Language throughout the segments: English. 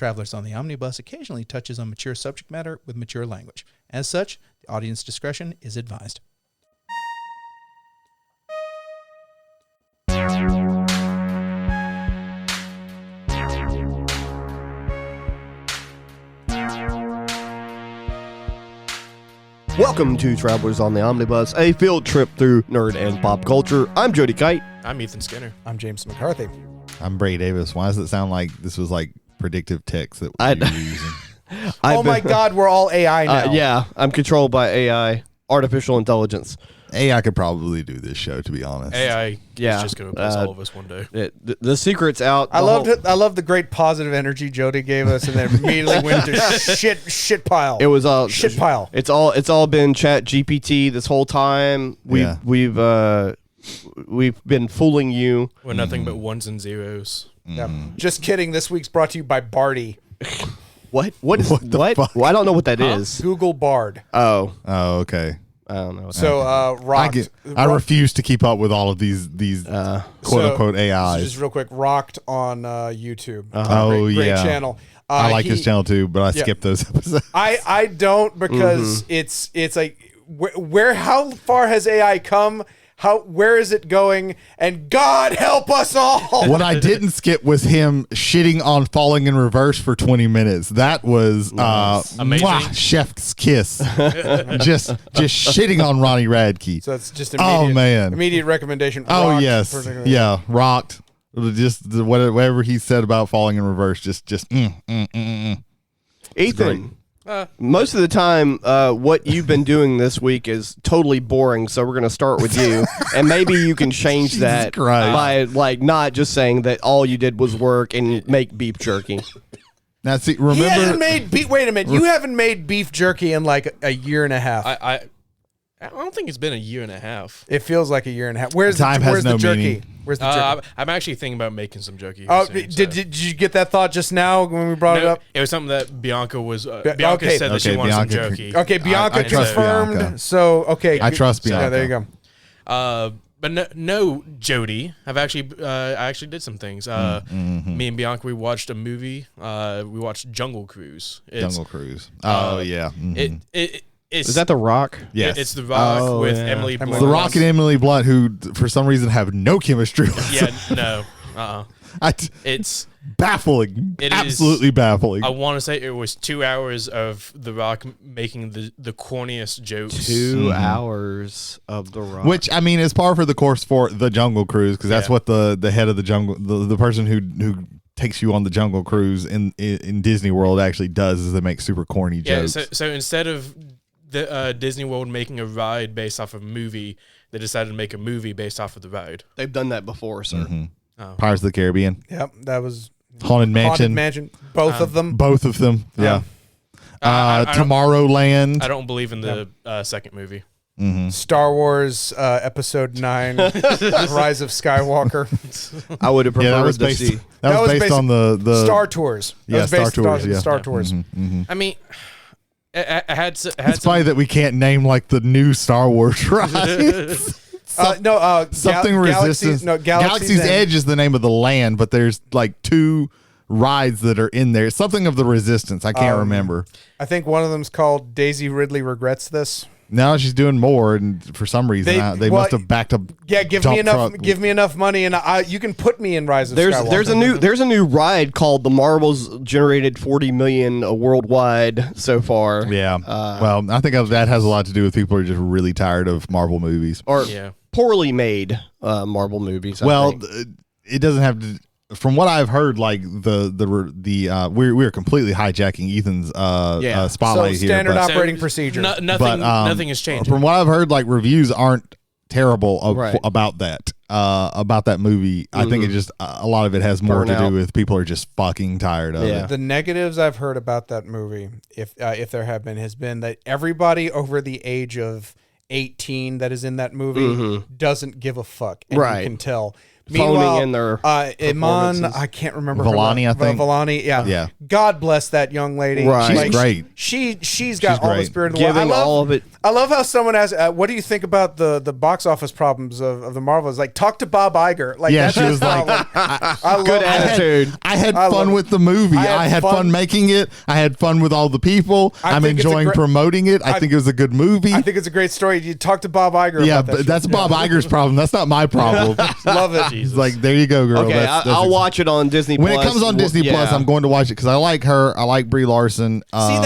Travelers on the Omnibus occasionally touches on mature subject matter with mature language. As such, the audience discretion is advised. Welcome to Travelers on the Omnibus, a field trip through nerd and pop culture. I'm Jody Kite. I'm Ethan Skinner. I'm James McCarthy. I'm Brady Davis. Why does it sound like this was like predictive text that we were using? Oh my God, we're all AI now. Yeah, I'm controlled by AI, artificial intelligence. AI could probably do this show, to be honest. AI is just going to replace all of us one day. The secret's out. I love the great positive energy Jody gave us, and then immediately went to shit pile. It was all shit pile. It's all been Chat GPT this whole time. We've been fooling you. We're nothing but ones and zeros. Yeah. Just kidding. This week's brought to you by Bardy. What? What? Fuck? Well, I don't know what that is. Google Bard. Oh, okay. I don't know. So, Rocked. I refuse to keep up with all of these quote-unquote AIs. Just real quick, Rocked on YouTube. Great channel. I like his channel too, but I skipped those episodes. I don't because it's like how far has AI come? Where is it going? And God help us all. What I didn't skip was him shitting on Falling in Reverse for 20 minutes. That was amazing. Chef's kiss. just shitting on Ronnie Radke. So it's just immediate recommendation. Oh Rocked, yes, yeah, Rocked. Just whatever he said about Falling in Reverse. Ethan. Most of the time, what you've been doing this week is totally boring, so we're going to start with you. And maybe you can change that by not just saying that all you did was work and make beef jerky. Now, see, remember... He hasn't made beef... Wait a minute. You haven't made beef jerky in like a year and a half. I don't think it's been a year and a half. It feels like a year and a half. Where's Time has no the jerky? meaning. Where's the jerky? I'm actually thinking about making some jerky. Oh, soon, did you get that thought just now when we brought it up? It was something that Bianca was. Bianca said that she wanted some jerky. Okay, Bianca I trust confirmed. Bianca. So okay, I trust Bianca. Yeah, there you go. But no, Jody. I actually did some things. Me and Bianca, we watched a movie. We watched Jungle Cruise. Jungle Cruise. Oh yeah. Mm-hmm. Is that The Rock? Yes. It's The Rock with Emily Blunt. The Rock and Emily Blunt, who for some reason have no chemistry. Yeah, no. It's baffling. It absolutely baffling. I want to say it was 2 hours of The Rock making the corniest jokes. 2 hours of The Rock. Which, I mean, is par for the course for the Jungle Cruise, because that's what the head of the jungle, the person who takes you on the Jungle Cruise in Disney World actually does, is they make super corny jokes. So instead of the Disney World making a ride based off of a movie, they decided to make a movie based off of the ride. They've done that before, sir. Mm-hmm. Oh. Pirates of the Caribbean. Yep, that was Haunted Mansion. Both of them. Both of them. Yeah. Tomorrowland. I don't believe in the second movie. Mm-hmm. Star Wars Episode 9, Rise of Skywalker. I would have preferred to see. That was based on the Star Tours. Star Tours. Star Tours. Mm-hmm, mm-hmm. I mean, it's funny that we can't name like the new Star Wars rides. Something Resistance. Galaxy's Edge is the name of the land, but there's like 2 rides that are in there. Something of the Resistance. I can't remember. I think one of them's called Daisy Ridley Regrets This. Now she's doing more, and for some reason they must have backed up. Yeah, give me enough money, and you can put me in Rise of Skywalker. There's a new ride called the Marvels, generated 40 million worldwide so far. Yeah, well, I think that has a lot to do with people who are just really tired of Marvel movies or poorly made Marvel movies. It doesn't have to. From what I've heard, like we're completely hijacking Ethan's spotlight here. Standard operating procedure. Nothing has changed. From what I've heard, like reviews aren't terrible about that movie. I think it just a lot of it has more to do with people are just fucking tired of it. The negatives I've heard about that movie, if there have been, has been that everybody over the age of 18 that is in that movie doesn't give a fuck, and you can tell. Meanwhile, in their Iman, I can't remember Vellani, I think. Vellani, yeah. God bless that young lady. Right. She's great. She's got all the spirit of the world. Giving all of it. I love how someone asked, "What do you think about the box office problems of the Marvels?" Like, talk to Bob Iger. Like, Yeah, that's she was the like, problem. Good attitude. I had fun with the movie. I had fun making it. I had fun with all the people. I'm enjoying promoting it. I think it was a good movie. I think it's a great story. You talk to Bob Iger. Yeah, about that but that's shit. Bob Iger's problem. That's not my problem. Love it. He's like, there you go, girl. Okay, I'll watch it on Disney Plus. When it comes on Disney Plus, I'm going to watch it because I like her. I like Brie Larson. See,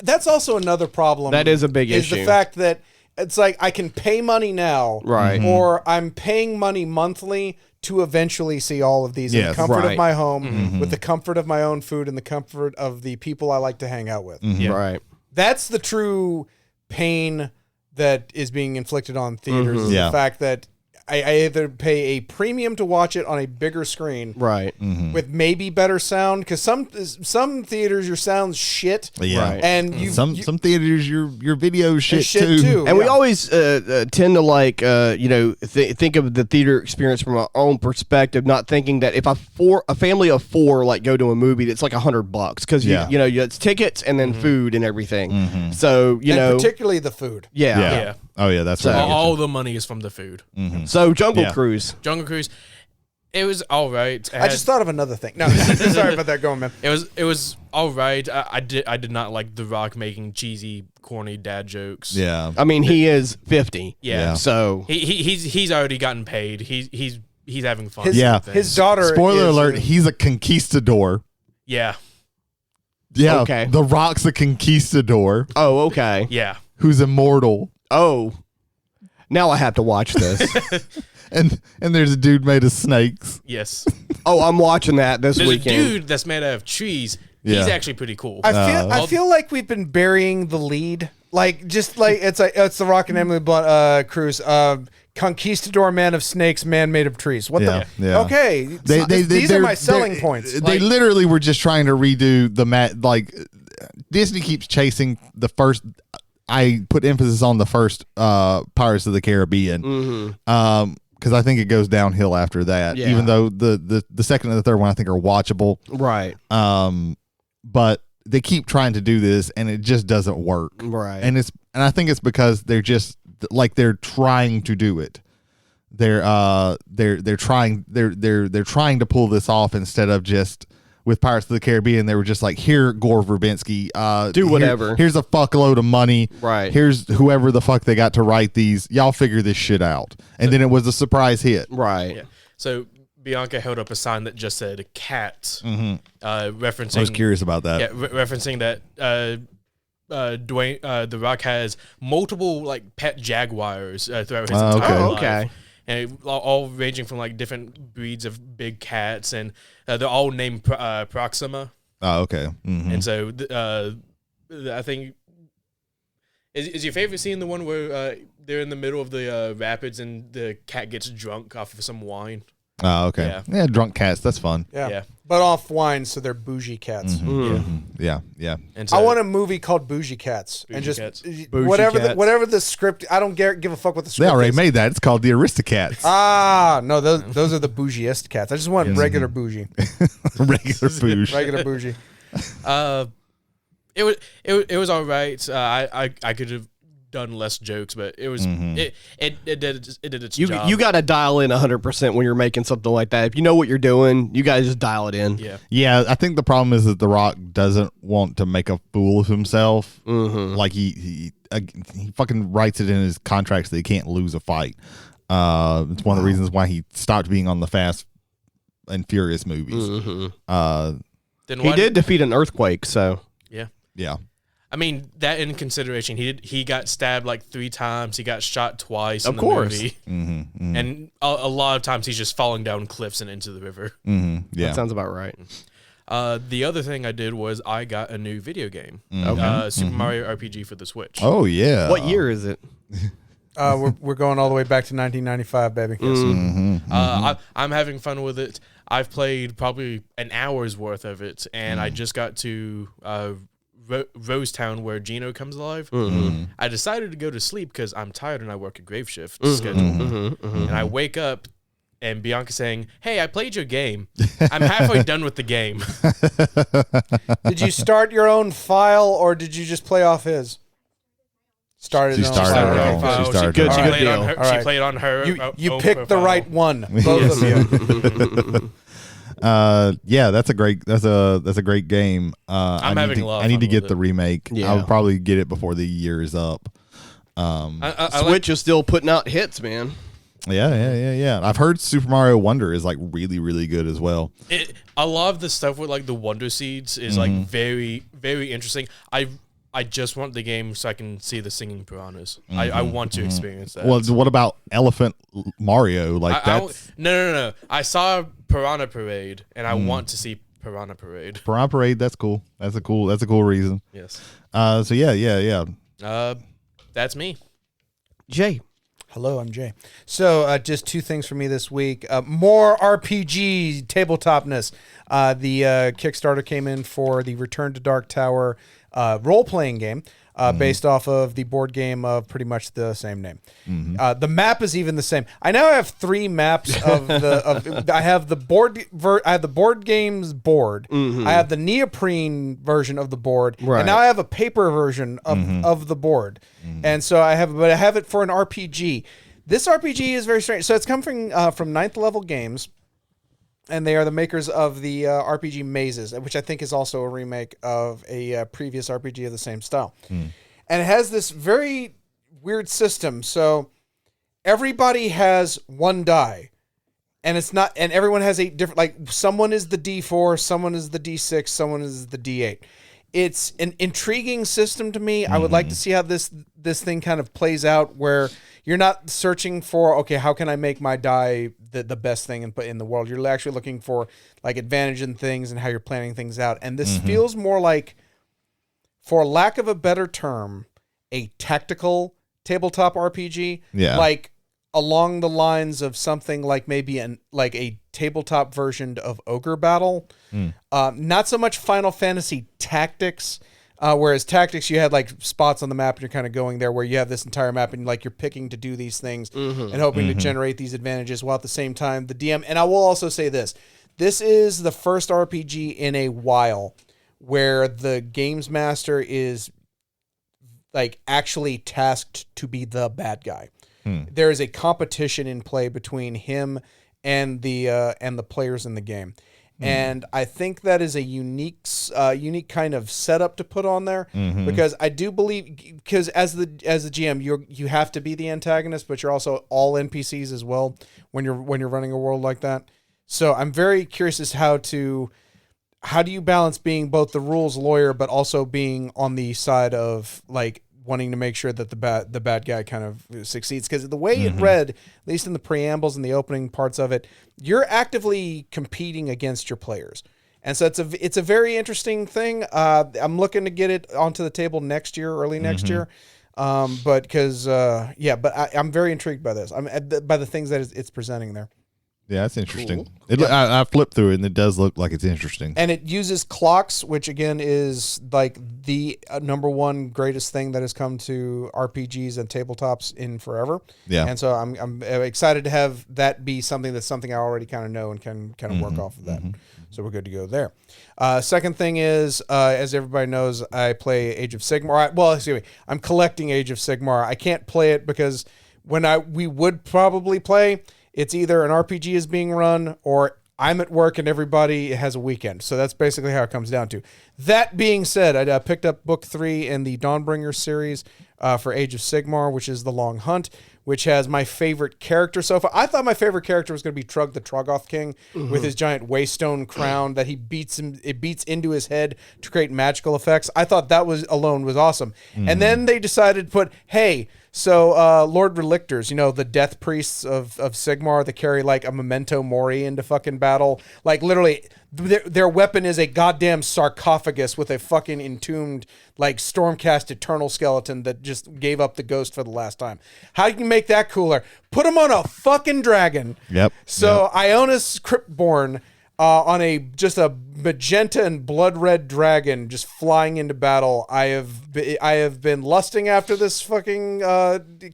that's also another problem. That is a big issue. Is the fact that it's like I can pay money now, right? Or I'm paying money monthly to eventually see all of these in the comfort of my home, with the comfort of my own food and the comfort of the people I like to hang out with. Right. That's the true pain that is being inflicted on theaters. Is the fact that I either pay a premium to watch it on a bigger screen, right, with maybe better sound, because some theaters your sound's shit, right, and some theaters your video shit too. And we always tend to like think of the theater experience from our own perspective, not thinking that if a family of four like go to a movie, it's like $100 because you know it's tickets and then food and everything. So particularly the food. Yeah. Oh yeah, that's right. All the money is from the food. So Jungle Cruise. It was all right. I just thought of another thing. No, sorry about that. Go on, man. It was all right. I did not like The Rock making cheesy, corny dad jokes. Yeah. I mean, he is 50. Yeah. So he's already gotten paid. He's having fun. His daughter. Spoiler alert: he's a conquistador. Yeah. Yeah. Okay. The Rock's a conquistador. Oh, okay. Yeah. Who's immortal. Oh. Now I have to watch this. and there's a dude made of snakes. Yes. Oh, I'm watching that this There's weekend. a dude that's made out of trees. He's actually pretty cool. I feel like we've been burying the lead. Like just like it's The Rock and Emily Blunt Cruz. Conquistador, man of snakes, man made of trees. What the? Yeah. Okay, these are my selling points. They literally were just trying to redo the Disney keeps chasing the first. I put emphasis on the first Pirates of the Caribbean because I think it goes downhill after that. Yeah. Even though the second and the third one I think are watchable, right? But they keep trying to do this and it just doesn't work, right? And I think it's because they're just like they're trying to do it. They're trying to pull this off instead of just. With Pirates of the Caribbean, they were just like, here, Gore Verbinski, do whatever. Here's a fuckload of money. Right. Here's whoever the fuck they got to write these. Y'all figure this shit out. And then it was a surprise hit. Right. Yeah. So Bianca held up a sign that just said "cat," referencing. I was curious about that. Yeah, referencing that Dwayne The Rock has multiple like pet jaguars throughout his entire life. Okay. And all ranging from like different breeds of big cats, and they're all named Proxima. Oh, okay. Mm-hmm. And so I think is your favorite scene the one where they're in the middle of the rapids and the cat gets drunk off of some wine? Oh, okay. Yeah, drunk cats. That's fun. Yeah. But off wine, so they're bougie cats. Yeah. And so, I want a movie called Bougie Cats, and just Cats. whatever the script. I don't give a fuck what the script. They already is. made that. It's called the Aristocats. No, those are the bougiest cats. I just want regular bougie. Regular bougie. Regular bougie. It was all right. I could have done less jokes, but it was it did its job. You got to dial in 100% when you're making something like that. If you know what you're doing, you got to just dial it in. Yeah. I think the problem is that The Rock doesn't want to make a fool of himself. Like he fucking writes it in his contracts that he can't lose a fight. It's one of the reasons why he stopped being on the Fast and Furious movies. He did defeat an earthquake, so yeah. I mean, that in consideration, he got stabbed like 3 times. He got shot twice. Of course. In the movie. And a lot of times he's just falling down cliffs and into the river. Yeah, that sounds about right. The other thing I did was I got a new video game, Okay. Super Mario RPG for the Switch. Oh yeah. What year is it? We're going all the way back to 1995, baby. I'm having fun with it. I've played probably an hour's worth of it, and I just got to Rosetown where Gino comes alive. I decided to go to sleep because I'm tired and I work a grave shift schedule. And I wake up and Bianca saying, "Hey, I played your game. I'm halfway done with the game." Did you start your own file, or did you just play off his? She started her own file. She played on her. You picked the right one, both of you. Yeah, that's a great game. I'm having a lot of I need to fun get with the it. remake. Yeah. I'll probably get it before the year is up. Switch is still putting out hits, man. Yeah. I've heard Super Mario Wonder is like really, really good as well. A lot of the stuff with like the Wonder Seeds is like very, very interesting. I just want the game so I can see the singing piranhas. I want to experience that. Well, what about Elephant Mario? Like that? No. I saw Piranha Parade, and I want to see Piranha Parade. Piranha Parade, that's cool. That's a cool reason. Yes. So yeah. That's me. Jay. Hello, I'm Jay. So just two things for me this week. More RPG tabletopness. The Kickstarter came in for the Return to Dark Tower role-playing game based off of the board game of pretty much the same name. The map is even the same. I now have 3 maps of the. I have the board games board. I have the neoprene version of the board, and now I have a paper version of the board. And so I have it for an RPG. This RPG is very strange. So it's coming from 9th Level Games. And they are the makers of the RPG Mazes, which I think is also a remake of a previous RPG of the same style. And it has this very weird system. So everybody has 1 die. And it's not, and everyone has a different, like someone is the D4, someone is the D6, someone is the D8. It's an intriguing system to me. I would like to see how this thing kind of plays out, where you're not searching for, okay, how can I make my die the best thing in the world? You're actually looking for like advantage in things and how you're planning things out. And this feels more like, for lack of a better term, a tactical tabletop RPG. Yeah. Like along the lines of something like maybe a tabletop version of Ogre Battle. Not so much Final Fantasy Tactics. Whereas Tactics, you had like spots on the map and you're kind of going there, where you have this entire map and like you're picking to do these things and hoping to generate these advantages, while at the same time the DM. And I will also say this is the first RPG in a while where the games master is like actually tasked to be the bad guy. There is a competition in play between him and the players in the game. And I think that is a unique kind of setup to put on there, because I do believe, because as the GM, you have to be the antagonist, but you're also all NPCs as well when you're running a world like that. So I'm very curious as how do you balance being both the rules lawyer but also being on the side of like wanting to make sure that the bad guy kind of succeeds, because the way it read, at least in the preambles and the opening parts of it, you're actively competing against your players, and so it's a very interesting thing. I'm looking to get it onto the table next year, early next year, I'm very intrigued by this. By the things that it's presenting there. Yeah, that's interesting. Cool. I flipped through it, and it does look like it's interesting. And it uses clocks, which again is like the number one greatest thing that has come to RPGs and tabletops in forever. Yeah. And so I'm excited to have that be something I already kind of know and can kind of work off of that. So we're good to go there. Second thing is, as everybody knows, I play Age of Sigmar. I'm collecting Age of Sigmar. I can't play it because we would probably play, it's either an RPG is being run or I'm at work and everybody has a weekend. So that's basically how it comes down to. That being said, I picked up book 3 in the Dawnbringer series for Age of Sigmar, which is The Long Hunt, which has my favorite character so far. I thought my favorite character was going to be Trug the Troggoth King with his giant waystone crown that it beats into his head to create magical effects. I thought that was awesome. And then they decided to put, so Lord Relictors, the death priests of Sigmar that carry like a memento mori into fucking battle. Like literally their weapon is a goddamn sarcophagus with a fucking entombed like Stormcast Eternal skeleton that just gave up the ghost for the last time. How can you make that cooler? Put him on a fucking dragon. Yep. So Ionis Cryptborn on just a magenta and blood red dragon just flying into battle. I have been lusting after this fucking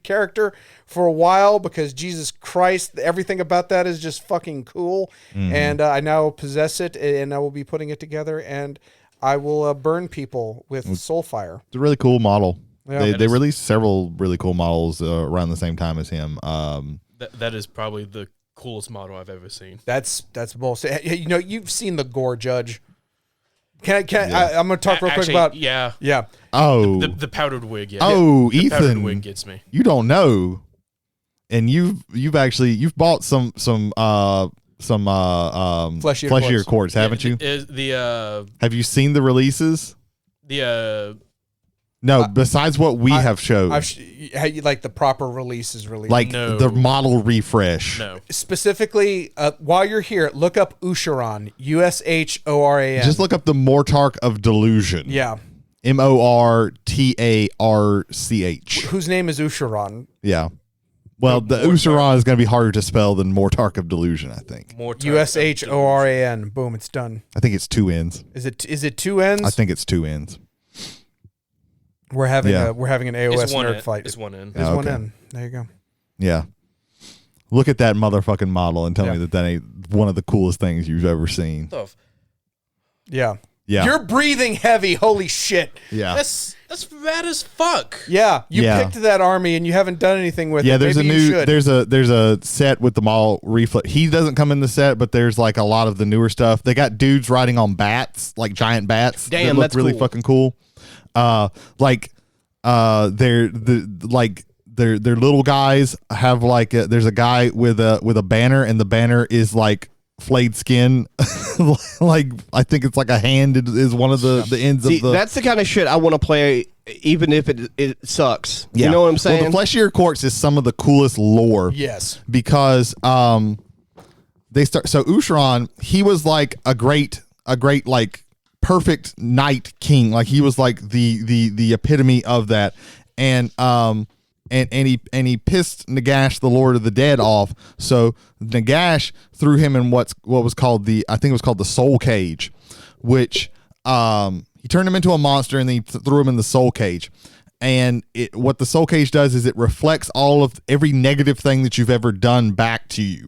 character for a while because Jesus Christ, everything about that is just fucking cool. And I now possess it, and I will be putting it together, and I will burn people with Soulfire. It's a really cool model. Yeah. They released several really cool models around the same time as him. That is probably the coolest model I've ever seen. That's bullshit. You know, you've seen the Gore Judge. I'm going to talk real quick about. Yeah. Oh, the powdered wig. Yeah. Oh, the powdered Ethan, wig gets me. You don't know, and you've bought some fleshier quartz, haven't you? Have you seen the releases? No, besides what we have showed. Like the proper releases release. Like the model refresh. No. Specifically, while you're here, look up Ushoran. Ushoran. Just look up the Mortarch of Delusion. Yeah. Mortarch. Whose name is Ushoran. Yeah. Well, the Ushoran is going to be harder to spell than Mortarch of Delusion, I think. Ushoran. Boom, it's done. I think it's 2 N's. Is it 2 N's? I think it's 2 N's. We're having an AOS nerd fight. It's 1 N. There's 1 N. There you go. Yeah. Look at that motherfucking model and tell me that ain't one of the coolest things you've ever seen. Yeah. Yeah. You're breathing heavy. Holy shit. Yeah. That's rad as fuck. Yeah. You picked that army and you haven't done anything with it. Yeah, there's Maybe there's a set with the model reflex. He doesn't come in the set, but there's like a lot of the newer stuff. They got dudes riding on bats, like giant bats. Damn, that look that's really cool. fucking cool. Their little guys have like there's a guy with a banner, and the banner is like flayed skin. Like I think it's like a hand is one of the ends of the. That's the kind of shit I want to play, even if it sucks. Yeah. You know what I'm saying? Well, the fleshier quartz is some of the coolest lore. Yes, because they start. So Ushoran, he was like a great like perfect knight king. Like he was like the epitome of that. And he pissed Nagash, the Lord of the Dead, off. So Nagash threw him in what was called the Soul Cage, which he turned him into a monster, and then he threw him in the Soul Cage. And what the Soul Cage does is it reflects every negative thing that you've ever done back to you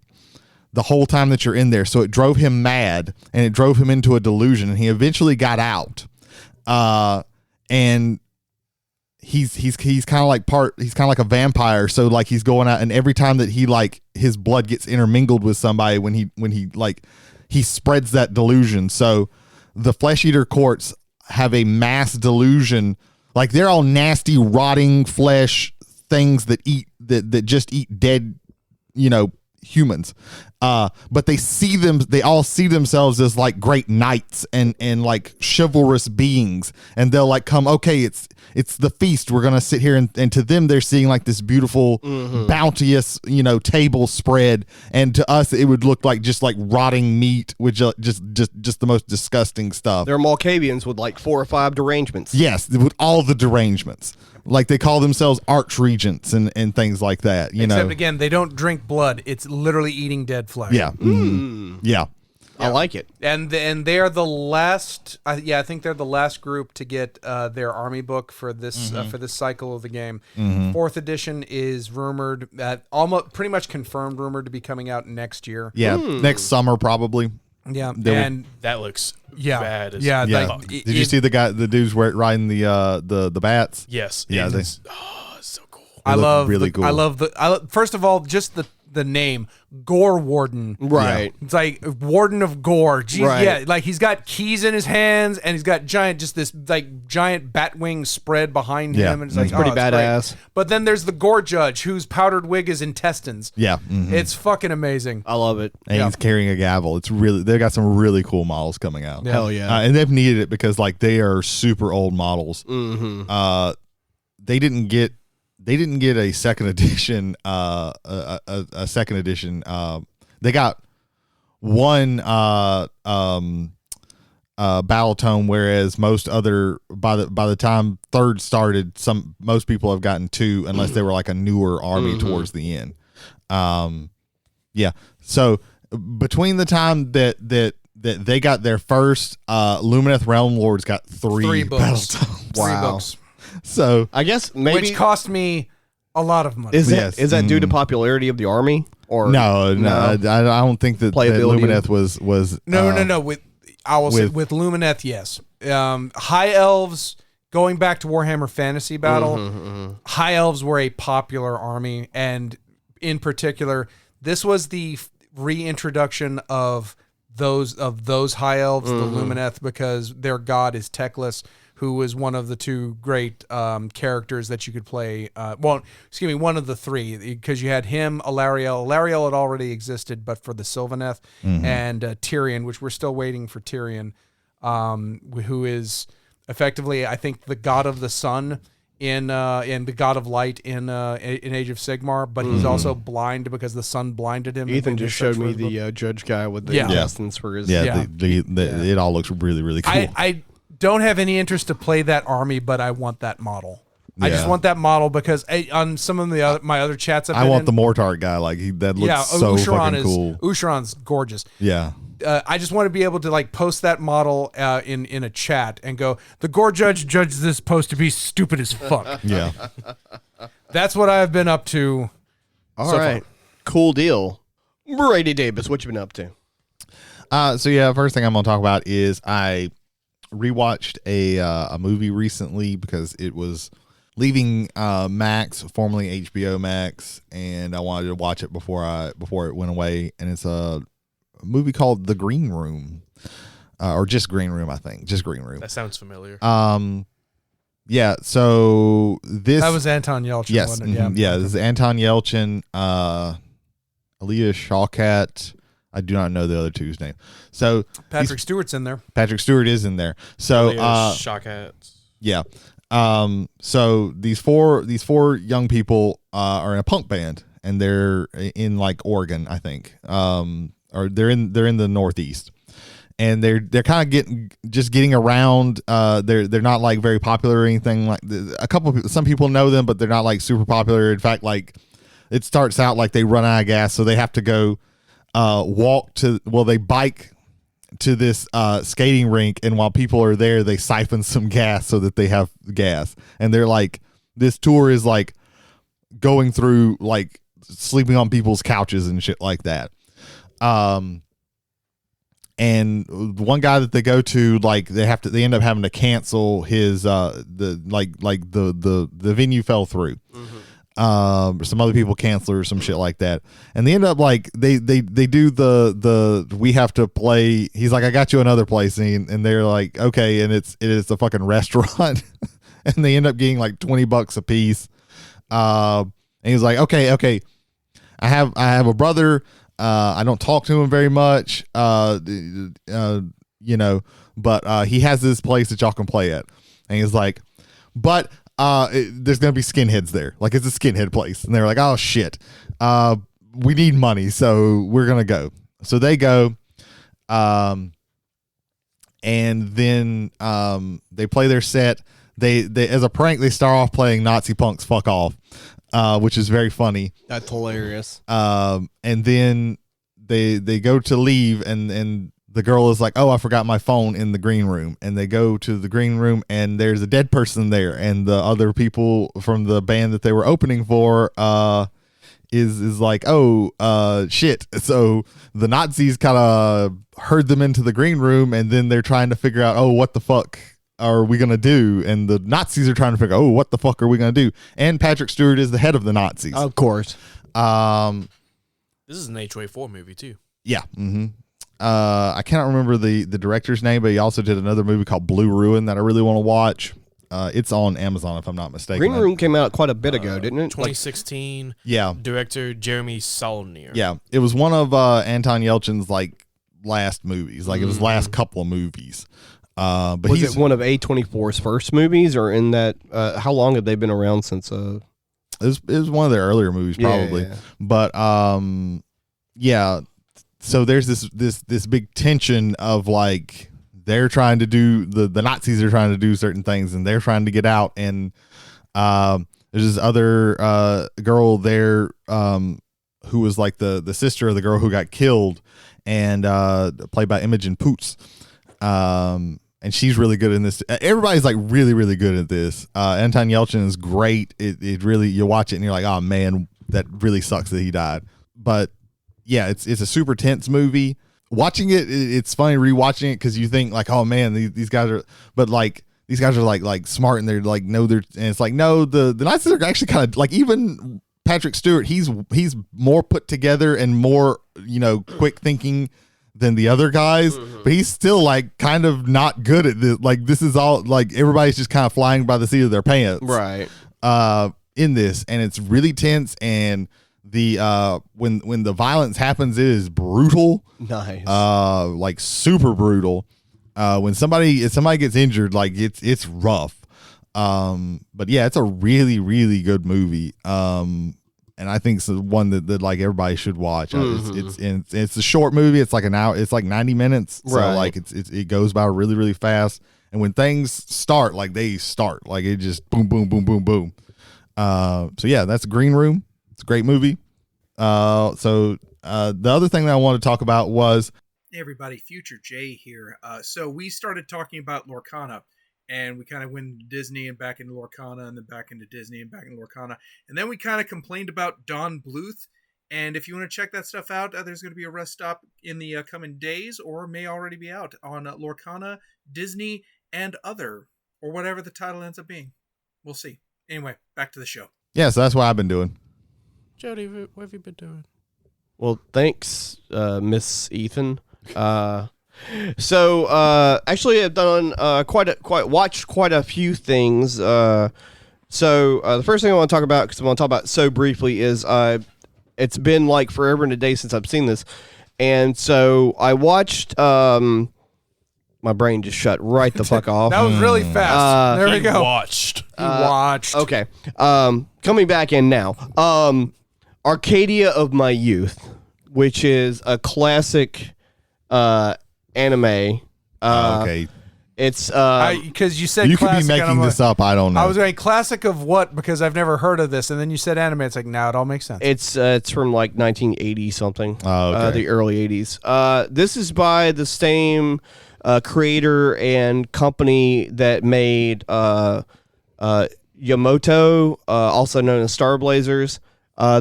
the whole time that you're in there. So it drove him mad, and it drove him into a delusion, and he eventually got out. And he's kind of like a vampire. So like he's going out, and every time that he like his blood gets intermingled with somebody, when he spreads that delusion. So the flesh eater courts have a mass delusion. Like they're all nasty, rotting flesh things that just eat dead, humans. But they all see themselves as like great knights and like chivalrous beings, and they'll like come, okay, it's the feast, we're gonna sit here, and to them they're seeing like this beautiful bounteous table spread, and to us it would look like just like rotting meat with just the most disgusting stuff. They're Malkavians with like 4 or 5 derangements. Yes, with all the derangements. Like they call themselves archregents and things like that. Except again, they don't drink blood. It's literally eating dead flesh. Yeah. Yeah. I like it. And they are the last. I think they're the last group to get their army book for this cycle of the game. 4th edition is rumored, almost pretty much confirmed, rumored to be coming out next year. Yeah, next summer probably. Yeah, and that looks bad. Did you see the dudes riding the bats? Yes. Yeah. It's so cool. I love really cool. I love first of all, just the name Gore Warden. Right. Yeah. It's like Warden of Gore. Jeez, right. Yeah, like he's got keys in his hands, and he's got this giant bat wing spread behind him, and it's like pretty badass. Great. But then there's the Gore Judge, whose powdered wig is intestines. Yeah. It's fucking amazing. I love it. And he's carrying a gavel. It's really, they got some really cool models coming out. Yeah. Hell yeah. And they've needed it because like they are super old models. They didn't get a second edition. A second edition. They got one battle tome, whereas most other by the time 3rd started, most people have gotten 2, unless they were like a newer army towards the end. Yeah. So between the time that that they got their first Lumineth Realm Lords got 3 books. battle tomes. Wow. 3 books. So I guess maybe which cost me a lot of money. Is that due to popularity of the army? Or no, I don't think that Lumineth was no. With Lumineth, yes. High elves. Going back to Warhammer Fantasy Battle, High Elves were a popular army, and in particular, this was the reintroduction of those High Elves, the Lumineth, because their god is Teclis, who was one of the 2 great characters that you could play. One of the 3, because you had him, Alariel. Alariel had already existed, but for the Sylvaneth, and Tyrion, which we're still waiting for Tyrion, who is effectively, I think, the god of the sun in the god of light in Age of Sigmar, but he's also blind because the sun blinded him. Ethan just showed me the judge guy with the intestines for his. It all looks really, really cool. I don't have any interest to play that army, but I want that model. I just want that model because on some of my other chats, I want the Mortar guy. That looks so fucking cool. Usharon's gorgeous. Yeah. I just want to be able to post that model in a chat and go, the Gore Judge judged this post to be stupid as fuck. Yeah. That's what I've been up to. All right. Far. Cool deal. Brady Davis, what you been up to? First thing I'm going to talk about is I rewatched a movie recently because it was leaving Max, formerly HBO Max, and I wanted to watch it before it went away, and it's a movie called The Green Room, or just Green Room, I think. Just Green Room. That sounds familiar. Yeah. So that was Anton Yelchin. Yes. Wasn't it? Yeah. This is Anton Yelchin, Aaliyah Shawkat. I do not know the other 2's name. So Patrick Stewart's in there. Patrick Stewart is in there. So Shawkat. Yeah. So these four young people are in a punk band, and they're in Oregon, I think. Or they're in the Northeast, and they're kind of getting around. They're not very popular or anything. Some people know them, but they're not super popular. In fact, it starts out they run out of gas, so they have to go they bike to this skating rink, and while people are there, they siphon some gas so that they have gas. And they're this tour is going through sleeping on people's couches and shit like that. And one guy that they go to, they end up having to cancel his the venue fell through. Some other people cancel or some shit like that, and they end up they do the we have to play. He's like, I got you another place, and they're like, okay, and it is a fucking restaurant, and they end up getting $20 a piece. And he's like, okay, I have a brother. I don't talk to him very much, but he has this place that y'all can play at. And he's like, but there's going to be skinheads there. It's a skinhead place. And they're like, oh, shit. We need money, so we're going to go. So they go, and then they play their set. They as a prank, they start off playing Nazi Punks Fuck Off. Which is very funny. That's hilarious. And then they go to leave, and the girl is like, oh, I forgot my phone in the green room. And they go to the green room, and there's a dead person there. And the other people from the band that they were opening for is like, oh, shit. So the Nazis kind of herd them into the green room, and then they're trying to figure out, oh, what the fuck are we gonna do? And the Nazis are trying to figure out, oh, what the fuck are we gonna do? And Patrick Stewart is the head of the Nazis, of course. This is an HOA4 movie too. Yeah. I cannot remember the director's name, but he also did another movie called Blue Ruin that I really want to watch. It's on Amazon, if I'm not mistaken. Green Room came out quite a bit ago, didn't it? 2016. Yeah. Director Jeremy Saulnier. Yeah, it was one of Anton Yelchin's last movies. It was last couple of movies. But was it one of A24's first movies, or in that? How long have they been around since? It was one of their earlier movies, probably. Yeah. But yeah. So there's this big tension of they're trying to do the Nazis are trying to do certain things, and they're trying to get out, and there's this other girl there who was the sister of the girl who got killed. and played by Imogen Poots. And she's really good in this. Everybody's like really, really good at this. Anton Yelchin is great. It really, you watch it and you're like, oh man, that really sucks that he died. But yeah, it's a super tense movie. Watching it's funny rewatching it because you think like, oh man, these guys are, but like these guys are like smart and they're like, no, and it's like, no, the Nazis are actually kind of like, even Patrick Stewart, he's more put together and more, quick thinking than the other guys, but he's still like kind of not good at this. Like this is all like everybody's just kind of flying by the seat of their pants, right? In this, and it's really tense, and the when the violence happens, it is brutal. Nice, like super brutal. If somebody gets injured, like it's rough. But yeah, it's a really, really good movie. And I think it's the one that like everybody should watch. It's a short movie. It's like an hour. It's like 90 minutes. So like it goes by really, really fast. And when things start, like they start, like it just boom, boom, boom, boom, boom. So yeah, that's Green Room. It's a great movie. The other thing that I wanted to talk about was, hey everybody, Future Jay here. So we started talking about Lorcana. And we kind of went into Disney and back into Lorcana and then back into Disney and back into Lorcana. And then we kind of complained about Don Bluth. And if you want to check that stuff out, there's going to be a rest stop in the coming days or may already be out on Lorcana, Disney, and other, or whatever the title ends up being. We'll see. Anyway, back to the show. Yeah, so that's what I've been doing. Jody, what have you been doing? Well, thanks, Miss Ethan. So actually I've done watched quite a few things. So the first thing I want to talk about, because I want to talk about so briefly, is it's been like forever and a day since I've seen this, and so I watched. My brain just shut right the fuck off. That was really fast. There we go. He watched. Okay. Coming back in now. Arcadia of My Youth, which is a classic anime. Okay. It's because you said you could be making this up. I don't know. I was going classic of what, because I've never heard of this, and then you said anime. It's like, now it all makes sense. It's from like 1980 something. Oh, okay. The early 80s. This is by the same creator and company that made Yamato, also known as Star Blazers.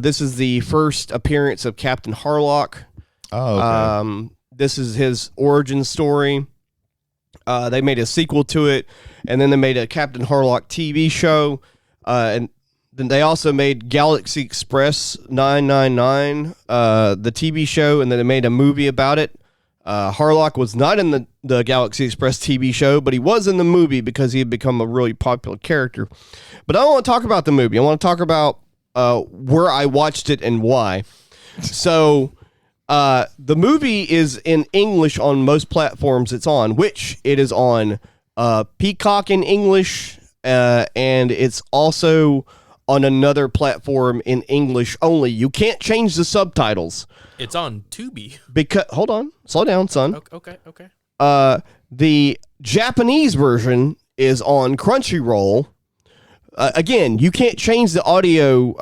This is the first appearance of Captain Harlock. Oh, okay. This is his origin story. They made a sequel to it, and then they made a Captain Harlock TV show, and then they also made Galaxy Express 999, the TV show, and then they made a movie about it. Harlock was not in the Galaxy Express TV show, but he was in the movie because he had become a really popular character. But I don't want to talk about the movie. I want to talk about where I watched it and why. So... the movie is in English on most platforms it's on, which it is on Peacock in English, and it's also on another platform in English only. You can't change the subtitles. It's on Tubi. Because hold on, slow down, son. Okay. The Japanese version is on Crunchyroll. Again, you can't change the audio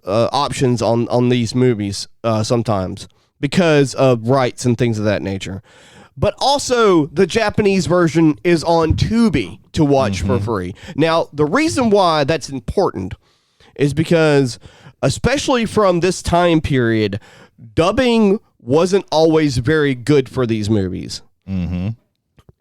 options on these movies sometimes because of rights and things of that nature. But also, the Japanese version is on Tubi to watch for free. Now, the reason why that's important is because, especially from this time period, dubbing wasn't always very good for these movies. Mm-hmm.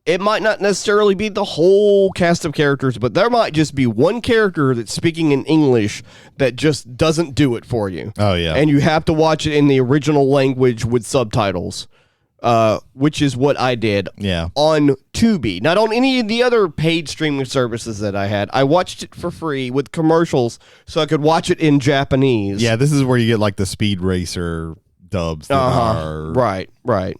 It might not necessarily be the whole cast of characters, but there might just be one character that's speaking in English that just doesn't do it for you. Oh, yeah. And you have to watch it in the original language with subtitles, which is what I did on Tubi. Not on any of the other paid streaming services that I had. I watched it for free with commercials so I could watch it in Japanese. Yeah, this is where you get like the Speed Racer dubs that are right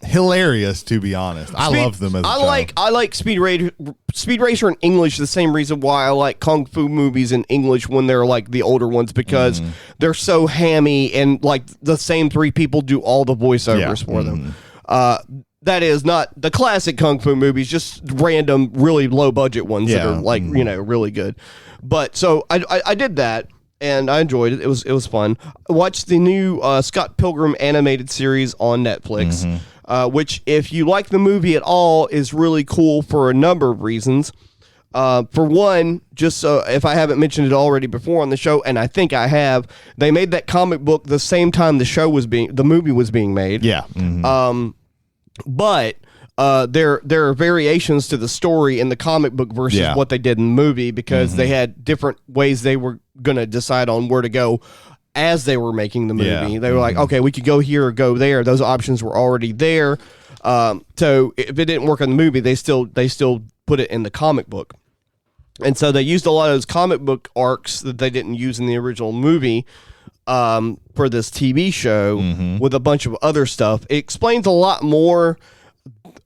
hilarious, to be honest. I love them as a show. I like Speed Racer in English the same reason why I like Kung Fu movies in English when they're like the older ones, because they're so hammy and like the same three people do all the voiceovers for them. That is not the classic Kung Fu movies, just random really low budget ones that are like really good. But so I did that. And I enjoyed it. It was fun. I watched the new Scott Pilgrim animated series on Netflix. which, if you like the movie at all, is really cool for a number of reasons. For one, just so if I haven't mentioned it already before on the show, and I think I have, they made that comic book the same time the movie was being made. Yeah. Mm-hmm. But there are variations to the story in the comic book versus what they did in the movie, because they had different ways they were going to decide on where to go as they were making the movie. Yeah. They were like, okay, we could go here or go there. Those options were already there. So if it didn't work in the movie, they still put it in the comic book. And so they used a lot of those comic book arcs that they didn't use in the original movie for this TV show with a bunch of other stuff. It explains a lot more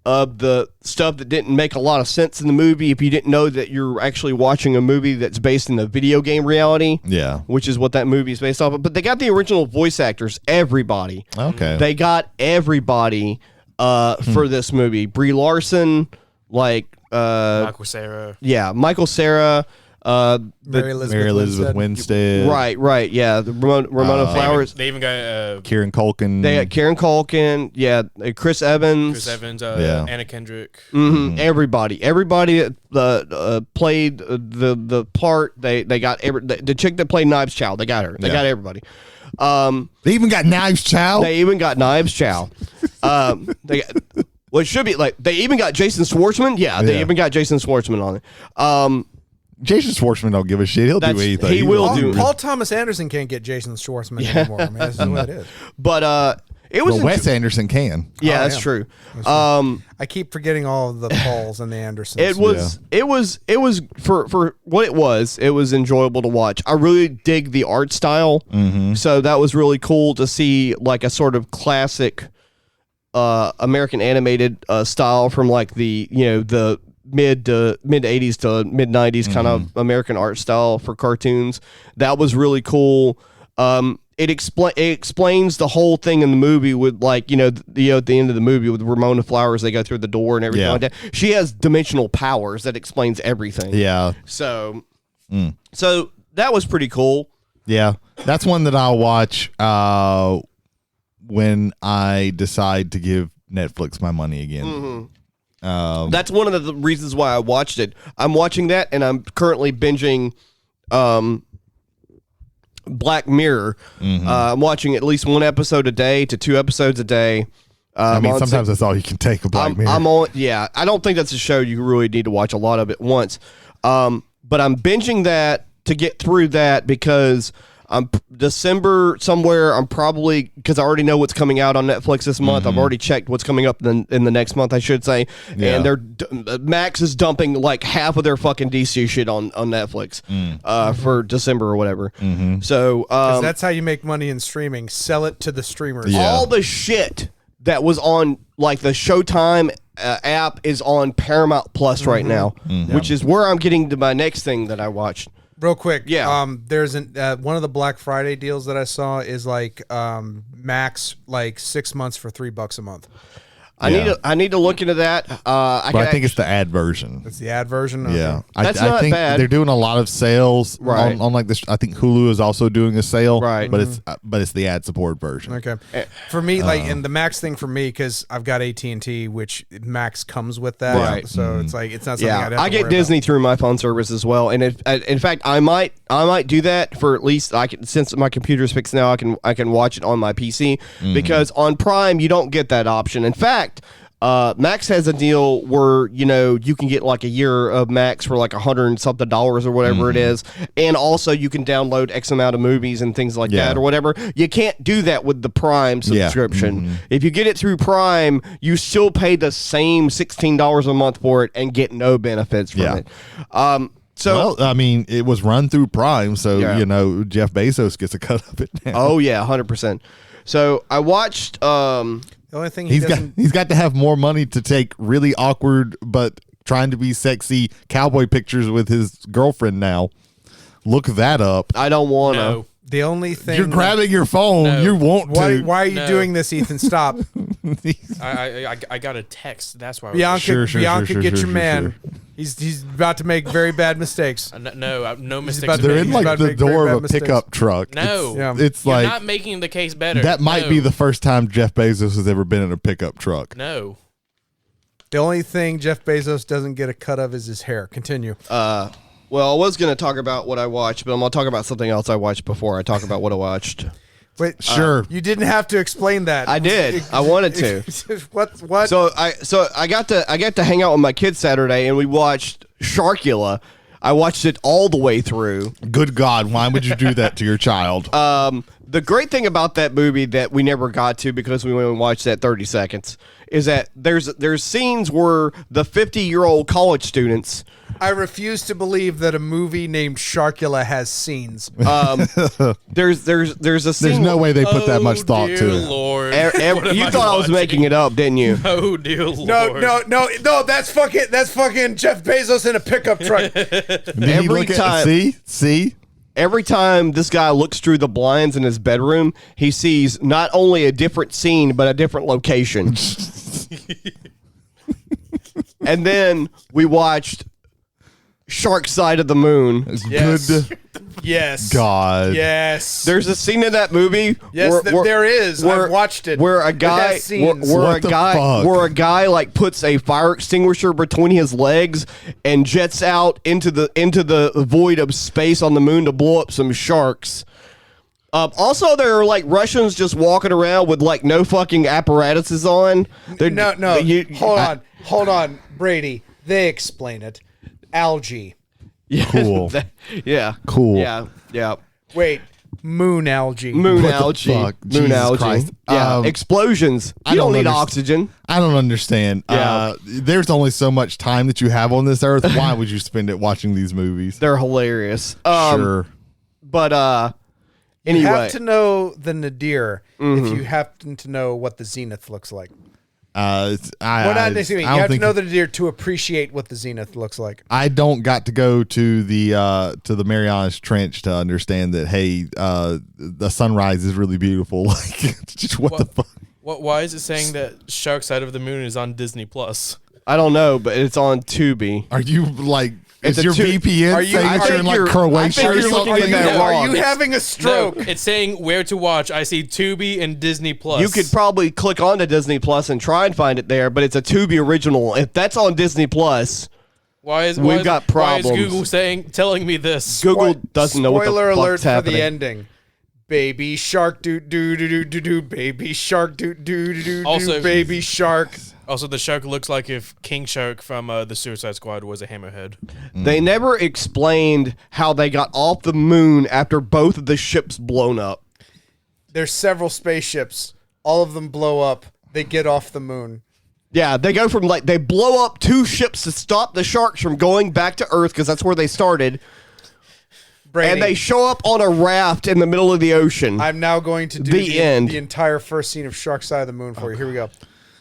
of the stuff that didn't make a lot of sense in the movie if you didn't know that you're actually watching a movie that's based in the video game reality. Yeah. Which is what that movie is based off of. But they got the original voice actors, everybody. Okay. They got everybody for this movie. Brie Larson, Michael Cera. Yeah, Michael Cera. Mary Elizabeth Winstead. Right. Yeah, the Ramona Flowers. They even got Kieran Culkin. They got Kieran Culkin. Yeah, Chris Evans. Anna Kendrick. Everybody that played the part. They got the chick that played Knives Chow. They got her. They got everybody. They even got Knives Chow. They even got Knives Chow. They got. Well, it should be they even got Jason Schwartzman. Yeah, they even got Jason Schwartzman on it. Jason Schwartzman don't give a shit. He'll do anything. He will do. Paul Thomas Anderson can't get Jason Schwartzman anymore. I mean, that's just what it is. But it was Wes Anderson can. Yeah, that's true. I keep forgetting all of the Pauls and the Andersons. It was for what it was. It was enjoyable to watch. I really dig the art style. So that was really cool to see a sort of classic American animated style from the mid 80s to mid 90s kind of American art style for cartoons. That was really cool. It explains the whole thing in the movie with at the end of the movie with Ramona Flowers. They go through the door and everything like that. She has dimensional powers that explains everything. Yeah. So that was pretty cool. Yeah, that's one that I'll watch when I decide to give Netflix my money again. That's one of the reasons why I watched it. I'm watching that, and I'm currently binging Black Mirror. I'm watching at least one episode a day to 2 episodes a day. Sometimes that's all you can take. Black Mirror. I don't think that's a show you really need to watch a lot of at once. But I'm binging that to get through that because December somewhere. I'm probably, because I already know what's coming out on Netflix this month. I've already checked what's coming up in the next month, I should say. And Max is dumping half of their fucking DC shit on Netflix for December or whatever. So that's how you make money in streaming. Sell it to the streamers. All the shit that was on the Showtime app is on Paramount Plus right now, which is where I'm getting to my next thing that I watched. Real quick, there's one of the Black Friday deals that I saw is max 6 months for $3 a month. I need to look into that. I think it's the ad version. It's the ad version. Okay. Yeah, that's I not think bad. They're doing a lot of sales on this. I think Hulu is also doing a sale, right? But it's the ad support version. Okay, for me, and the Max thing for me, because I've got AT&T, which Max comes with that, right? So it's it's not something I'd have I get Disney through my phone service as well, and in fact, I might do that for at least since my computer's fixed now, I can watch it on my PC because on Prime you don't get that option. In fact, Max has a deal where you can get a year of Max for $100 and something or whatever it is, and also you can download X amount of movies and things like that or whatever. You can't do that with the Prime subscription. If you get it through Prime, you still pay the same $16 a month for it and get no benefits from it. So it was run through Prime, so Jeff Bezos gets a cut of it now. Oh yeah, 100%. So I watched. The only thing he's got to have more money to take really awkward but trying to be sexy cowboy pictures with his girlfriend now. Look that up. I don't want to. The only thing you're grabbing your phone. No. You want to. Why are you doing this, Ethan? Stop. I got a text. That's why. Bianca, get your man. He's about to make very bad mistakes. No mistakes. They're in like the door of a pickup truck. No, it's you're like not making the case better. That might be the first time Jeff Bezos has ever been in a pickup truck. No. The only thing Jeff Bezos doesn't get a cut of is his hair. Continue. Well, I was going to talk about what I watched, but I'm going to talk about something else I watched before I talk about what I watched. Wait, sure. You didn't have to explain that. I did. I wanted to. What? So I got to hang out with my kids Saturday, and we watched Sharkula. I watched it all the way through. Good God, why would you do that to your child? The great thing about that movie that we never got to because we only watched that 30 seconds is that there's scenes where the 50-year-old college students. I refuse to believe that a movie named Sharkula has scenes. There's a scene. There's no way they put that much thought to it. Lord. You thought I was making it up, didn't you? Oh dear Lord. No. That's fucking Jeff Bezos in a pickup truck. See. Every time this guy looks through the blinds in his bedroom, he sees not only a different scene but a different location. And then we watched Shark Side of the Moon. Yes. Good Yes. God. Yes. There's a scene in that movie. Yes, there is. I've watched it. Where a guy, where a guy like puts a fire extinguisher between his legs and jets out into the void of space on the moon to blow up some sharks. Also, there are like Russians just walking around with like no fucking apparatuses on. Hold on, Brady. They explain it. Algae. Yeah, cool. Yeah. Cool. Yeah. Wait, moon algae. Moon What the algae. fuck? Moon Jesus algae. Christ. Yeah. Explosions. You don't need oxygen. I don't understand. Yeah. There's only so much time that you have on this earth. Why would you spend it watching these movies? They're hilarious. Sure. But anyway. You have to know the nadir if you happen to know what the zenith looks like. You have to know the nadir to appreciate what the zenith looks like. I don't got to go to the Marianas Trench to understand that. Hey, the sunrise is really beautiful. Like, just what the fuck? Why is it saying that Shark Side of the Moon is on Disney Plus? I don't know, but it's on Tubi. Are you like? Is your VPN saying you're in like Croatia or something? Are you having a stroke? No, it's saying where to watch. I see Tubi and Disney Plus. You could probably click onto Disney Plus and try and find it there, but it's a Tubi original. If that's on Disney Plus, we've got problems. Why is Google telling me this? Google doesn't know what the Spoiler fuck's alert happening. for the ending. Baby shark do do do do do do. Baby shark do do do do do. Baby shark. Also, the shark looks like if King Shark from the Suicide Squad was a hammerhead. They never explained how they got off the moon after both of the ships blown up. There's several spaceships. All of them blow up. They get off the moon. Yeah, they go from they blow up 2 ships to stop the sharks from going back to Earth because that's where they started. Brady, and they show up on a raft in the middle of the ocean. I'm now going to do the entire first scene of Shark Side of the Moon for you. Here we go.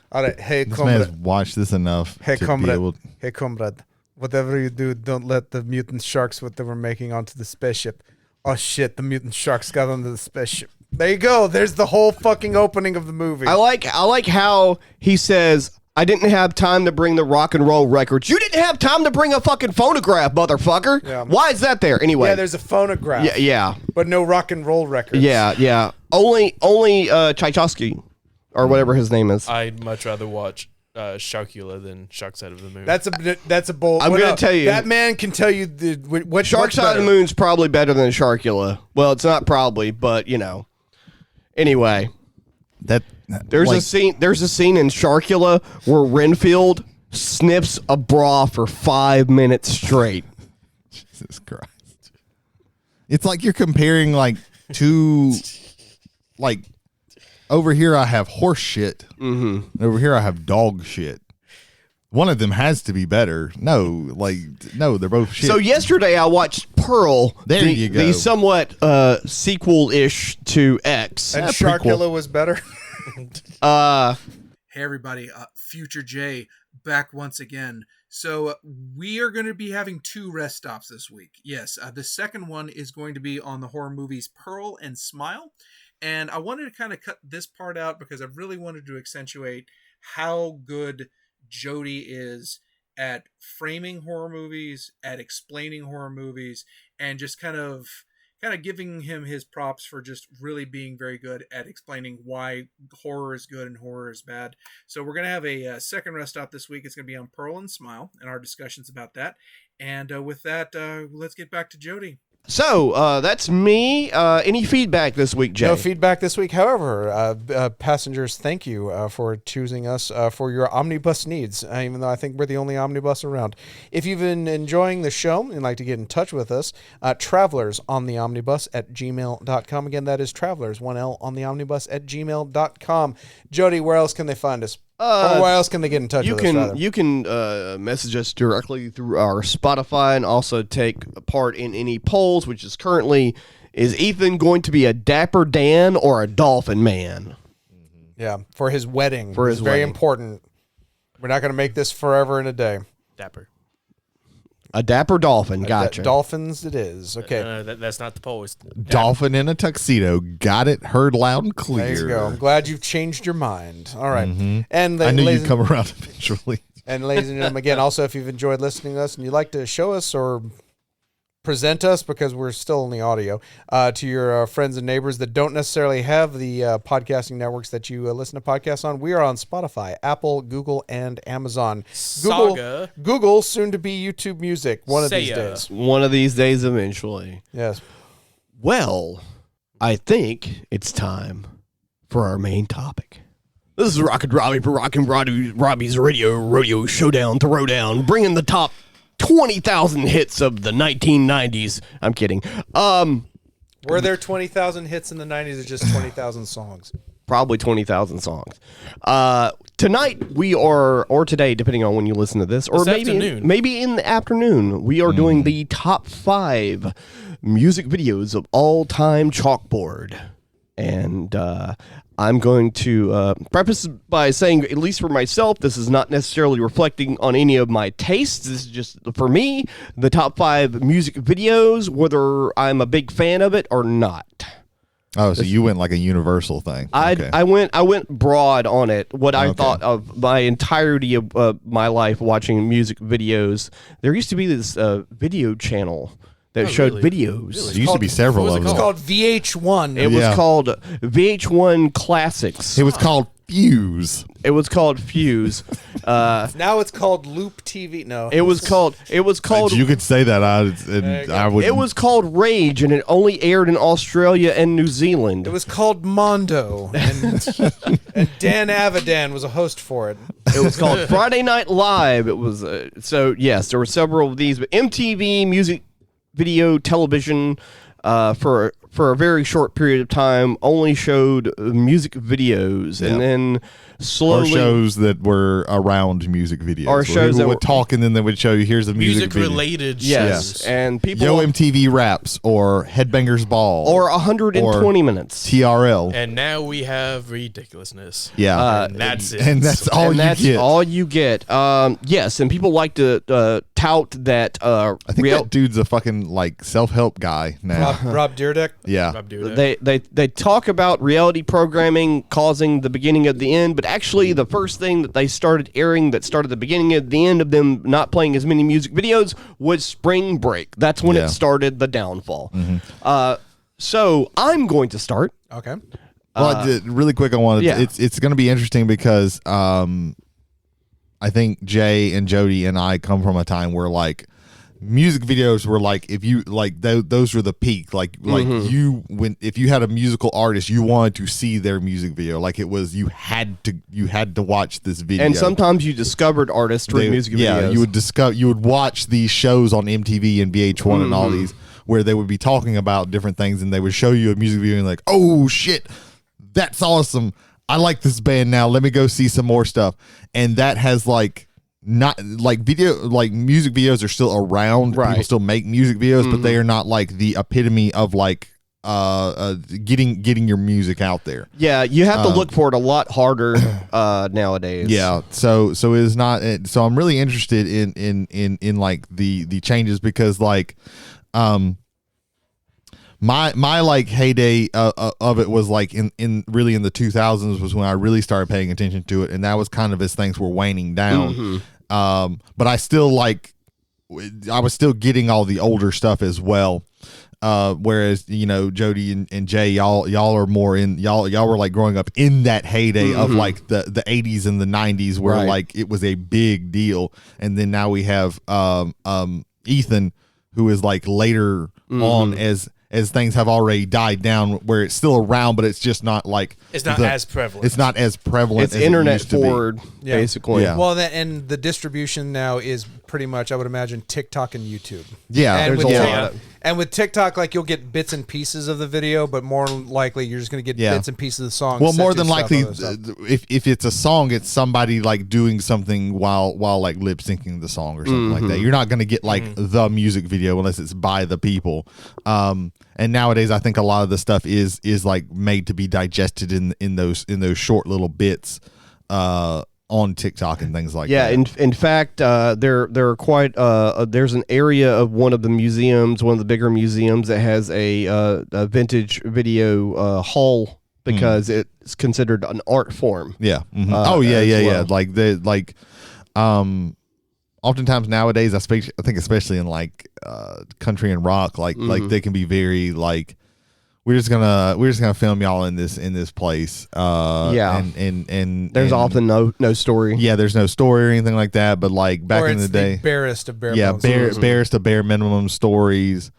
All right, hey, this comrade. man's watched this enough. Hey, comrade. Hey, comrade. Whatever you do, don't let the mutant sharks, what they were making, onto the spaceship. Oh shit! The mutant sharks got onto the spaceship. There you go. There's the whole fucking opening of the movie. I like how he says, "I didn't have time to bring the rock and roll records." You didn't have time to bring a fucking phonograph, motherfucker. Yeah. Why is that there anyway? Yeah, there's a phonograph. Yeah. But no rock and roll records. Yeah. Only Tchaikovsky. Or whatever his name is. I'd much rather watch Sharkula than Shark Side of the Moon. That's a bold. I'm going to tell you. That man can tell you what Shark Side of the Moon's probably better than Sharkula. Well, it's not probably, but you know. Anyway, there's a scene in Sharkula where Renfield sniffs a bra for 5 minutes straight. Jesus Christ! It's like you're comparing like two like. Over here, I have horse shit. Mm-hmm. Over here, I have dog shit. One of them has to be better. No, they're both shit. So yesterday, I watched Pearl. There you go. The somewhat sequel-ish to X. And Sharkula was better. Hey, everybody. Future Jay back once again So we are going to be having 2 rest stops this week. Yes, the second one is going to be on the horror movies Pearl and Smile. And I wanted to kind of cut this part out because I really wanted to accentuate how good Jody is at framing horror movies, at explaining horror movies, and just kind of giving him his props for just really being very good at explaining why horror is good and horror is bad. So we're going to have a second rest stop this week. It's going to be on Pearl and Smile and our discussions about that. And with that, let's get back to Jody. So that's me. Any feedback this week, Jay? No feedback this week. However, passengers, thank you for choosing us for your omnibus needs, even though I think we're the only omnibus around. If you've been enjoying the show and like to get in touch with us, travelers on the omnibus at gmail.com. Again, that is travelers, 1L on the omnibus at gmail.com. Jody, where else can they find us? Or where else can they get in touch with us? You can message us directly through our Spotify and also take part in any polls, which is currently, is Ethan going to be a Dapper Dan or a Dolphin Man? Yeah, for his wedding. It's very important. We're not going to make this forever and a day. Dapper. A Dapper Dolphin, gotcha. Dolphins it is. Okay. That's not the poll. It's Dolphin in a tuxedo. Got it. Heard loud and clear. There you go. I'm glad you've changed your mind. All right. And I knew you'd come around eventually. And ladies and gentlemen, again, also if you've enjoyed listening to us and you'd like to show us or present us, because we're still only audio, to your friends and neighbors that don't necessarily have the podcasting networks that you listen to podcasts on, we are on Spotify, Apple, Google, and Amazon. Google, soon to be YouTube Music, one of these days. One of these days eventually. Yes. Well, I think it's time for our main topic. This is Rockin' Robbie for Rockin' Robbie's Rodeo Showdown Throwdown, bringing the top 20,000 hits of the 1990s. I'm kidding. Were there 20,000 hits in the 90s or just 20,000 songs? Probably 20,000 songs. Tonight or today, depending on when you listen to this, or maybe in the afternoon, we are doing the top 5 music videos of all time Chalkboard. And I'm going to preface by saying, at least for myself, this is not necessarily reflecting on any of my tastes. This is just, for me, the top 5 music videos, whether I'm a big fan of it or not. Oh, so you went like a universal thing. I went broad on it. What I thought of my entirety of my life watching music videos. There used to be this video channel that showed videos. There used to be several of them. It was called VH1. It was called VH1 Classics. It was called Fuse. It was called Fuse. Now it's called Loop TV. No. It was called. You could say that. I would. It was called Rage, and it only aired in Australia and New Zealand. It was called Mondo, and Dan Avidan was a host for it. It was called Friday Night Live. It was so yes, there were several of these, but MTV Music Video Television for a very short period of time only showed music videos, and then slowly, or shows that were around music videos, or shows that would talk, and then they would show you here's a music video. related shows. Yes, and people Yo MTV Raps or Headbangers Ball or 120 minutes TRL, and now we have ridiculousness. Yeah, and that's it. And that's all you get. Yes, and people like to tout that. I think that dude's a fucking like self-help guy now. Rob Dyrdek. Yeah. They talk about reality programming causing the beginning of the end, but actually the first thing that they started airing that started the beginning of the end of them not playing as many music videos was Spring Break. That's when it started the downfall. So I'm going to start. Okay. Well, really quick, I wanted it's going to be interesting because I think Jay and Jody and I come from a time where like music videos were like, if you like those were the peak, like if you had a musical artist, you wanted to see their music video, like it was you had to watch this video. And sometimes you discovered artists through music videos. Yeah, you would watch these shows on MTV and VH1 and all these where they would be talking about different things, and they would show you a music video and like, oh shit, that's awesome, I like this band now, let me go see some more stuff. And that has like not like music videos are still around. Right. People still make music videos, but they are not like the epitome of like getting your music out there. Yeah, you have to look for it a lot harder nowadays. Yeah, so it is not. So I'm really interested in like the changes, because like my like heyday of it was like in really in the 2000s was when I really started paying attention to it, and that was kind of as things were waning down. But I still like, I was still getting all the older stuff as well. Whereas, you know, Jody and Jay, y'all are more in, y'all were like growing up in that heyday of like the 80s and the 90s where like it was a big deal. And then now we have Ethan, who is like later on as things have already died down, where it's still around, but it's just not like it's not as prevalent. It's not as prevalent. It's as internet it used to forward, basically. Yeah. Well, and the distribution now is pretty much, I would imagine, TikTok and YouTube. Yeah, and there's a lot. And with TikTok, like, you'll get bits and pieces of the video, but more likely you're just going to get bits and pieces of the song. Well, more than likely, if it's a song, it's somebody like doing something while like lip syncing the song or something like that. You're not going to get like the music video unless it's by the people. And nowadays, I think a lot of the stuff is like made to be digested in those short little bits on TikTok and things like that. Yeah, in fact, there are quite there's an area of one of the museums, one of the bigger museums, that has a vintage video hall because it's considered an art form. Yeah. Yeah. Like oftentimes nowadays, I think especially in like country and rock, like they can be very like, we're just gonna film y'all in this place. And there's often no story. Yeah, there's no story or anything like that. But like back in the day, barest of bare barest of bare minimum stories.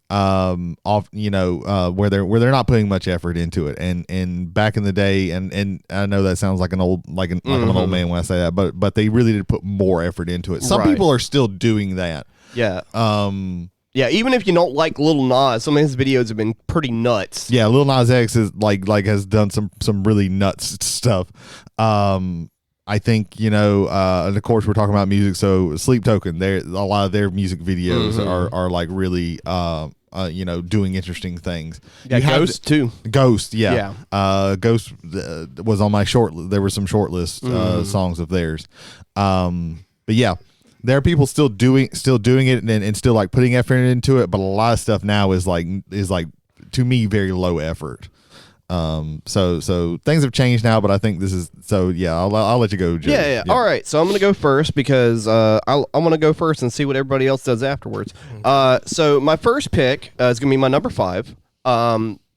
Where they're not putting much effort into it, and back in the day, and I know that sounds like an old I'm an old man when I say that, but they really did put more effort into it. Some people are still doing that. Yeah. Yeah, even if you don't like Lil Nas, some of his videos have been pretty nuts. Yeah, Lil Nas X is like has done some really nuts stuff. I think, and of course we're talking about music, so Sleep Token, a lot of their music videos are like really doing interesting things. Yeah, Ghost too. Ghost, yeah. Ghost was on my there were some short list songs of theirs. But yeah, there are people still doing it and still like putting effort into it, but a lot of stuff now is like to me very low effort. So things have changed now, but I think this is I'll let you go, Joe. Yeah. All right, so I'm gonna go first because I'm gonna go first and see what everybody else does afterwards. So my first pick is gonna be my number 5.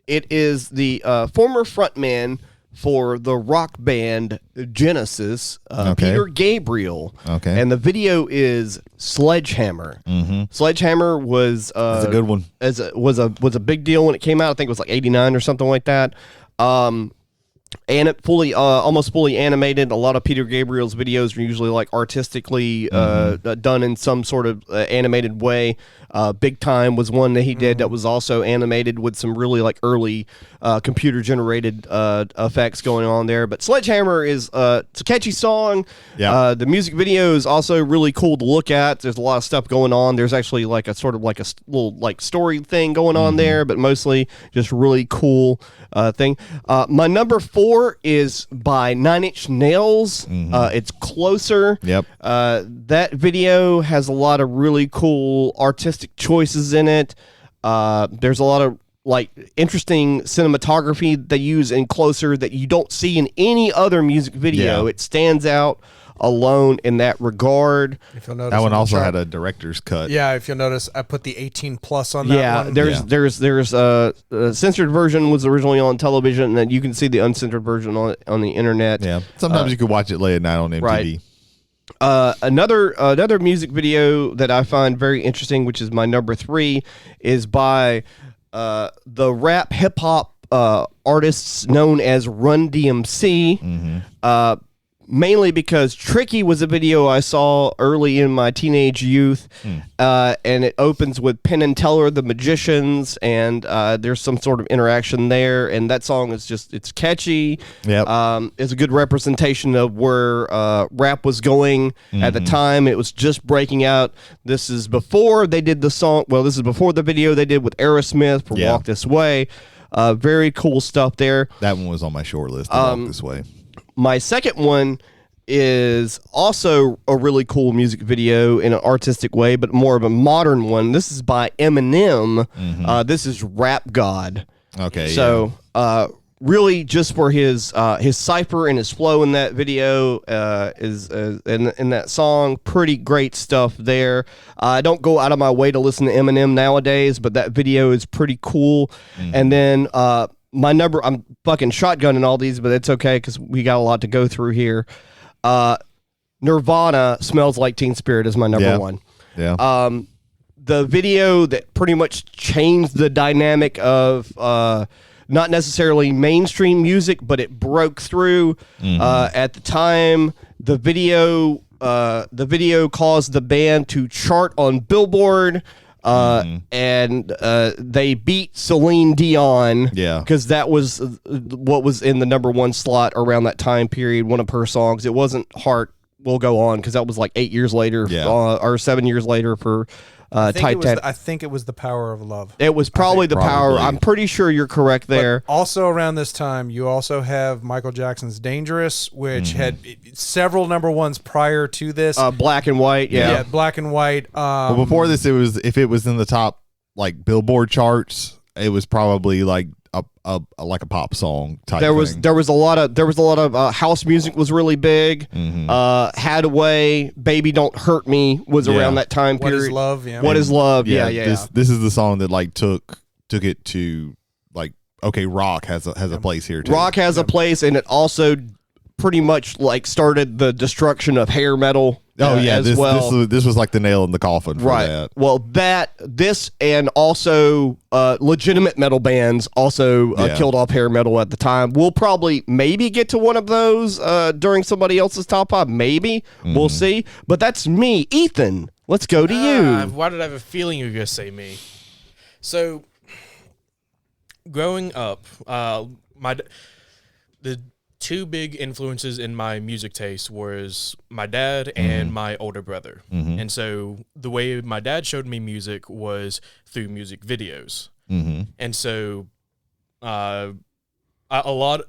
It is the former frontman for the rock band Genesis, Peter Gabriel. Okay. And the video is Sledgehammer. Sledgehammer was that's a good one. Was a big deal when it came out. I think it was like 89 or something like that. And it almost fully animated. A lot of Peter Gabriel's videos are usually like artistically done in some sort of animated way. Big Time was one that he did that was also animated with some really like early computer generated effects going on there. But Sledgehammer is it's a catchy song. Yeah. The music video is also really cool to look at. There's a lot of stuff going on. There's actually like a sort of like a little like story thing going on there, but mostly just really cool thing. My number 4 is by 9 Inch Nails. It's Closer. Yep. That video has a lot of really cool artistic choices in it. There's a lot of like interesting cinematography they use in Closer that you don't see in any other music video. Yeah. It stands out alone in that regard. If you'll notice, that one also had a director's cut. Yeah, if you'll notice, I put the 18+ on that one. There's a censored version was originally on television, and then you can see the uncensored version on the internet. Yeah, sometimes you could watch it late at night on MTV. Right. Another music video that I find very interesting, which is my number 3, is by the rap hip hop artists known as Run DMC. mainly because Tricky was a video I saw early in my teenage youth, and it opens with Penn and Teller, the magicians, and there's some sort of interaction there, and that song is it's catchy. Yep. It's a good representation of where rap was going at the time. It was just breaking out. This is before they did the song. Well, this is before the video they did with Aerosmith for Walk This Way. Very cool stuff there. That one was on my short list. Walk This Way. My second one is also a really cool music video in an artistic way, but more of a modern one. This is by Eminem. This is Rap God. Okay. So, really, just for his cipher and his flow in that video is in that song, pretty great stuff there. I don't go out of my way to listen to Eminem nowadays, but that video is pretty cool. And then my number, I'm fucking shotgunning all these, but it's okay because we got a lot to go through here. Nirvana, Smells Like Teen Spirit is my number one. Yeah. The video that pretty much changed the dynamic of not necessarily mainstream music, but it broke through at the time. The video caused the band to chart on Billboard. And they beat Celine Dion. Yeah. Because that was what was in the number one slot around that time period, one of her songs. It wasn't Heart Will Go On, because that was like 8 years later, or 7 years later for Titanic. I think it was The Power of Love. It was probably The Power. I'm pretty sure you're correct there. But also around this time, you also have Michael Jackson's Dangerous, which had several number ones prior to this. Black and White, yeah, Black and White. Well, before this, if it was in the top like Billboard charts, it was probably like a pop song type thing. There was a lot of house music was really big. Hadaway, Baby Don't Hurt Me was around that time period. What Is Love? Yeah. What Is Love? Yeah. This is the song that like took it to like, okay, rock has a place here too. Rock has a place, and it also pretty much like started the destruction of hair metal. This was like the nail in the coffin for that. Well, this and also legitimate metal bands also killed off hair metal at the time. We'll probably maybe get to one of those during somebody else's top 5. Maybe. We'll see. But that's me. Ethan, let's go to you. Why did I have a feeling you were going to say me? So, growing up, the two big influences in my music taste was my dad and my older brother. And so the way my dad showed me music was through music videos. And so a lot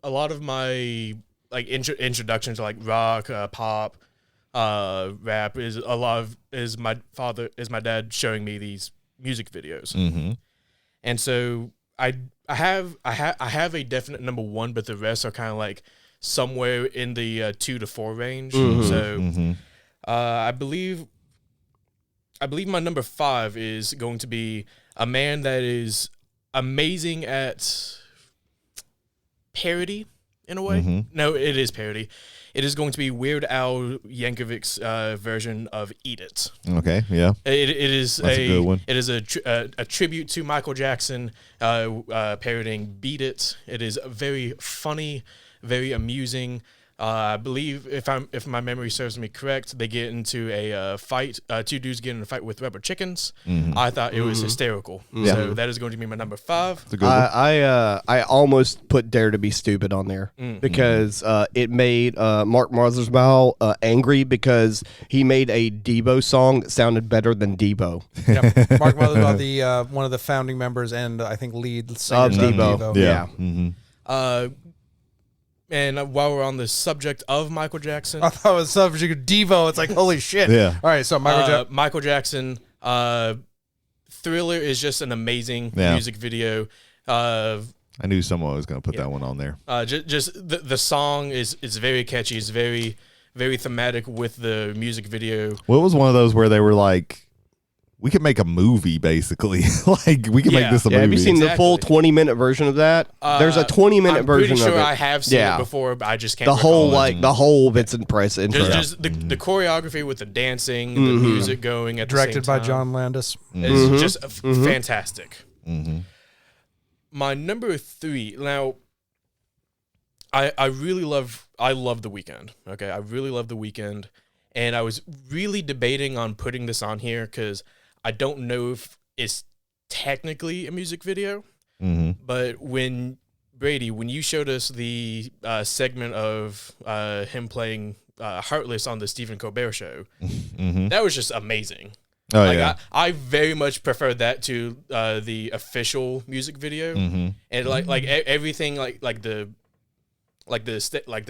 of my like introduction to like rock, pop, rap is my dad showing me these music videos. And so I have a definite number one, but the rest are kind of like somewhere in the 2 to 4 range. So I believe my number 5 is going to be a man that is amazing at parody in a way. No, it is parody. It is going to be Weird Al Yankovic's version of "Eat It." Okay, yeah. It is That's a good one. It is a tribute to Michael Jackson, parodying "Beat It." It is very funny, very amusing. I believe if my memory serves me correct, they get into a fight. 2 dudes get in a fight with rubber chickens. I thought it was hysterical. So that is going to be my number 5. I almost put Dare to Be Stupid on there because it made Mark Mothersbaugh angry because he made a Debo song that sounded better than Debo. Yep. Mark Mothersbaugh, one of the founding members and I think lead singer of Debo. Yeah. And while we're on the subject of Michael Jackson, I thought it was subject of Devo. It's like, holy shit. Yeah. All right, so Michael Jackson, Thriller is just an amazing music video. I knew someone was going to put that one on there. Just the song is very catchy. It's very, very thematic with the music video. Well, it was one of those where they were like, we could make a movie, basically. Like, we could make this a movie. Have you seen the full 20-minute version of that? There's a 20-minute version of it. I'm pretty sure I have seen it before, but I just can't recall the whole Vincent Price intro. Just the choreography with the dancing, the music going at Directed the same time. by John Landis. It's just fantastic. My number 3. Now, I love The Weeknd. Okay, I really love The Weeknd, and I was really debating on putting this on here because I don't know if it's technically a music video, but when you showed us the segment of him playing Heartless on the Stephen Colbert Show, that was just amazing. Oh, like, yeah. I very much prefer that to the official music video, and like everything like the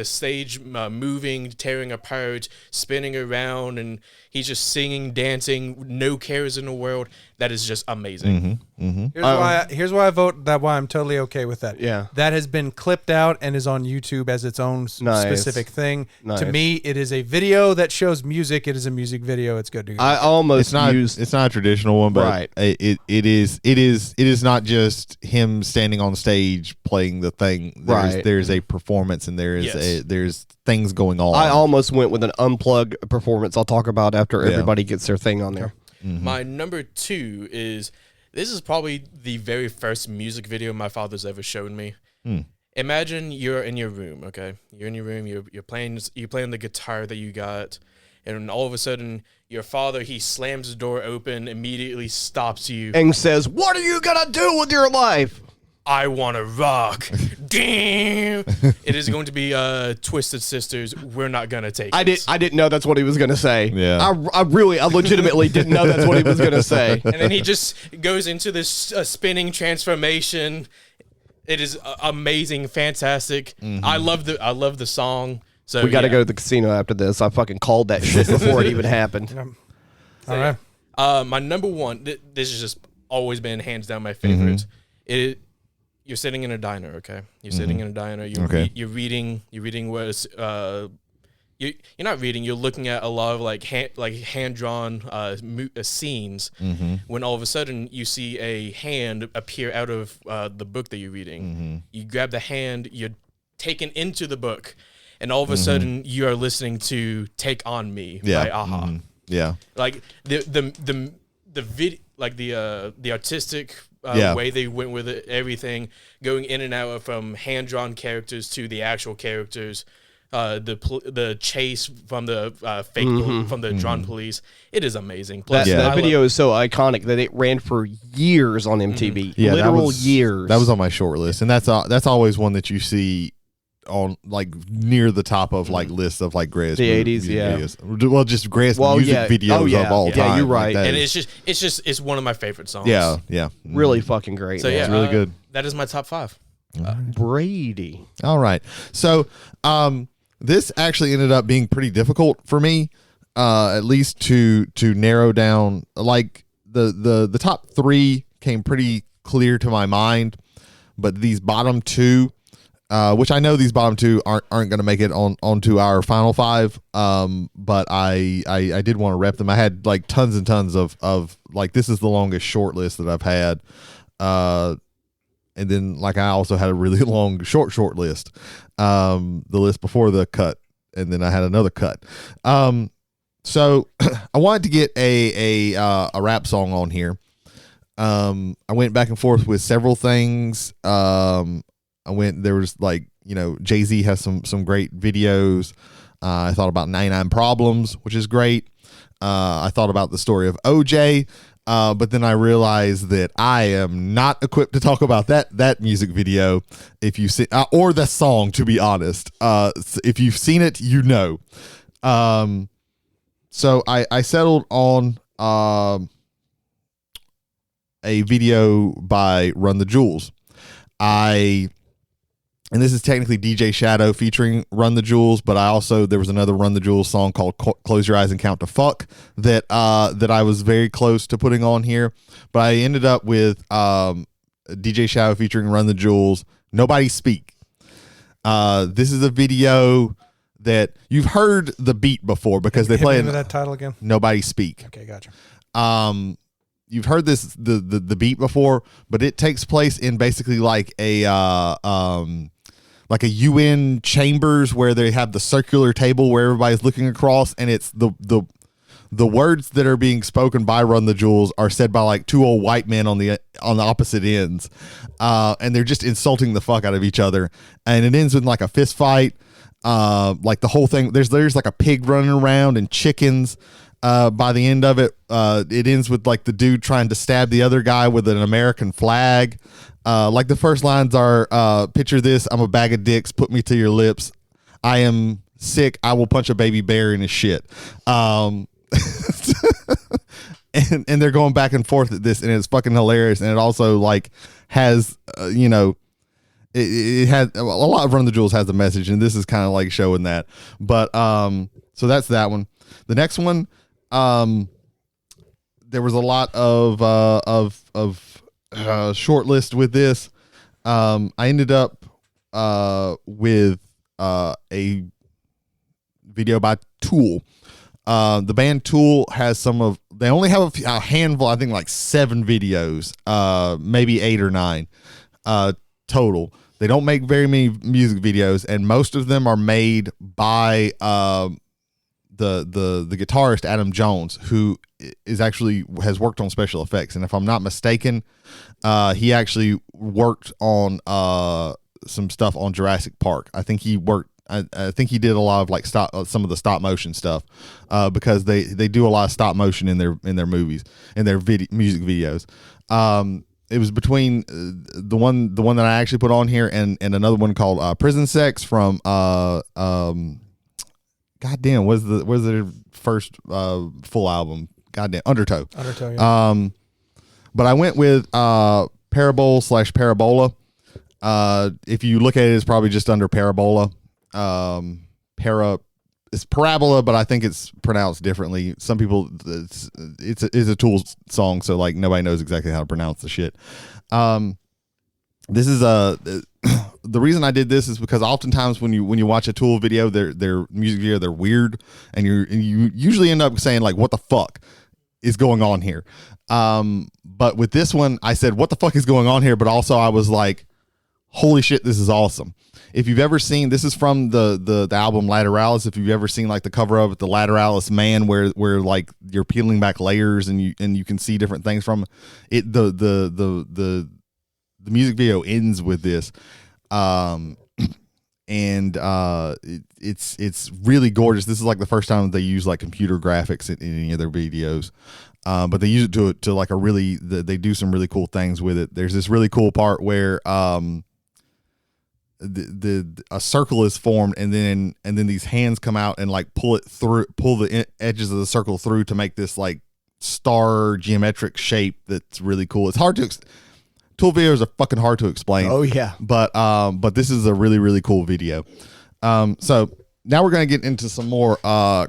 stage moving, tearing apart, spinning around, and he's just singing, dancing, no cares in the world. That is just amazing. Here's why I vote that. Why I'm totally okay with that. Yeah, that has been clipped out and is on YouTube as its own specific thing. To me, it is a video that shows music. It is a music video. It's good to go. It's not a traditional one, but it is not just him standing on stage playing the thing. There's a performance and there's things going on. I almost went with an unplugged performance. I'll talk about after everybody gets their thing on there. My number 2 is, this is probably the very first music video my father's ever shown me. Imagine you're in your room, okay? You're in your room, you're playing the guitar that you got, and all of a sudden your father, he slams the door open, immediately stops you and says, "What are you gonna do with your life?" I want to rock. Damn. It is going to be Twisted Sisters. We're not going to take it. I didn't know that's what he was going to say. Yeah. I legitimately didn't know that's what he was going to say. And then he just goes into this spinning transformation. It is amazing, fantastic. I love the song. So we got to go to the casino after this. I fucking called that shit before it even happened. All right. My number 1, this has just always been hands down my favorite. You're sitting in a diner, okay? You're sitting in a diner. You're reading what you're not reading. You're looking at a lot of hand drawn scenes. When all of a sudden you see a hand appear out of the book that you're reading. You grab the hand. You're taken into the book, and all of a sudden you are listening to "Take on Me" by Aha. Yeah, like the video, like the artistic. Way they went with it, everything going in and out from hand-drawn characters to the actual characters, the chase from the fake from the drawn police. It is amazing. Plus, that video is so iconic that it ran for years on MTV. Yeah, literal years. That was on my short list, and that's always one that you see on like near the top of like lists of like greatest the 80s videos. Well, just greatest music videos of all time. Yeah, you're right. And it's one of my favorite songs. Yeah. Really fucking great. So it's really good. That is my top 5. Brady. All right. So this actually ended up being pretty difficult for me, at least to narrow down. Like the top 3 came pretty clear to my mind, but these bottom 2, which I know these bottom 2 aren't going to make it onto our final 5, but I did want to rep them. I had like tons and tons of like, this is the longest short list that I've had, and then like I also had a really long short list, the list before the cut, and then I had another cut. So I wanted to get a rap song on here. I went back and forth with several things. There was like, Jay-Z has some great videos. I thought about 99 Problems, which is great. I thought about the story of OJ, but then I realized that I am not equipped to talk about that music video. If you see, or the song, to be honest, if you've seen it, so I settled on, a video by Run the Jewels. And this is technically DJ Shadow featuring Run the Jewels, but there was another Run the Jewels song called Close Your Eyes and Count to Fuck that I was very close to putting on here. But I ended up with DJ Shadow featuring Run the Jewels, Nobody Speak. This is a video that you've heard the beat before because they play that title again. Nobody Speak. Okay, gotcha. You've heard the beat before, but it takes place in basically like a UN chambers where they have the circular table where everybody's looking across, and it's the the words that are being spoken by Run the Jewels are said by like two old white men on the opposite ends, and they're just insulting the fuck out of each other, and it ends with like a fist fight. Like the whole thing, there's like a pig running around and chickens. By the end of it, it ends with like the dude trying to stab the other guy with an American flag. Like the first lines are, picture this, I'm a bag of dicks, put me to your lips. I am sick, I will punch a baby bear in his shit. And they're going back and forth at this, and it's fucking hilarious. And it also like has, it had a lot of Run the Jewels has a message, and this is kind of like showing that. But so that's that one. The next one, there was a lot of short list with this. I ended up with a video by Tool. The band Tool has they only have a handful, I think like 7 videos, maybe 8 or 9 total. They don't make very many music videos, and most of them are made by the guitarist Adam Jones, who has worked on special effects. And if I'm not mistaken, he actually worked on some stuff on Jurassic Park. I think he worked. I think he did a lot of like some of the stop motion stuff, because they do a lot of stop motion in their movies, in their music videos. It was between the one that I actually put on here and another one called Prison Sex from goddamn, was their first full album? Goddamn, Undertow. Undertow. Yeah. But I went with Parable/Parabola. If you look at it, it's probably just under Parabola. It's Parabola, but I think it's pronounced differently. Some people, it's a Tool song, so like nobody knows exactly how to pronounce the shit. This is the reason I did this is because oftentimes when you watch a Tool video, their music video, they're weird, and you usually end up saying like, what the fuck is going on here? But with this one, I said, what the fuck is going on here? But also I was like, holy shit, this is awesome. If you've ever seen, this is from the album Lateralis. If you've ever seen like the cover of it, the Lateralis Man, where like you're peeling back layers and you can see different things from it. The music video ends with this, and it's really gorgeous. This is like the first time they use like computer graphics in any of their videos. But they use it to like they do some really cool things with it. There's this really cool part where a circle is formed, and then these hands come out and like pull the edges of the circle through to make this like star geometric shape that's really cool. It's hard to Tool videos are fucking hard to explain. Oh yeah, but this is a really, really cool video. So now we're gonna get into some more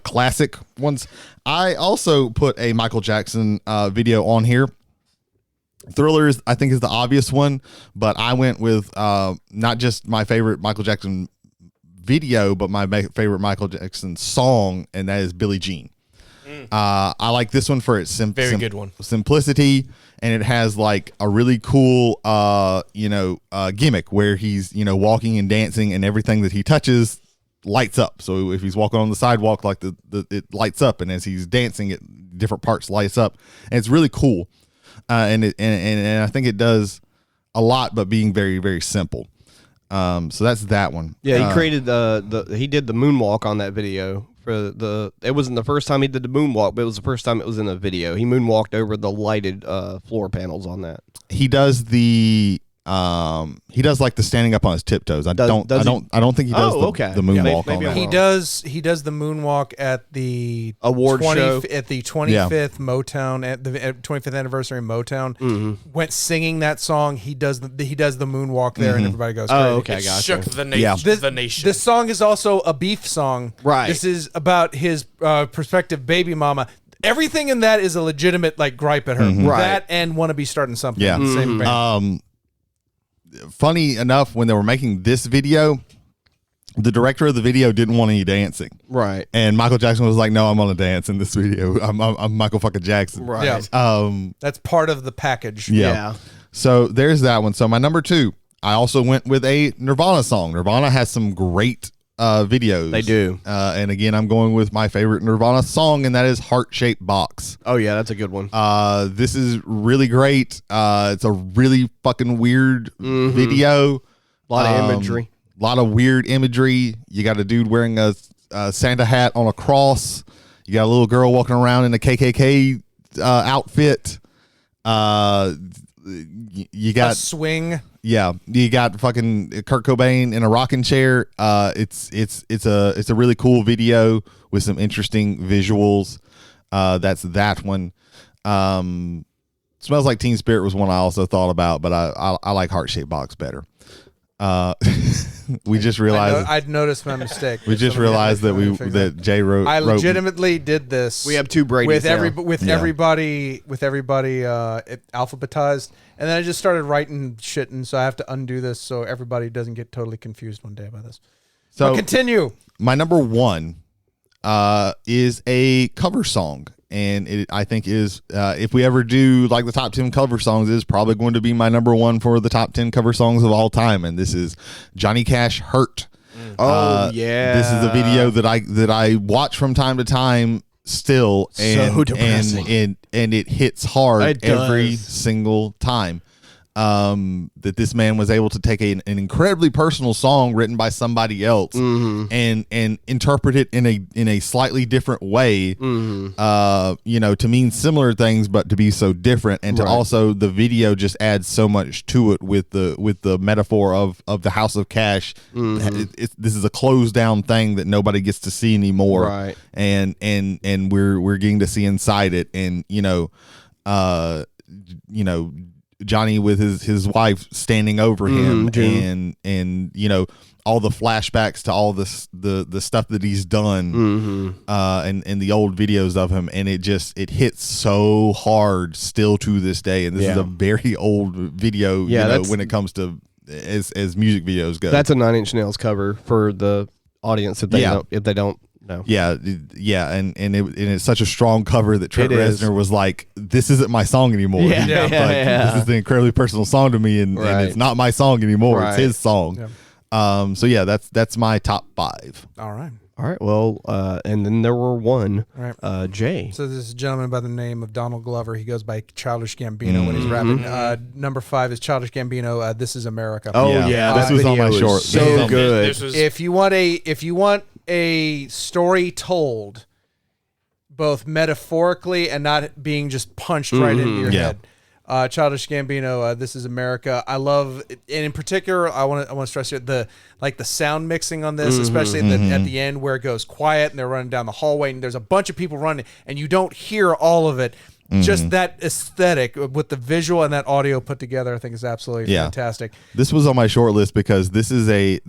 classic ones. I also put a Michael Jackson video on here. Thriller I think is the obvious one, but I went with not just my favorite Michael Jackson video, but my favorite Michael Jackson song, and that is Billie Jean. I like this one for its very good one simplicity, and it has like a really cool gimmick where he's walking and dancing, and everything that he touches lights up. So if he's walking on the sidewalk, like it lights up, and as he's dancing, different parts lights up, and it's really cool. And I think it does a lot, but being very, very simple. So that's that one. Yeah, he created he did the moonwalk on that video it wasn't the first time he did the moonwalk, but it was the first time it was in a video. He moonwalked over the lighted floor panels on that. He does like the standing up on his tiptoes. I don't think he does the moonwalk. Maybe on that. He does the moonwalk at the award show at the 25th Motown at the 25th anniversary of Motown. Mm-hmm. Went singing that song. He does the moonwalk there, and everybody goes crazy. Oh, okay, it gotcha. shook the nation. The nation. This song is also a beef song. Right. This is about his prospective baby mama. Everything in that is a legitimate like gripe at her. Mm-hmm. Right. That and want to be starting something. Yeah. In the same band. Funny enough, when they were making this video, the director of the video didn't want any dancing. Right. And Michael Jackson was like, no, I'm going to dance in this video. I'm Michael fucking Jackson. Right. Yeah. That's part of the package. Yeah. So there's that one. So my number 2, I also went with a Nirvana song. Nirvana has some great videos. They do. And again, I'm going with my favorite Nirvana song, and that is Heart Shaped Box. Oh, yeah, that's a good one. This is really great. It's a really fucking weird video. A lot of imagery. A lot of weird imagery. You got a dude wearing a Santa hat on a cross. You got a little girl walking around in a KKK outfit. You got a swing. Yeah, you got fucking Kurt Cobain in a rocking chair. It's a really cool video with some interesting visuals. That's that one. Smells Like Teen Spirit was one I also thought about, but I like Heart Shaped Box better. We just realized I'd noticed my mistake. We just realized that Jay wrote. I legitimately did this. We have two Bradys with now. everybody alphabetized, and then I just started writing shit, and so I have to undo this so everybody doesn't get totally confused one day about this. So continue. My number one is a cover song. And it, I think, is if we ever do like the top 10 cover songs, it is probably going to be my number one for the top 10 cover songs of all time. And this is Johnny Cash, Hurt. Oh yeah, this is a video that I watch from time to time still, and so depressing. And it hits hard every single time. That this man was able to take an incredibly personal song written by somebody else and interpret it in a slightly different way, to mean similar things, but to be so different, and to also the video just adds so much to it with the metaphor of the House of Cash. This is a closed down thing that nobody gets to see anymore, right? And we're getting to see inside it, and Johnny with his wife standing over him, and all the flashbacks to all the stuff that he's done, and the old videos of him, and it hits so hard still to this day. And this is a very old video, when it comes to as music videos go. That's a Nine Inch Nails cover for the audience if they don't know. Yeah, and it's such a strong cover that Trent Reznor was like, "This isn't my song anymore." This is an incredibly personal song to me, and it's not my song anymore. It's his song. So that's my top 5. All right. Well, and then there were one, Jay. So this is a gentleman by the name of Donald Glover. He goes by Childish Gambino when he's rapping. Number 5 is Childish Gambino. This is America. Oh yeah, this was on my short. So good. If you want a story told, both metaphorically and not being just punched right into your head. Childish Gambino, This Is America. I love, and in particular, I want to stress here the sound mixing on this, especially at the end where it goes quiet and they're running down the hallway and there's a bunch of people running and you don't hear all of it. Just that aesthetic with the visual and that audio put together, I think is absolutely fantastic. This was on my short list because this is a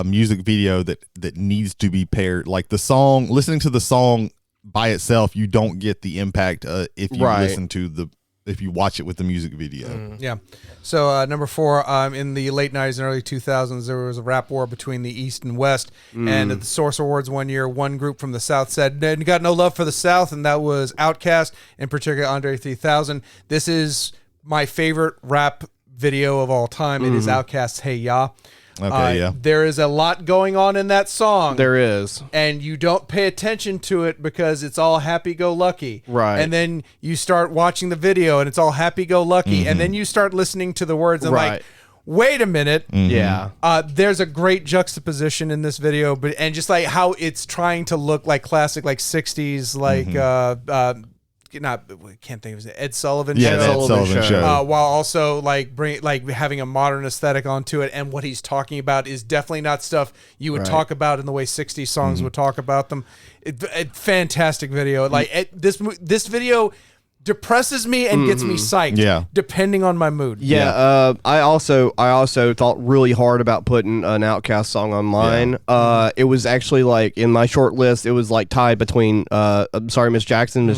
music video that needs to be paired. Like the song, listening to the song by itself, you don't get the impact if you listen to if you watch it with the music video. Yeah. So number 4, in the late 90s and early 2000s, there was a rap war between the East and West. And at the Source Awards one year, one group from the South said, got no love for the South, and that was Outkast, in particular Andre 3000. This is my favorite rap video of all time. It is Outkast's Hey Ya. Okay, There is a lot going on in that song. There is. And you don't pay attention to it because it's all happy-go-lucky. Right. And then you start watching the video and it's all happy-go-lucky. And then you start listening to the words and like, wait a minute. Yeah. There's a great juxtaposition in this video, and just like how it's trying to look like classic, like 60s, like, I can't think of it. Ed Sullivan show. Ed Sullivan show. While also having a modern aesthetic onto it, and what he's talking about is definitely not stuff you would talk about in the way 60s songs would talk about them. Fantastic video. This video depresses me and gets me psyched, depending on my mood. I also thought really hard about putting an Outkast song on mine. It was actually like in my short list, it was like tied between I'm Sorry Miss Jackson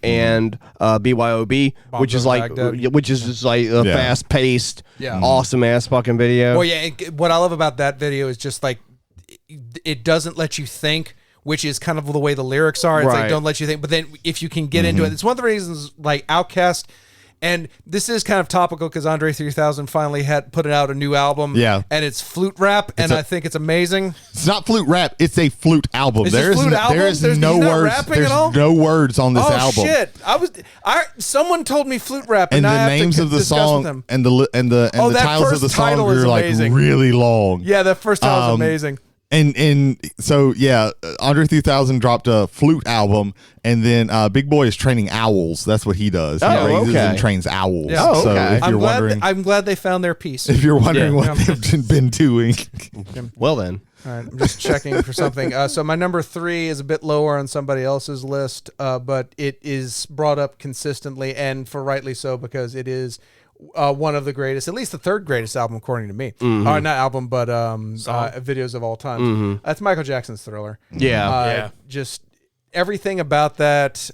and BYOB, which is just like a fast paced, awesome ass fucking video. Well, what I love about that video is just like it doesn't let you think, which is kind of the way the lyrics are. It's like, don't let you think. But then if you can get into it, it's one of the reasons like Outkast And this is kind of topical because Andre 3000 finally had put out a new album. Yeah. And it's flute rap, and I think it's amazing. It's not flute rap. It's a flute album. There is no words. There's no words on this album. Shit! Someone told me flute rap, and the names of the song and the titles of the song are like really long. Yeah, that first title is amazing. And so yeah, Andre 3000 dropped a flute album, and then Big Boy is training owls. That's what he does. He raises and trains owls. Yeah. So if you're wondering, I'm glad they found their piece. If you're wondering what they've been doing, well then. All right, I'm just checking for something. So my number 3 is a bit lower on somebody else's list, but it is brought up consistently, and for rightly so, because it is one of the greatest, at least the third greatest album according to me. Not album, but videos of all time. That's Michael Jackson's Thriller. Yeah. Just everything about that.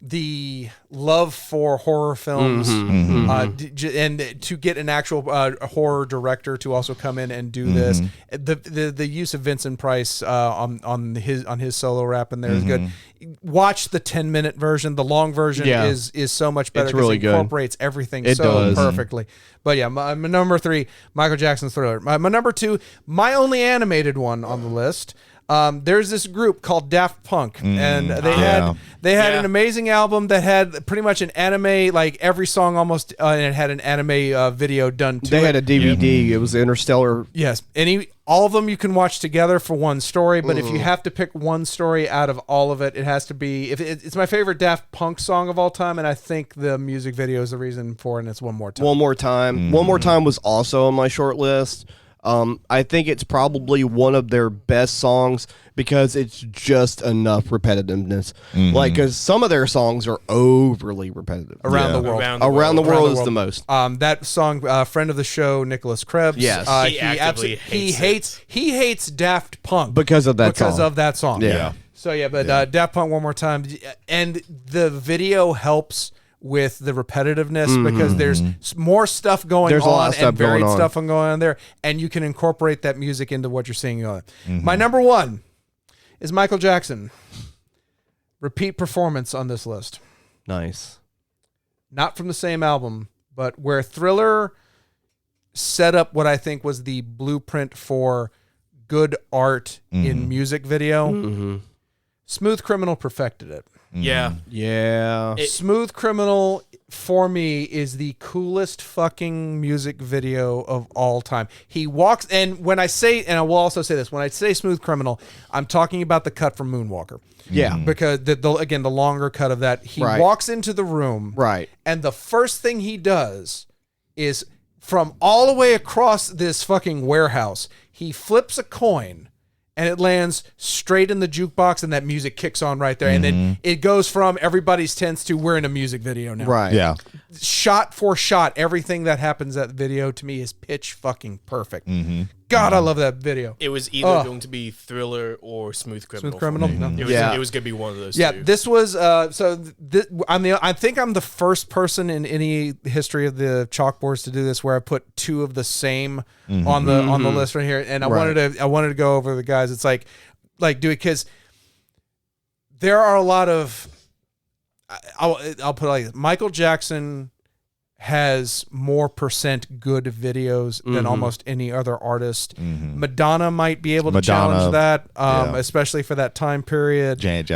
The love for horror films, and to get an actual horror director to also come in and do this, the use of Vincent Price on his solo rap in there is good. Watch the 10-minute version. The long version is so much better. It's really good. Incorporates everything perfectly. But yeah, my number 3, Michael Jackson's Thriller. My number 2, my only animated one on the list. There's this group called Daft Punk, and they had an amazing album that had pretty much an anime, like every song almost, and it had an anime video done to it. They had a DVD. It was Interstellar. Yes, and all of them you can watch together for one story, but if you have to pick one story out of all of it, it has to be, it's my favorite Daft Punk song of all time, and I think the music video is the reason for it, and it's One More Time. One More Time. One More Time was also on my short list. I think it's probably one of their best songs because it's just enough repetitiveness. Like, because some of their songs are overly repetitive. Around the World. Around the World is the most. That song, friend of the show, Nicholas Krebs. Yes. He hates Daft Punk because of that song. Yeah. So yeah, but Daft Punk One More Time, and the video helps with the repetitiveness because there's more stuff going on, a lot of stuff and varied stuff going on there, and you can incorporate that music into what you're seeing on it. My number 1 is Michael Jackson. Repeat performance on this list. Nice. Not from the same album, but where Thriller set up what I think was the blueprint for good art in music video. Smooth Criminal perfected it. Yeah. Smooth Criminal, for me, is the coolest fucking music video of all time. He walks, and when I say, and I will also say this, when I say Smooth Criminal, I'm talking about the cut from Moonwalker. Yeah. Because, again, the longer cut of that, he walks into the room, and the first thing he does is, from all the way across this fucking warehouse, he flips a coin, and it lands straight in the jukebox, and that music kicks on right there. And then it goes from everybody's tense to we're in a music video now. Right. Yeah. Shot for shot, everything that happens at the video to me is pitch fucking perfect. God, I love that video. It was either going to be Thriller or Smooth Criminal. Smooth Criminal? No. It was going to be one of those two. This was I think I'm the first person in any history of the chalkboards to do this where I put 2 of the same on the list right here, and I wanted to go over the guys. It's like do it because there are a lot of I'll put it like this. Michael Jackson has more % good videos than almost any other artist. Madonna might be able to challenge that, especially for that time period. Janet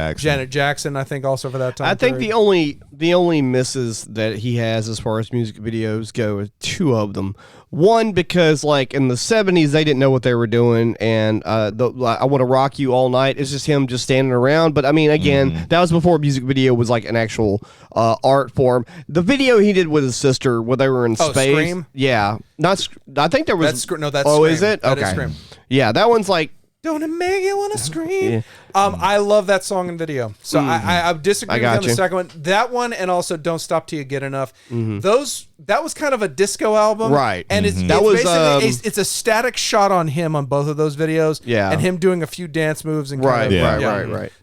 Jackson, I think, also for that time. I think the only misses that he has as far as music videos go is 2 of them. One, because like in the 70s they didn't know what they were doing, and I Want to Rock You All Night is just him just standing around. But I mean, again, that was before music video was like an actual art form. The video he did with his sister where they were in space. Scream? Yeah, I think there was. That's Scream. Is it? That okay. is Scream. Yeah, that one's like. Don't it make you want to scream? I love that song and video. So I disagree with you on the second one. That one, and also Don't Stop Till You Get Enough. That was kind of a disco album. Right. And it's a static shot on him on both of those videos. Yeah. And him doing a few dance moves. And right.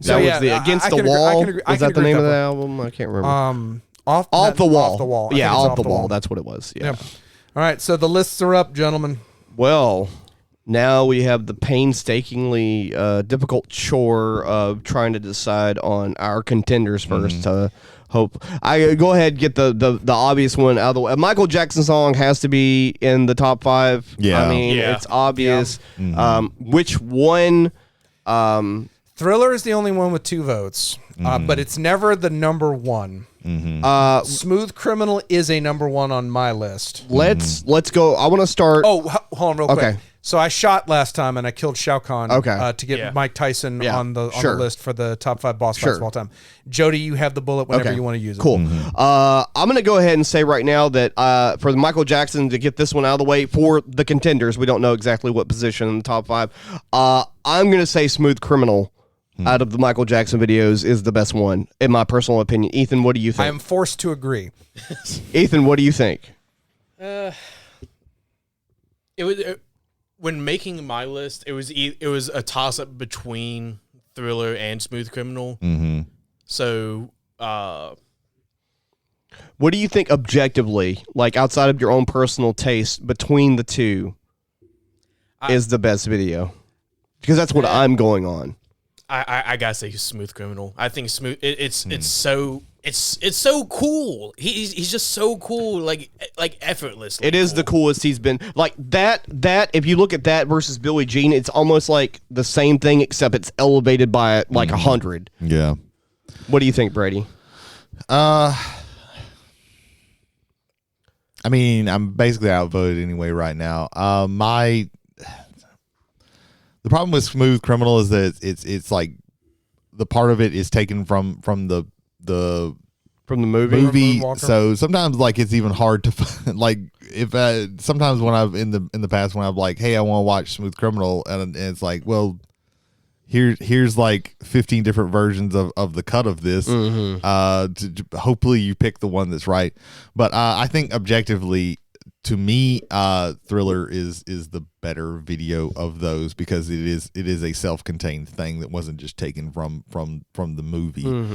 So, that was the Against the Wall. Is that the name of the album? I can't remember. Off the Wall. Yeah, Off the Wall. That's what it was. Yeah. All right. So the lists are up, gentlemen. Well, Now we have the painstakingly difficult chore of trying to decide on our contenders first. To hope I go ahead and get the obvious one out of the way. A Michael Jackson song has to be in the top 5. Yeah, I mean it's obvious. Which one? Thriller is the only one with 2 votes, but it's never the number 1. Smooth Criminal is a number 1 on my list. Let's go. I want to start. Oh, hold on real quick. So I shot last time and I killed Shao Kahn to get Mike Tyson on the list for the top 5 boss fights of all time. Jody, you have the bullet whenever you want to use it. Cool. I'm going to go ahead and say right now that for the Michael Jackson, to get this one out of the way, for the contenders, we don't know exactly what position in the top 5. I'm going to say Smooth Criminal out of the Michael Jackson videos is the best one, in my personal opinion. Ethan, what do you think? I am forced to agree. Ethan, what do you think? It was when making my list. It was a toss up between Thriller and Smooth Criminal. So, what do you think objectively, like outside of your own personal taste, between the two, is the best video? Because that's what I'm going on. I gotta say Smooth Criminal. I think Smooth. It's so cool. He's just so cool. Like effortless. It is the coolest he's been. Like that. If you look at that versus Billie Jean, it's almost like the same thing except it's elevated by like 100. Yeah. What do you think, Brady? I mean, I'm basically outvoted anyway right now. The problem with Smooth Criminal is that it's like the part of it is taken from the movie. So sometimes like it's even hard to like if sometimes when I've in the past when I'm like, hey, I want to watch Smooth Criminal, and it's like, well, here's like 15 different versions of the cut of this. Hopefully you pick the one that's right. But I think objectively, to me, Thriller is the better video of those because it is a self-contained thing that wasn't just taken from the movie.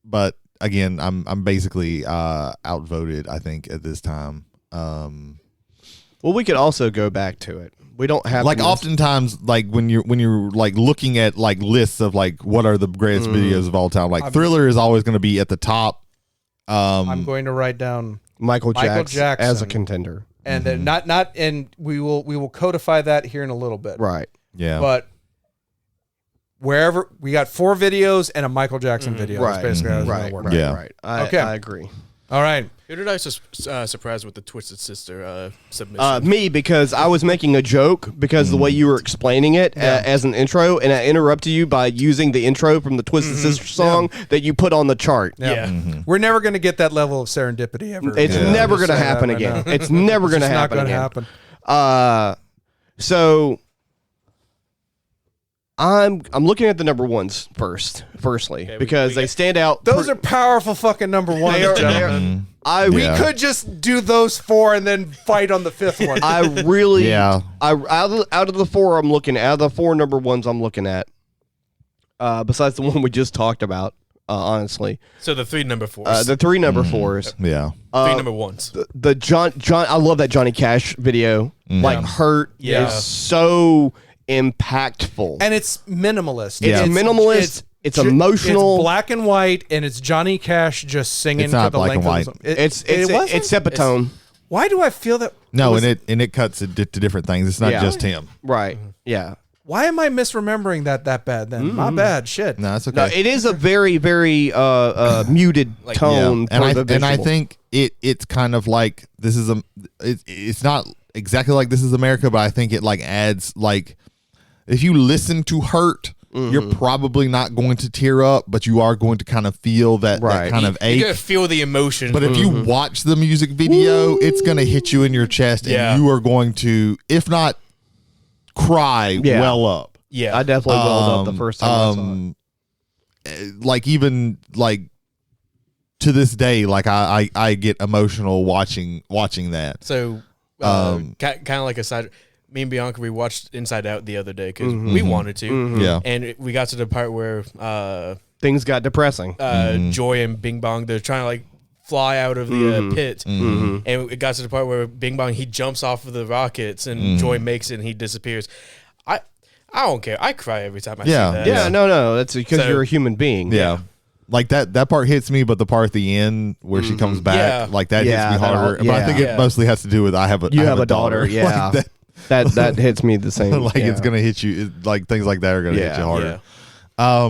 But again, I'm basically outvoted, I think, at this time. Well, we could also go back to it. We don't have like oftentimes like when you're like looking at like lists of like what are the greatest videos of all time. Like Thriller is always going to be at the top. I'm going to write down Michael Jackson as a contender, and then not and we will codify that here in a little bit. Right. Yeah. But wherever we got 4 videos and a Michael Jackson video, right? That's basically how it's gonna work. Right. I agree. All right. Who did I surprise with the Twisted Sister submission? Me, because I was making a joke because the way you were explaining it as an intro, and I interrupted you by using the intro from the Twisted Sister song that you put on the chart. Yeah. We're never going to get that level of serendipity ever. It's never going to happen again. It's never going to happen again. Not going to happen. So I'm looking at the number ones firstly, because they stand out. Those are powerful fucking number ones. We could just do those 4 and then fight on the 5th one. I really, out of the 4 I'm looking at, out of the 4 number ones I'm looking at, besides the one we just talked about, honestly. So the 3 number 4s. The 3 number 4s. Yeah. 3 number 1s. The John, I love that Johnny Cash video. Like Hurt is so impactful, and it's minimalist. It's minimalist. It's emotional. It's black and white, and it's Johnny Cash just singing It's not for the black length and white. of the song. It's sepatone. Why do I feel that? No, and it cuts it to different things. It's not just him. Right. Yeah. Why am I misremembering that bad then? My bad. Shit. No, that's okay. No, it is a very, very muted tone. And I think it's kind of like this is it's not exactly like This Is America, but I think it like adds like if you listen to Hurt, you're probably not going to tear up, but you are going to kind of feel that kind of ache. You're going to feel the emotion. But if you watch the music video, it's going to hit you in your chest, and you are going to, if not cry, well up. Yeah, I definitely welled up the first time I saw it. Like even like to this day, like I get emotional watching that. So kind of like a side. Me and Bianca, we watched Inside Out the other day because we wanted to. Yeah. And we got to the part where things got depressing. Joy and Bing Bong, they're trying to like fly out of the pit. And it got to the part where Bing Bong, he jumps off of the rockets and Joy makes it and he disappears. I don't care. I cry every time I see that. Yeah, no. That's because you're a human being. Yeah. Like that part hits me, but the part at the end where she comes back, like that hits me harder. But I think it mostly has to do with I have a daughter. Yeah. Like that hits me the same. Like it's gonna hit you. Like things like that are gonna hit you harder. I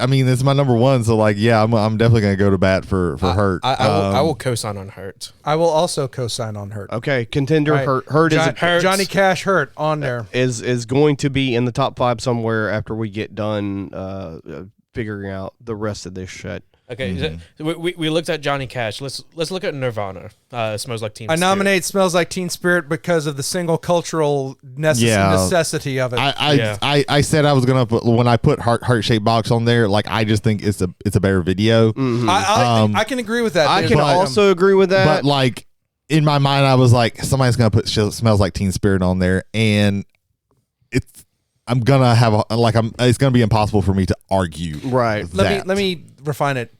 mean, it's my number one. So like, I'm definitely gonna go to bat for Hurt. I will co-sign on Hurt. I will also co-sign on Hurt. Okay, contender Hurt. Hurt is Johnny Cash. Hurt on there is going to be in the top 5 somewhere after we get done figuring out the rest of this shit. Okay, we looked at Johnny Cash. Let's look at Nirvana. Smells Like Teen Spirit. I nominate Smells Like Teen Spirit because of the single cultural necessity of it. I said I was gonna put, when I put Heart Shaped Box on there. Like I just think it's a better video. I can agree with that. I can also agree with that. But like in my mind, I was like, somebody's gonna put Smells Like Teen Spirit on there, and it's gonna be impossible for me to argue. Right. Let me refine it.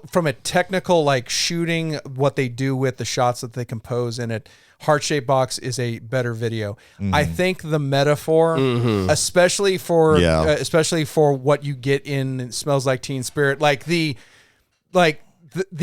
From a technical like shooting, what they do with the shots that they compose in it, Heart Shaped Box is a better video. I think the metaphor, especially for what you get in Smells Like Teen Spirit, like the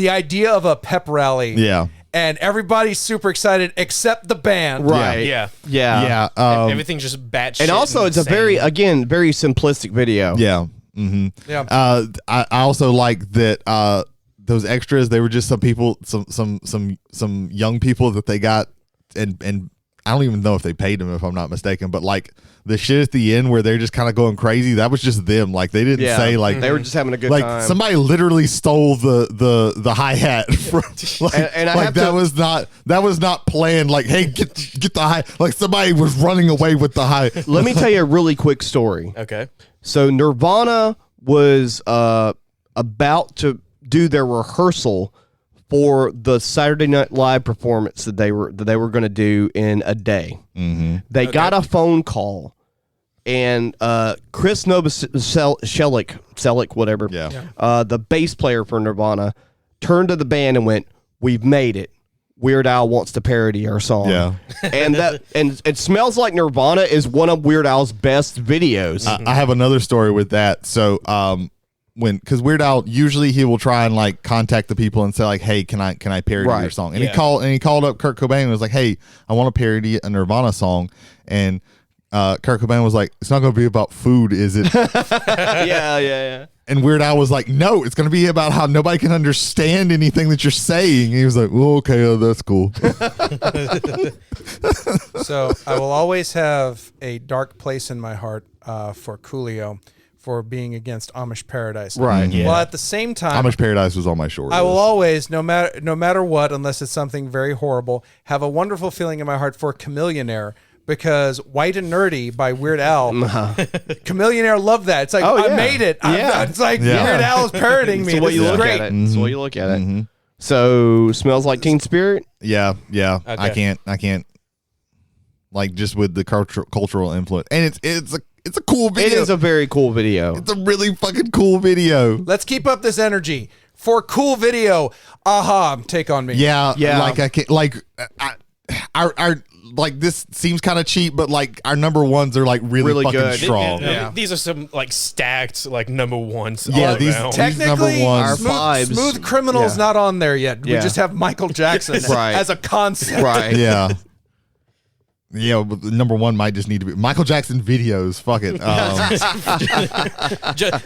idea of a pep rally. Yeah. And everybody's super excited except the band. Right. Yeah. Everything's just batshit. And also, it's a very simplistic video. Yeah. Yeah. I also like that those extras, they were just some people, some young people that they got, and I don't even know if they paid them, if I'm not mistaken, but like the shit at the end where they're just kind of going crazy, that was just them. Like they didn't say like they were just having a good like time. somebody literally stole the hi-hat from that was not planned. Like, hey, get the hi, like somebody was running away with the hi. Let me tell you a really quick story. Okay. So Nirvana was about to do their rehearsal for the Saturday Night Live performance that they were going to do in a day. They got a phone call, and Chris Novoselic, whatever, the bass player for Nirvana, turned to the band and went, "We've made it. Weird Al wants to parody our song." Yeah. And it Smells Like Nirvana is one of Weird Al's best videos. I have another story with that. So because Weird Al, usually he will try and like contact the people and say like, hey, can I parody your song? And he called up Kurt Cobain and was like, hey, I want to parody a Nirvana song. And Kurt Cobain was like, it's not going to be about food, is it? Yeah. And Weird Al was like, no, it's going to be about how nobody can understand anything that you're saying. And he was like, well, okay, that's cool. So I will always have a dark place in my heart for Coolio for being against Amish Paradise. Right. Yeah. Well, at the same time, Amish Paradise was on my short list. I will always, no matter what, unless it's something very horrible, have a wonderful feeling in my heart for Chameleonaire. Because White and Nerdy by Weird Al, Chameleonaire loved that. It's like, I made it. It's like Weird Al is parodying me. It's the way you look at it. It's the way you look at it. So, Smells Like Teen Spirit? Yeah. Okay. I can't. Like, just with the cultural influence. And it's a cool video. It is a very cool video. It's a really fucking cool video. Let's keep up this energy. For cool video, take on me. Yeah. Like, I can't, like, our like, this seems kind of cheap, but like our number ones are like really fucking good. strong. These are some like stacked like number ones. Yeah, these technically number ones. Smooth Criminal's not on there yet. We just have Michael Jackson as a concept. Right. Yeah. Yeah, but number one might just need to be Michael Jackson videos. Fuck it.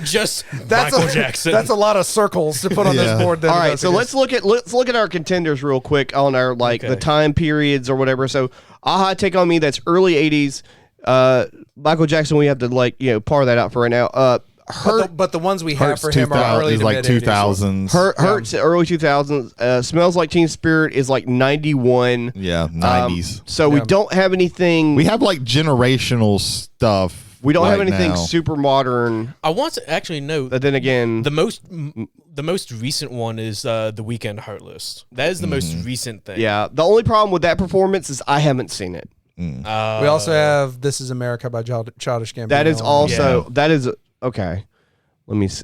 Just Michael Jackson. That's a lot of circles to put on this board. All right, so let's look at our contenders real quick on our the time periods or whatever. So, Take on Me, that's early '80s. Michael Jackson, we have to par that out for right now. But the ones we have for him are early to like mid 2000s. Hurt's early 2000s. Smells Like Teen Spirit is like 91. Yeah, 90s. So we don't have anything. We have like generational stuff. We don't have anything super modern. I want to actually note. But then again, the most recent one is The Weeknd Heartless. That is the most recent thing. Yeah. The only problem with that performance is I haven't seen it. We also have This Is America by Childish Gambino. That is also that is. Okay, let me see.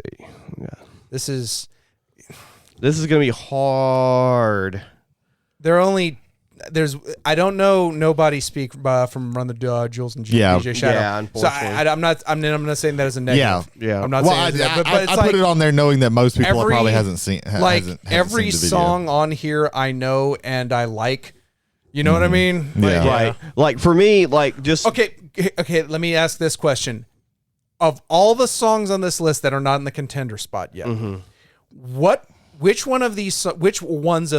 Yeah. This is This is gonna be hard. I don't know nobody speak from Run the Jewels and DJ Shadow. Yeah, unfortunately. I'm not saying that as a negative. Yeah. I'm not Well, saying that, but it's I like put it on there knowing that most people probably hasn't seen. Hasn't every seen the video. song on here I know and I like. You know what I mean? Yeah. Right. Like for me, like just Okay. Let me ask this question: of all the songs on this list that are not in the contender spot yet, which ones of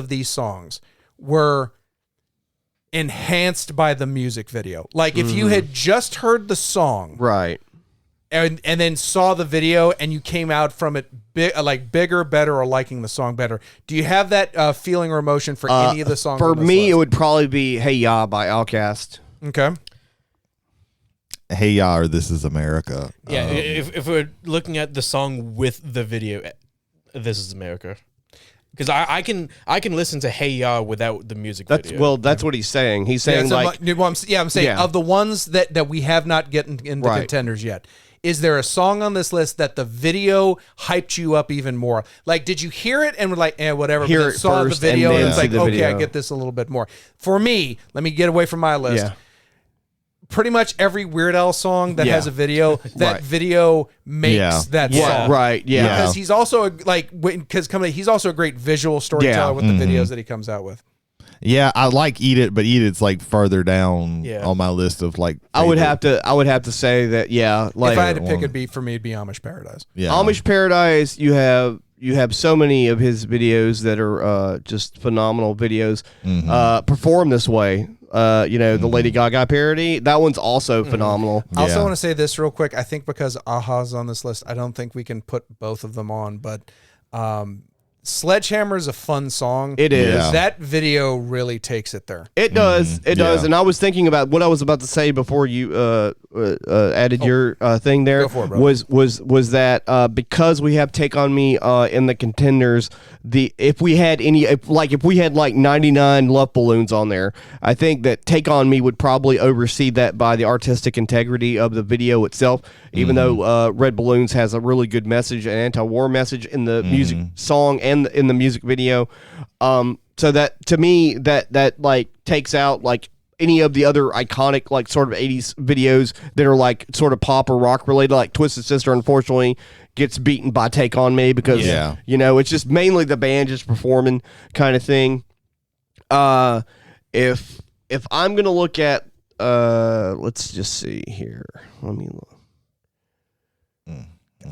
these songs were enhanced by the music video? Like if you had just heard the song, right, and then saw the video and you came out from it bigger, better, or liking the song better, do you have that feeling or emotion for any of the songs? For on this me, list? it would probably be "Hey Ya" by Outkast. Okay. Hey Ya or This Is America. Yeah, if we're looking at the song with the video, This Is America. Because I can listen to Hey Ya without the music video. That's what he's saying. He's saying I'm saying of the ones that we have not gotten in the contenders yet, is there a song on this list that the video hyped you up even more? Like, did you hear it and were like, whatever, Hear but then it saw the first video and and then it's see like, the okay, video. I get this a little bit more. For me, let me get away from my list. Yeah. Pretty much every Weird Al song that has a video, that video makes that song. Right. Yeah. Because he's also he's also a great visual storyteller with the videos that he comes out with. Yeah, I like Eat It, but Eat It's like further down on my list of like. I would have to say that. Yeah. Like if I had to pick, it'd be Amish Paradise. Yeah. Amish Paradise. You have so many of his videos that are just phenomenal videos. Perform This Way. The Lady Gaga parody. That one's also phenomenal. I also want to say this real quick. I think because Aha's on this list, I don't think we can put both of them on, but Sledgehammer is a fun song. It is. Yeah. That video really takes it there. It does. It does. And I was thinking about what I was about to say before you added your thing there. Go for it, brother. Was that because we have Take On Me in the contenders, if we had 99 Love Balloons on there, I think that Take On Me would probably oversee that by the artistic integrity of the video itself, even though Red Balloons has a really good message, an anti-war message in the music song and in the music video. So that to me that like takes out like any of the other iconic like sort of 80s videos that are like sort of pop or rock related, like Twisted Sister unfortunately gets beaten by Take On Me because it's just mainly the band just performing kind of thing. If I'm gonna look at let's just see here, let me look.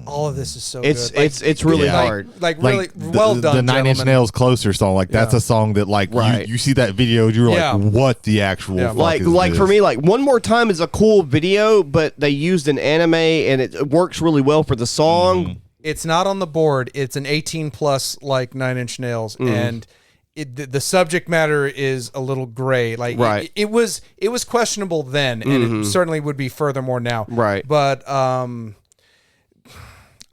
All of this is so it's good. it's really hard. Really well done. The Nine Inch Nails Closer song, like that's a song that like you see that video, you're like, what the actual fuck is this? For me, like One More Time is a cool video, but they used an anime and it works really well for the song. It's not on the board. It's an 18 plus like Nine Inch Nails and the subject matter is a little gray. Like it was questionable then, and it certainly would be furthermore now. Right. But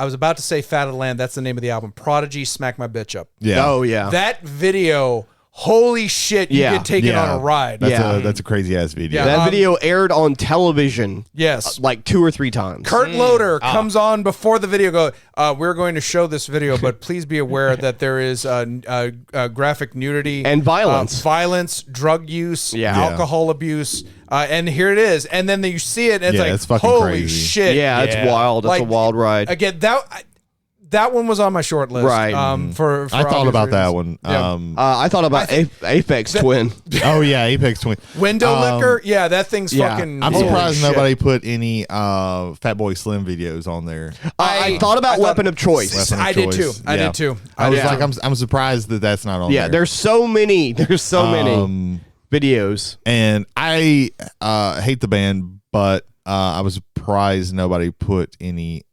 I was about to say Fatted Land. That's the name of the album. Prodigy, Smack My Bitch Up. Yeah. Oh yeah. That video. Holy shit! You get taken on a ride. That's a crazy ass video. That video aired on television. Yes, like 2 or 3 times. Kurt Loder comes on before the video. We're going to show this video, but please be aware that there is graphic nudity and violence, drug use, alcohol abuse, and here it is. And then you see it, and it's like, it's fucking holy crazy. shit! Yeah, it's wild. It's a wild ride. Again, that one was on my short list. Right. For I thought about that one. I thought about Aphex Twin. Oh yeah, Aphex Twin. Window liquor. Yeah, that thing's fucking. I'm surprised nobody put any Fatboy Slim videos on there. I thought about Weapon of Choice. I did too. I did too. I was like, I'm surprised that that's not on there. Yeah, there's so many. There's so many videos. And I hate the band, but I was surprised nobody put any.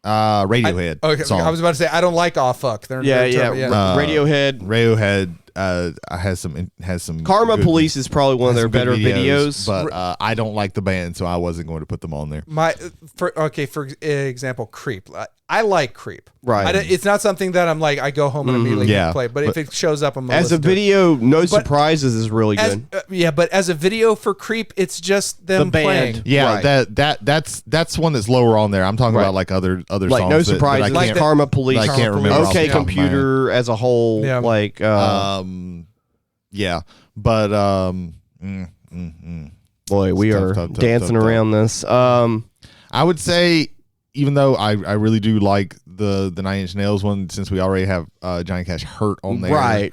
Radiohead. Okay, song. I was about to say I don't like fuck. They're Radiohead. Radiohead. has some. Karma Police is probably one of their better videos, but I don't like the band, so I wasn't going to put them on there. For example, Creep. I like Creep. Right. It's not something that I'm like I go home and immediately play. But if it shows up, I'm as a video, No Surprises is really good. But as a video for Creep, it's just them playing. Yeah, right. That's one that's lower on there. I'm talking about like other songs. No Surprises, like Karma Police. I can't remember. OK Computer as a whole. Yeah. Like yeah, but boy, we are dancing around this. I would say, even though I really do like the 9 Inch Nails one, since we already have Johnny Cash Hurt on there. Right.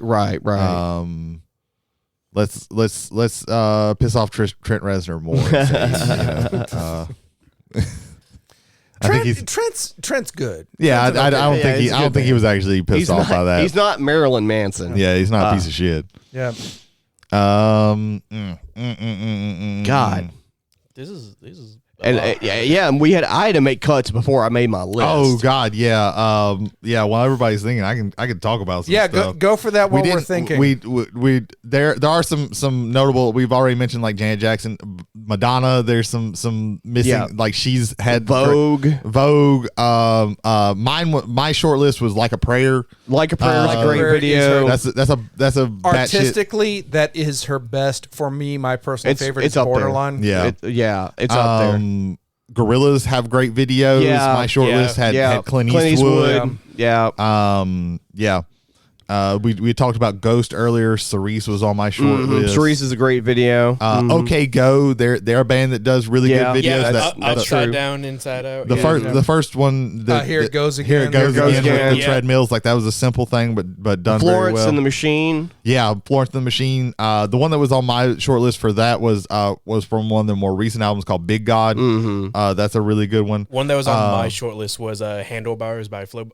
Let's piss off Trent Reznor more. Trent's good. Yeah, I don't think he was actually pissed off by that. He's not Marilyn Manson. Yeah, he's not a piece of shit. Yeah. God. This is and and I had to make cuts before I made my list. Oh God, yeah, While everybody's thinking, I can talk about some stuff. Go for that while we're thinking. We there are some notable. We've already mentioned like Janet Jackson, Madonna. There's some missing. Like she's had Vogue. My short list was Like a Prayer. Like a Prayer is a great video. That's a artistically that is her best. For me, my personal favorite is Borderline. Yeah, it's up there. Gorillaz have great videos. Yeah, my short list had Clint Eastwood. We talked about Ghost earlier. Cerise was on my short list. Cerise is a great video. OK Go, they're a band that does really good videos. Yeah, that's Upside Down, Inside Out. The first one. Here It Goes Again. Here It Goes Again with the treadmills. Like that was a simple thing, but done very well. Florence and the Machine. Yeah, Florence and the Machine. The one that was on my short list for that was from one of the more recent albums called Big God. That's a really good one. One that was on my short list was Handlebars by Float.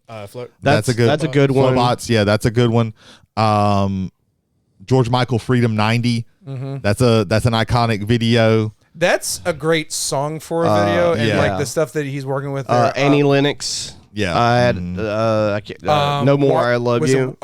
That's a good one. Flowbots, yeah, that's a good one. George Michael, Freedom 90. That's an iconic video. That's a great song for a video, and like the stuff that he's working with there. Annie Lennox. Yeah, I had No More I Love You.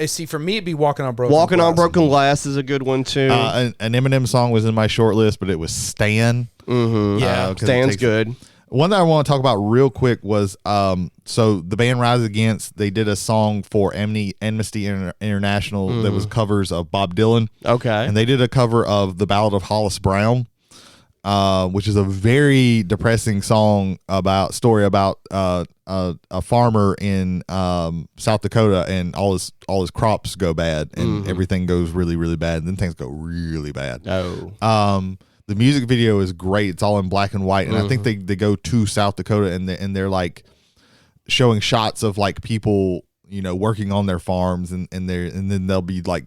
See, for me, it'd be Walking on Broken Walking Glass. on Broken Glass is a good one too. An Eminem song was in my short list, but it was Stan. Stan's good. One that I want to talk about real quick was so the band Rise Against, they did a song for Amnesty International that was covers of Bob Dylan. Okay. And they did a cover of The Ballad of Hollis Brown, which is a very depressing song about a farmer in South Dakota, and all his crops go bad, and everything goes really, really bad, and then things go really bad. The music video is great. It's all in black and white, and I think they go to South Dakota, and they're like showing shots of like people, working on their farms, and then they'll be like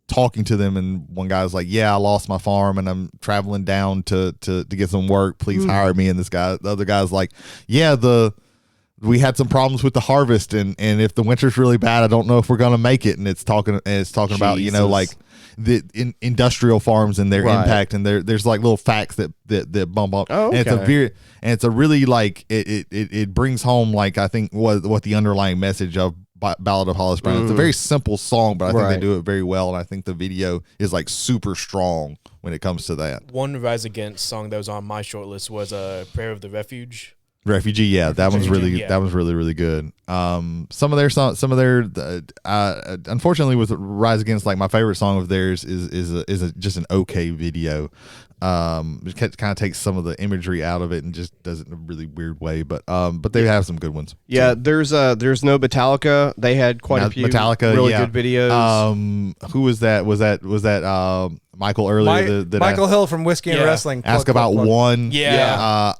talking to them, and one guy's like, "Yeah, I lost my farm, and I'm traveling down to get some work. Please hire me." And the other guy's like, "Yeah, we had some problems with the harvest, and if the winter's really bad, I don't know if we're gonna make it." And it's talking about like the industrial farms and their impact, and there's like little facts that bump up. Oh, okay. And it's a really like it brings home like I think what the underlying message of Ballad of Hollis Brown. It's a very simple song, but I think they do it very well, and I think the video is like super strong when it comes to that. One Rise Against song that was on my short list was Prayer of the Refuge. Refugee, yeah, that one's really, really good. Some of their songs, unfortunately, with Rise Against, like my favorite song of theirs is just an okay video. It kind of takes some of the imagery out of it and just does it in a really weird way. But they have some good ones. Yeah, there's no Metallica. They had quite a few Metallica, really good videos. Who was that? Was that Michael earlier? Michael Hill from Whiskey and Wrestling. Ask about one. Yeah.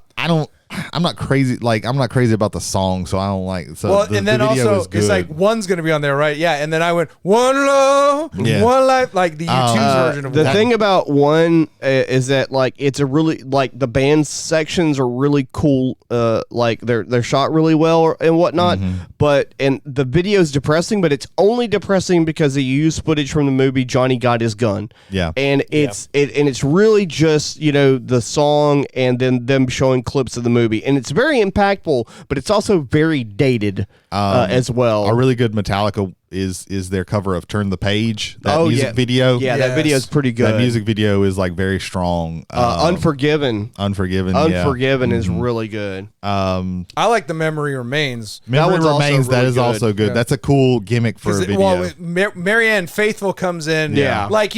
I'm not crazy. Like I'm not crazy about the song, so I don't like. So well, and then the video also it's like one's gonna be on there, right? Yeah, and then I went one love, one life, like the U2's version of the thing about one is that like it's a really like the band sections are really cool. Like they're shot really well and whatnot. But and the video's depressing, but it's only depressing because they use footage from the movie Johnny Got His Gun. Yeah, and it's really just the song and then them showing clips of the movie. movie, and it's very impactful, but it's also very dated as well. A really good Metallica is their cover of "Turn the Page." That music video. Yeah, that video is pretty good. That music video is like very strong. Unforgiven. Unforgiven Is really good. I like the Memory Remains. Memory Remains. Really that is also good. Yeah. That's a cool gimmick for a video. Well, Marianne Faithfull comes in. Yeah, like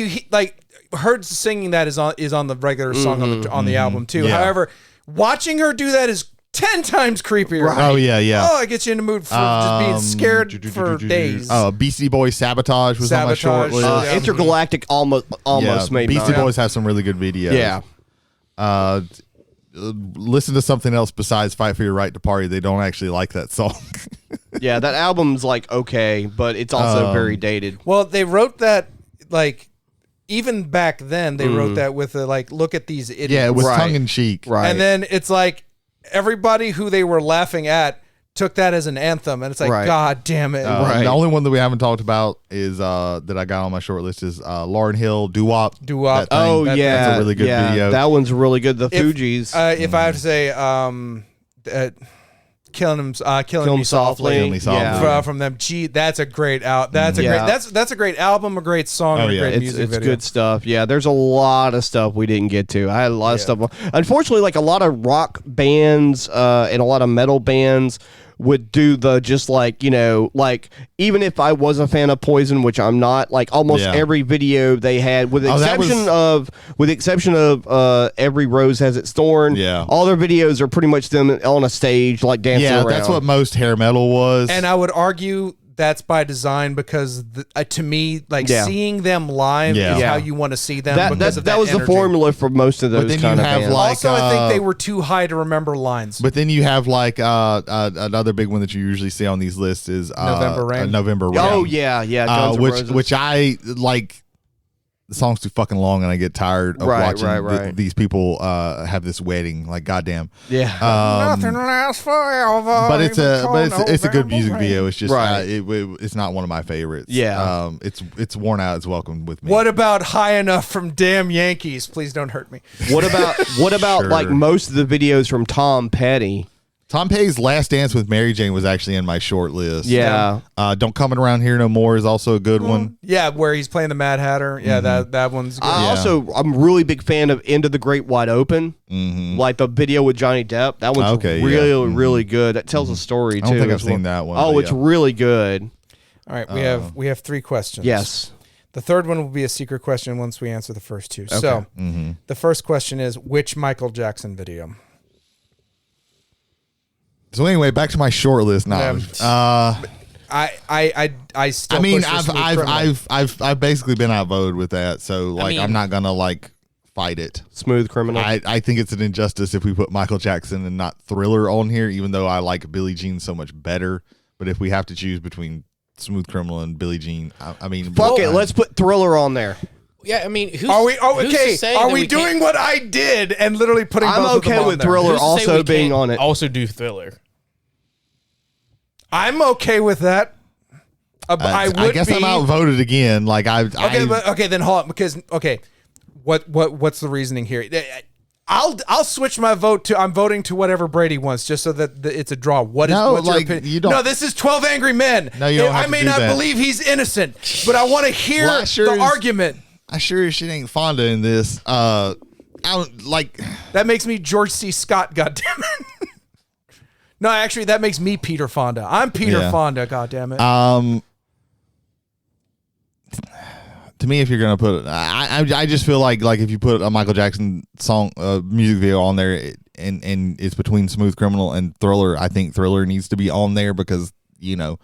her singing that is on the regular song on the album too. Yeah. However, watching her do that is 10 times creepier. Right. Oh yeah. Oh, it gets you in the mood for just being scared for days. Beastie Boys Sabotage was on my short list. Intergalactic almost made Beastie Boys have some really good videos. Yeah. Listen to something else besides "Fight for Your Right to Party." They don't actually like that song. Yeah, that album's like okay, but it's also very dated. Well, they wrote that like. Even back then, they wrote that with look at these idiots. Yeah, it was tongue in cheek. Right. And then it's like everybody who they were laughing at took that as an anthem, and it's like, God damn it! The only one that we haven't talked about is that I got on my short list is Lauryn Hill, Doo Wop. Oh yeah, that's a really good video. That one's really good. The Fugees. If I have to say, Killing Me Softly. From them. Gee, that's a great out. That's a great album, a great song, and a great music video. It's good stuff. Yeah, there's a lot of stuff we didn't get to. I had a lot of stuff. Unfortunately, like a lot of rock bands and a lot of metal bands would do the just like, like even if I was a fan of Poison, which I'm not, like almost every video they had, with the exception of Every Rose Has Its Thorn. Yeah, all their videos are pretty much them on a stage like dancing around. Yeah, that's what most hair metal was. And I would argue that's by design because to me, seeing them live is how you want to see them. That was energy. The formula for most of those kind of bands. Also, I think they were too high to remember lines. But then you have another big one that you usually see on these lists is November Rain. November Rain. Oh yeah, which I like. The song's too fucking long, and I get tired of watching these people have this wedding. Like, goddamn, nothing lasts forever. But it's a good music video. It's just it's not one of my favorites. Yeah, it's worn out. It's welcome with me. What about High Enough from Damn Yankees? Please don't hurt me. What about like most of the videos from Tom Petty? Tom Petty's Last Dance with Mary Jane was actually in my short list. Yeah. Don't Coming Around Here No More is also a good one. Yeah, where he's playing the Mad Hatter. Yeah, that one's good. I'm a really big fan of Into the Great Wide Open. Mm-hmm. Like the video with Johnny Depp. That one's really good. That tells a story too. I don't think I've seen that one. Oh, it's really good. All right, we have 3 questions. Yes. The third one will be a secret question once we answer the first 2. Okay. So the first question is, which Michael Jackson video? So anyway, back to my short list now. I still. I mean, I've basically been outvoted with that. So I'm not gonna fight it. Smooth Criminal. I think it's an injustice if we put Michael Jackson and not Thriller on here, even though I like Billie Jean so much better. But if we have to choose between Smooth Criminal and Billie Jean, I mean, fuck it. Let's put Thriller on there. Yeah, I mean, are we doing what I did and literally putting? I'm okay with Thriller also being on it. Also do Thriller. I'm okay with that. I guess I'm outvoted again. Okay, then hold on, because what's the reasoning here? I'll switch my vote to I'm voting to whatever Brady wants, just so that it's a draw. What's your opinion? You don't. No, this is 12 Angry Men. No, you don't. I may not believe he's innocent, but I want to hear the argument. I sure as shit ain't Fonda in this. I don't like. That makes me George C. Scott. Goddammit. No, actually, that makes me Peter Fonda. I'm Peter Fonda. Goddammit. To me, if you're gonna put it, I just feel like if you put a Michael Jackson song music video on there and it's between Smooth Criminal and Thriller, I think Thriller needs to be on there because Thriller.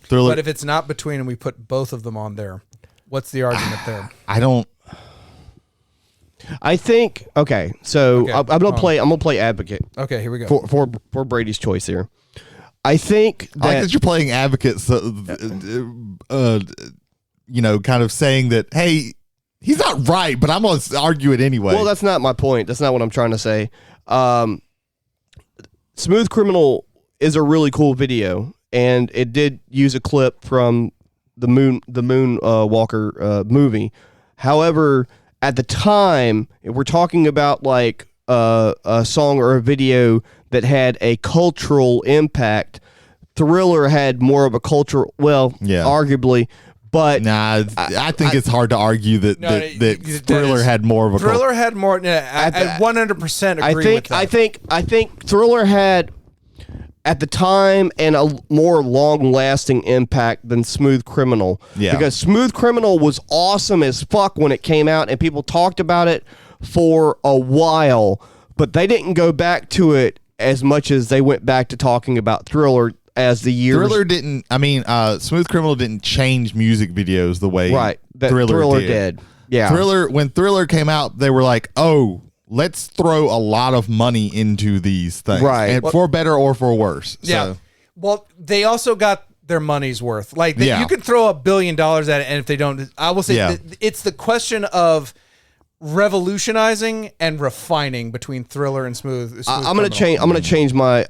But if it's not between and we put both of them on there, what's the argument there? I don't. I think so. I'm gonna play advocate. Okay, here we go for Brady's choice here. I think that, I like that you're playing advocate. So, kind of saying that, hey, he's not right, but I'm gonna argue it anyway. Well, that's not my point. That's not what I'm trying to say. Smooth Criminal is a really cool video, and it did use a clip from the Moonwalker movie. However, at the time, if we're talking about like a song or a video that had a cultural impact. Thriller had more of a cultural, arguably, but nah, I think it's hard to argue that Thriller had more of a Thriller had more. I 100% agree with that. I think Thriller had at the time and a more long-lasting impact than Smooth Criminal. Yeah, because Smooth Criminal was awesome as fuck when it came out, and people talked about it for a while, but they didn't go back to it as much as they went back to talking about Thriller as the years. Thriller didn't. I mean, Smooth Criminal didn't change music videos the way that Thriller did. Yeah, when Thriller came out, they were like, "Oh, let's throw a lot of money into these things, right? And for better or for worse." Yeah. So. Well, they also got their money's worth. Like you can throw $1 billion at it, and if they don't, I will say it's the question of revolutionizing and refining between Thriller and Smooth. I'm gonna change mine.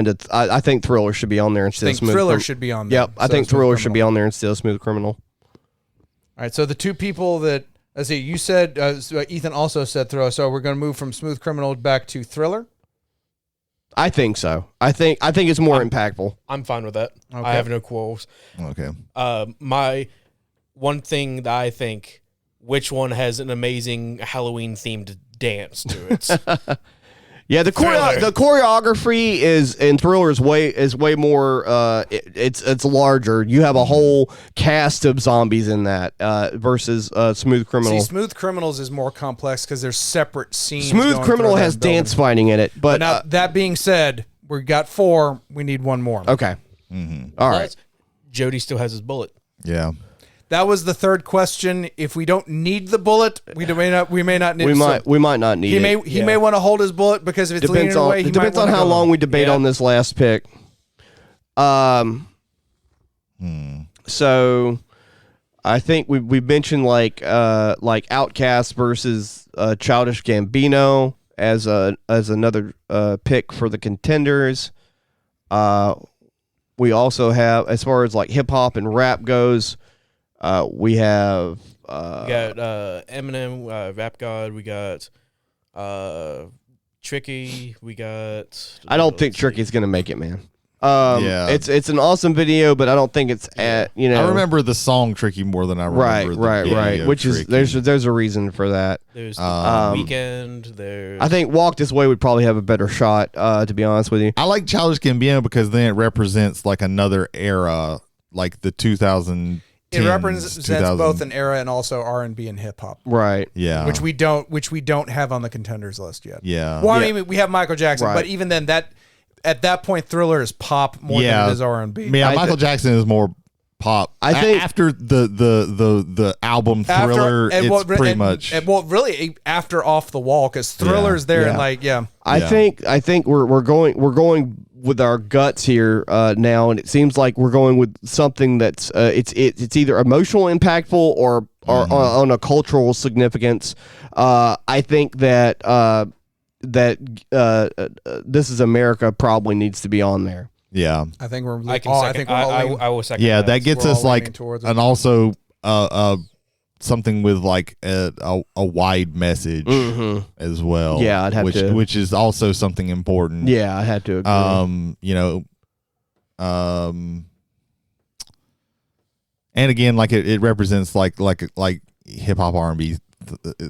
To I think Thriller should be on there instead of Smooth. Thriller should be on there. Yep, I think Thriller should be on there instead of Smooth Criminal. All right, so the two people that let's see, you said Ethan also said Thriller, so we're gonna move from Smooth Criminal back to Thriller. I think so. I think it's more impactful. I'm fine with that. Okay. I have no quarrels. Okay. My one thing that I think. Which one has an amazing Halloween themed dance to it? Yeah, the choreography is in Thriller is way more. It's larger. You have a whole cast of zombies in that versus Smooth Criminal. See, Smooth Criminals is more complex because there's separate scenes. Smooth Criminal has dance fighting in it, but now that being said, we got 4. We need one more. Okay. All right. Jody still has his bullet. Yeah. That was the third question. If we don't need the bullet, we may not need it. We might not need it. He may want to hold his bullet because if it's leaning away, he depends on how long we debate on this last pick. So I think we mentioned like Outkast versus Childish Gambino as another pick for the contenders. We also have, as far as like hip hop and rap goes, we have we got Eminem, Rap God. We got Tricky. We got. I don't think Tricky's gonna make it, man. It's an awesome video, but I don't think it's at I remember the song Tricky more than I remember right. Which Tricky. is there's a reason for that. There's Weekend. There's I think Walk This Way would probably have a better shot. To be honest with you, I like Childish Gambino because then it represents like another era, like the 2000. It represents both an era and also R&B and hip hop. Right. Yeah. Which we don't have on the contenders list yet. Yeah. Well, I mean, we have Michael Jackson, but even then, at that point, Thriller is pop more than it is R&B. Yeah, Michael Jackson is more pop. I think after the album Thriller, it's pretty much. Really after Off the Wall, because Thriller's there and I think we're going with our guts here now, and it seems like we're going with something that's it's either emotional impactful or on a cultural significance. I think that This Is America probably needs to be on there. Yeah, I think we're. I will second. Yeah, that gets us like, and also something with like a wide message as well. Yeah, I'd have to. Which is also something important. Yeah, I had to agree. And again, like it represents like hip hop R&B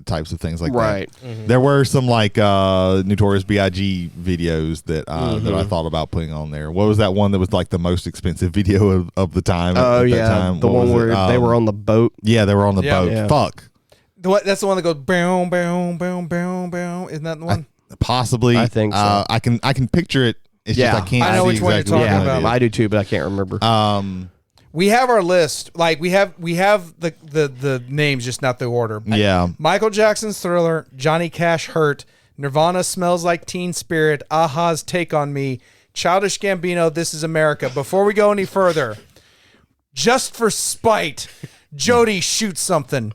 types of things like right. that. Mm-hmm. There were some like Notorious B.I.G. videos that that I thought about putting on there. What was that one that was like the most expensive video of the time? Oh yeah, that time? The one where they were on the boat. Yeah, they were on the boat. Yeah. Fuck. That's the one that goes boom, boom, boom, boom, boom. Isn't that the one? Possibly. I think so. I can picture it. It's just I can't. I know see which one you're talking about. I do too, but I can't remember. We have our list. Like we have the names, just not the order. Yeah. Michael Jackson's Thriller, Johnny Cash Hurt, Nirvana Smells Like Teen Spirit, Aha's Take on Me, Childish Gambino, This Is America. Before we go any further, just for spite, Jody shoots something.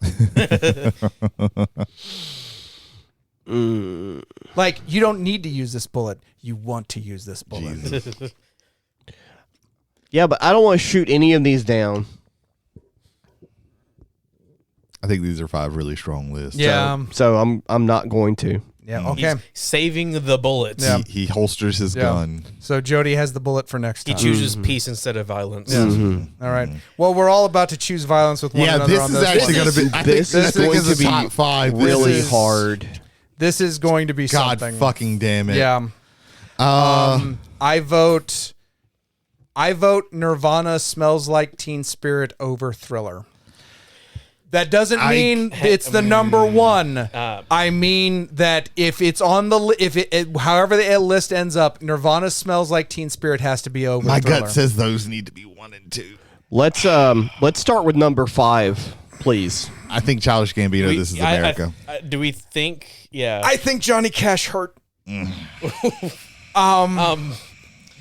Like, you don't need to use this bullet. You want to use this bullet. Yeah, but I don't want to shoot any of these down. I think these are 5 really strong lists. Yeah. So I'm not going to. Yeah. Okay. He's saving the bullets. Yeah. He holsters his gun. So Jody has the bullet for next He time. chooses peace instead of violence. Yeah. All right. Well, we're all about to choose violence with one another. This on is those actually going to be. I think this is going to be top 5. really hard. This is going to be God something. fucking damn it. Yeah. I vote Nirvana Smells Like Teen Spirit over Thriller. That doesn't mean it's the number one. I mean that if it's on the however the list ends up, Nirvana Smells Like Teen Spirit has to be over. My Thriller. gut says those need to be 1 and 2. Let's start with number 5, please. I think Childish Gambino. This is America. Do we think? Yeah. I think Johnny Cash hurt.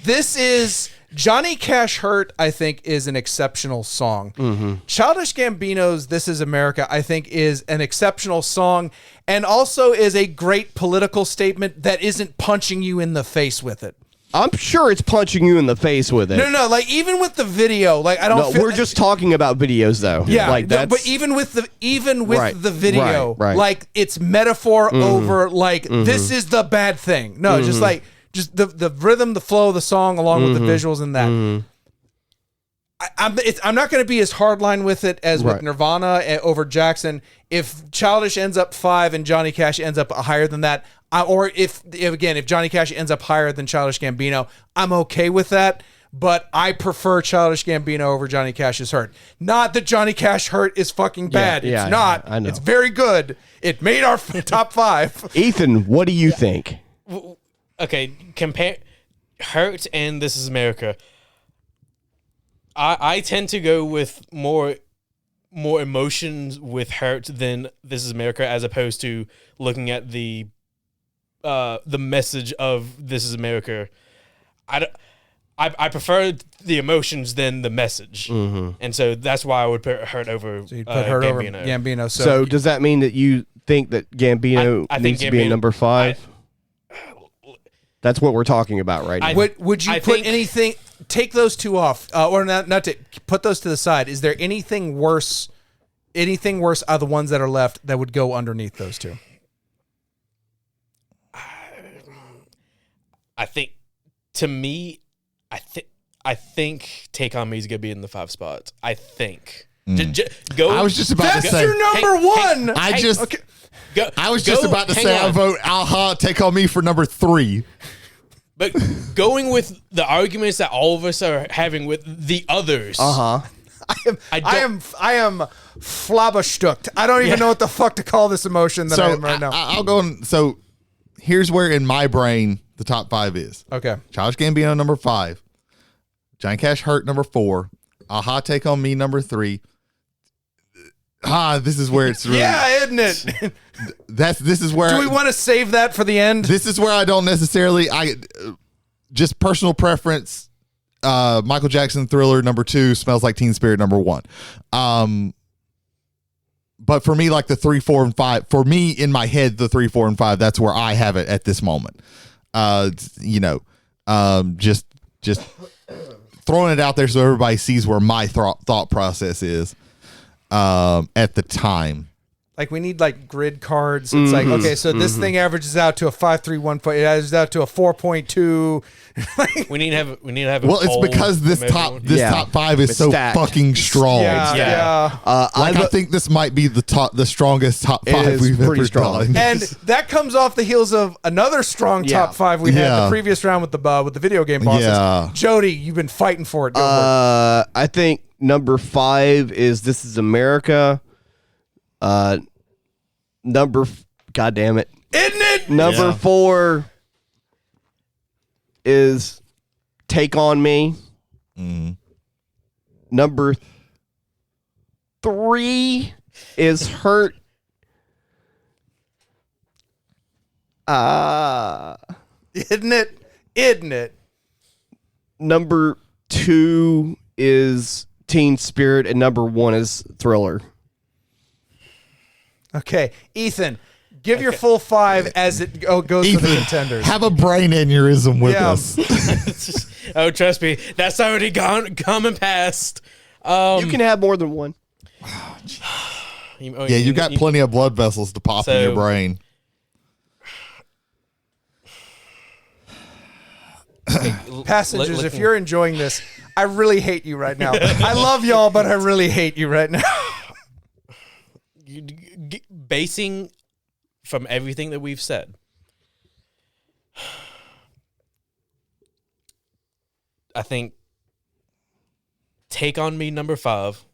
This is Johnny Cash Hurt, I think, is an exceptional song. Childish Gambino's This Is America, I think, is an exceptional song and also is a great political statement that isn't punching you in the face with it. I'm sure it's punching you in the face with it. No, like even with the video, like I don't. We're just talking about videos, though. Yeah, like that's. But even with the video, right. like it's metaphor over like this is the bad thing. No, just the rhythm, the flow of the song, along with the visuals and that. I'm not going to be as hardline with it as with Nirvana over Jackson. If Childish ends up 5 and Johnny Cash ends up higher than that, or if Johnny Cash ends up higher than Childish Gambino, I'm okay with that. But I prefer Childish Gambino over Johnny Cash's Hurt. Not that Johnny Cash Hurt is fucking bad. It's not. I know. It's very good. It made our top 5. Ethan, what do you think? Okay, compare Hurt and This Is America. I tend to go with more emotions with Hurt than This Is America, as opposed to looking at the message of This Is America. I prefer the emotions than the message, and so that's why I would put Hurt over. So you'd put Hurt Gambino. over Gambino. So does that mean that you think that Gambino needs to be a number 5? That's what we're talking about right now. Would you put anything? Take those two off, or not to put those to the side. Is there anything worse? Anything worse are the ones that are left that would go underneath those two? I think, to me, I think Take On Me is gonna be in the 5 spots. I think. Go. I was just about to say that's your number 1. I was just about to say I vote Aha Take On Me for number 3. But going with the arguments that all of us are having with the others. I am flabberstucked. I don't even know what the fuck to call this emotion that I am right now. I'll go on. So here's where in my brain the top 5 is. Okay. Childish Gambino number 5. Johnny Cash Hurt number 4. Aha Take On Me number 3. This is where it's really isn't it? This is where do we want to save that for the end? This is where I don't necessarily just personal preference. Michael Jackson Thriller number 2, Smells Like Teen Spirit number 1. But for me, like the 3, 4, and 5, for me in my head, the 3, 4, and 5, that's where I have it at this moment. Just throwing it out there so everybody sees where my thought process is at the time. Like we need like grid cards. It's like, okay, so this thing averages out to a 5.31. It averages out to a 4.2. we need to have. Well, it's because this top 5 is so stacked. fucking strong. Yeah. I think this might be the strongest top 5 we've ever done. And that comes off the heels of another strong top 5 we had the previous round with the video game bosses. Yeah. Jody, you've been fighting for it. I think number 5 is This Is America. God damn it. Isn't it? Number 4 is Take On Me. Number 3 is Hurt. Isn't it? Number 2 is Teen Spirit, and number 1 is Thriller. Okay, Ethan, give your full 5 as it goes Ethan, to the contenders. Have a brain aneurysm with us. Oh, trust me, that's already come and passed. You can have more than one. You got plenty of blood vessels to pop in your brain. Passengers, if you're enjoying this, I really hate you right now. I love y'all, but I really hate you right now. Basing from everything that we've said, I think Take On Me number 5.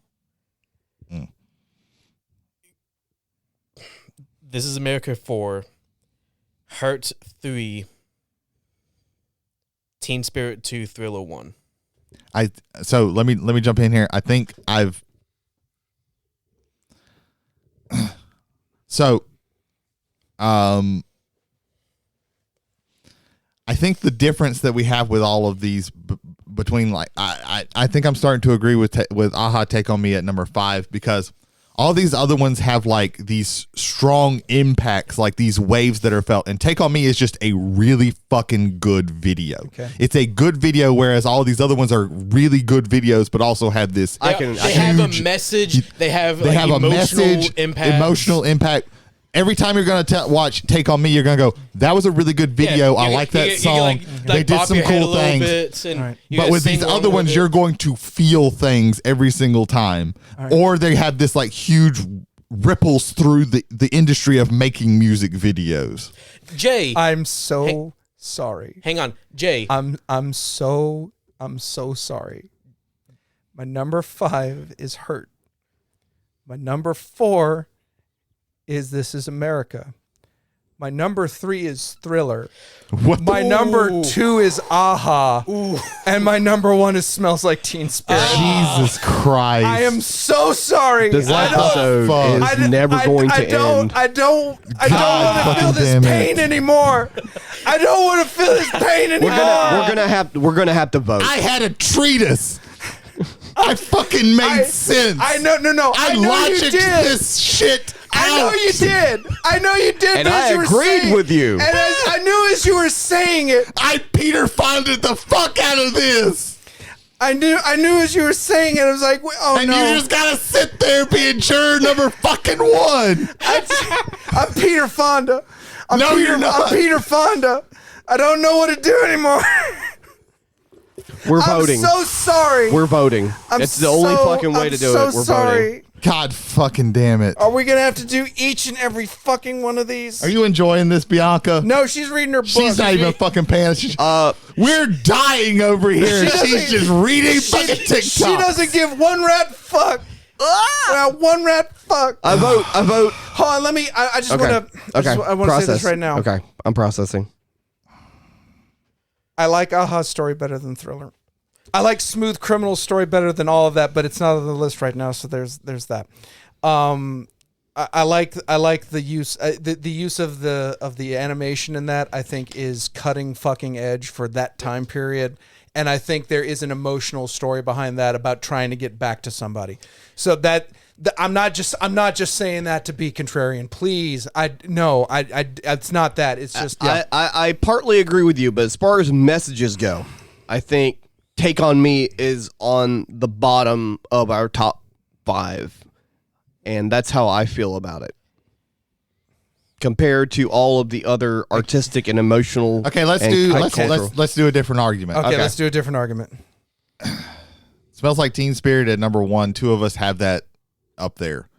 This Is America 4. Hurt 3. Teen Spirit 2. Thriller 1. So let me jump in here. I think I've I think the difference that we have with all of these between like I think I'm starting to agree with Aha Take On Me at number 5, because all these other ones have like these strong impacts, like these waves that are felt. And Take On Me is just a really fucking good video. Okay. It's a good video, whereas all these other ones are really good videos, but also have this. They have a message. They have a message, emotional impact. Every time you're going to watch Take On Me, you're going to go, that was a really good video. I like that song. They did some cool things. But with these other ones, you're going to feel things every single time. Or they have this like huge ripples through the industry of making music videos. Jay. I'm so sorry. Hang on. Jay. I'm so sorry. My number 5 is Hurt. My number 4 is This Is America. My number 3 is Thriller. My number 2 is Aha. And my number 1 is Smells Like Teen Spirit. Jesus Christ. I am so sorry. This episode is never going to end. I don't want to feel this pain anymore. I don't want to feel this pain anymore. We're gonna have to vote. I had a treatise. I fucking made sense. No. I logicked this shit out. I know you did. And I agreed with you. And I knew as you were saying it. I Peter Fonda the fuck out of this. I knew as you were saying it. I was like, oh and no. And you just gotta sit there being juror number fucking 1. I'm Peter Fonda. You're not. I'm Peter Fonda. I don't know what to do anymore. We're voting. I'm so sorry. We're voting. It's the only fucking way to do it. We're voting. God fucking damn it. Are we going to have to do each and every fucking one of these? Are you enjoying this, Bianca? No, she's reading her book. She's not even fucking paying attention. We're dying over here. She's just reading fucking TikTok. She doesn't give one rat fuck. One rat fuck. I vote. Hold on, let me. I just want to. I want to say this right now. Okay, I'm processing. I like Aha's story better than Thriller. I like Smooth Criminal's story better than all of that, but it's not on the list right now, so there's that. I like the use the use of the animation in that. I think is cutting fucking edge for that time period, and I think there is an emotional story behind that about trying to get back to somebody. So that. I'm not just saying that to be contrarian. Please, it's not that. It's just I partly agree with you, but as far as messages go, I think Take On Me is on the bottom of our top 5, and that's how I feel about it compared to all of the other artistic and emotional. Okay, let's do a different argument. Okay, let's do a different argument. Smells Like Teen Spirit at number 1. 2 of us have that up there.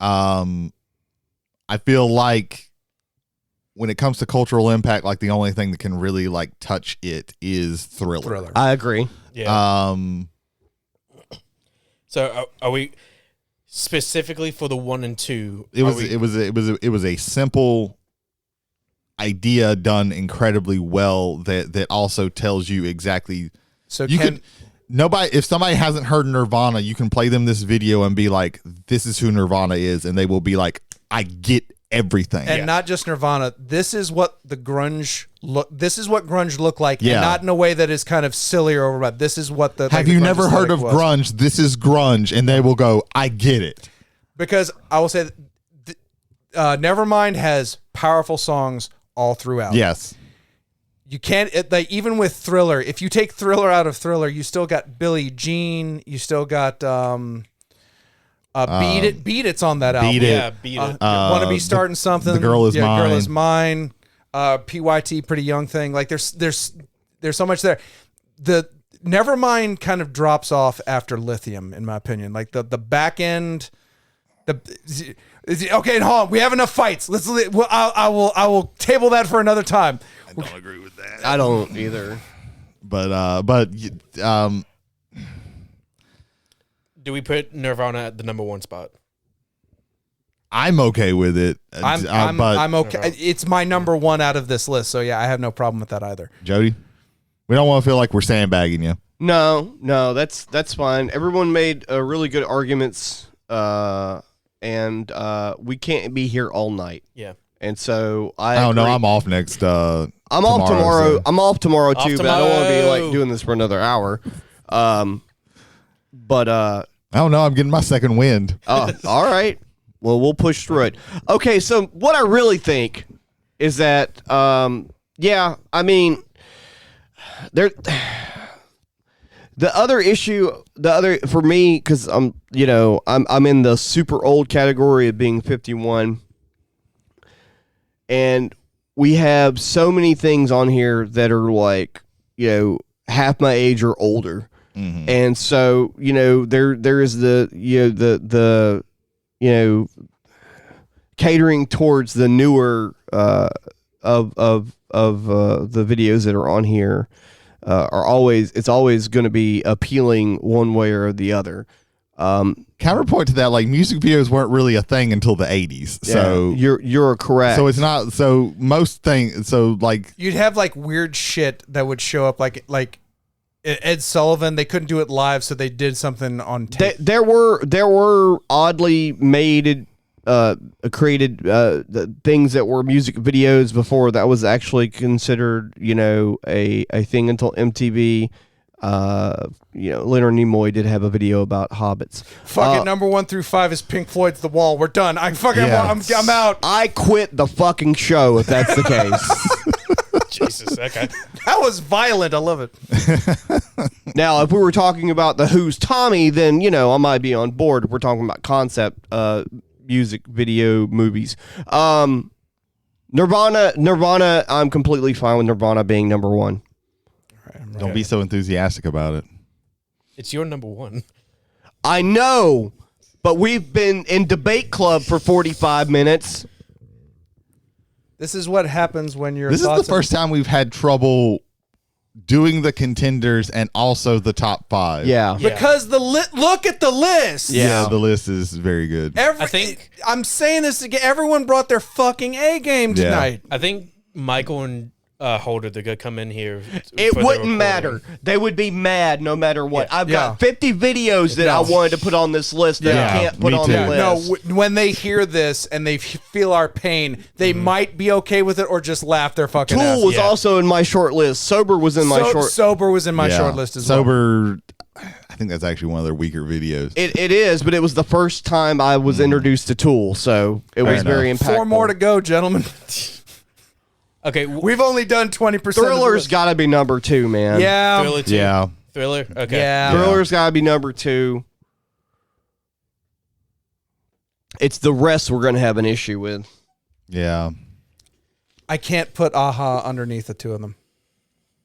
I feel like when it comes to cultural impact, like the only thing that can really like touch it is Thriller. I agree. Yeah. So are we specifically for the 1 and 2? It was a simple idea done incredibly well that also tells you exactly. So if somebody hasn't heard Nirvana, you can play them this video and be like, this is who Nirvana is. And they will be like, I get everything. And not just Nirvana. This is what grunge looked like. Yeah. And not in a way that is kind of silly or overbad. This is what Have you never heard of grunge? This is grunge. And they will go, I get it. Because I will say Nevermind has powerful songs all throughout. Yes. You can't, even with Thriller, if you take Thriller out of Thriller, you still got Billie Jean, you still got Beat It's on that album. Beat It. Yeah, Beat It. Want to Be Starting Something. The Girl Is Mine. Girl Is Mine. PYT, Pretty Young Thing. Like there's there's so much there. The Nevermind kind of drops off after Lithium, in my opinion. Like the back end, okay, hold on, we have enough fights. I will table that for another time. I don't agree with that. I don't either. But do we put Nirvana at the number 1 spot? I'm okay with it. I'm okay. It's my number 1 out of this list, so yeah, I have no problem with that either. Jody, we don't want to feel like we're sandbagging you. No, that's fine. Everyone made really good arguments, and we can't be here all night. Yeah. And so I'm off next. I'm off tomorrow. So. I'm off tomorrow too, but I don't want to be like doing this for another hour. But I don't know. I'm getting my second wind. All right. Well, we'll push through it. Okay, so what I really think is that, yeah, I mean, the other issue, for me, because I'm in the super old category of being 51, and we have so many things on here that are like, half my age or older. Mm-hmm. And so, there is the catering towards the newer of the videos that are on here it's always going to be appealing one way or the other. Counterpoint to that, like music videos weren't really a thing until the 80s. So you're correct. So it's not. So most things. So like you'd have like weird shit that would show up like Ed Sullivan. They couldn't do it live, so they did something on tape. There were oddly made created things that were music videos before that was actually considered a thing until MTV. Leonard Nimoy did have a video about hobbits. Fuck it, number 1 through 5 is Pink Floyd's The Wall. We're done. I'm out. I quit the fucking show if that's the case. Jesus, okay. That was violent. I love it. Now, if we were talking about the Who's Tommy, then I might be on board. If we're talking about concept music video movies. Nirvana, I'm completely fine with Nirvana being number 1. Right. Don't be so enthusiastic about it. It's your number 1. I know, but we've been in debate club for 45 minutes. This is what happens when you're. This is the first time we've had trouble doing the contenders and also the top 5. Yeah. Because look at the list. Yeah, the list is very good. I think I'm saying this again. Everyone brought their fucking A game tonight. I think Michael and Holder, they're gonna come in here. It wouldn't matter. They would be mad no matter what. I've got 50 videos that I wanted to put on this list that I can't put on the list. No, when they hear this and they feel our pain, they might be okay with it or just laugh their fucking ass. Tool was also in my short list. Sober was in my short. Sober was in my short list as well. Sober, I think that's actually one of their weaker videos. It is, but it was the first time I was introduced to Tool, so it was very impactful. 4 more to go, gentlemen. Okay, we've only done 20%. Thriller's got to be number 2, man. Yeah. Thriller 2. Yeah. Thriller? Okay. Yeah. Thriller's got to be number 2. It's the rest we're going to have an issue with. Yeah. I can't put Aha underneath the 2 of them.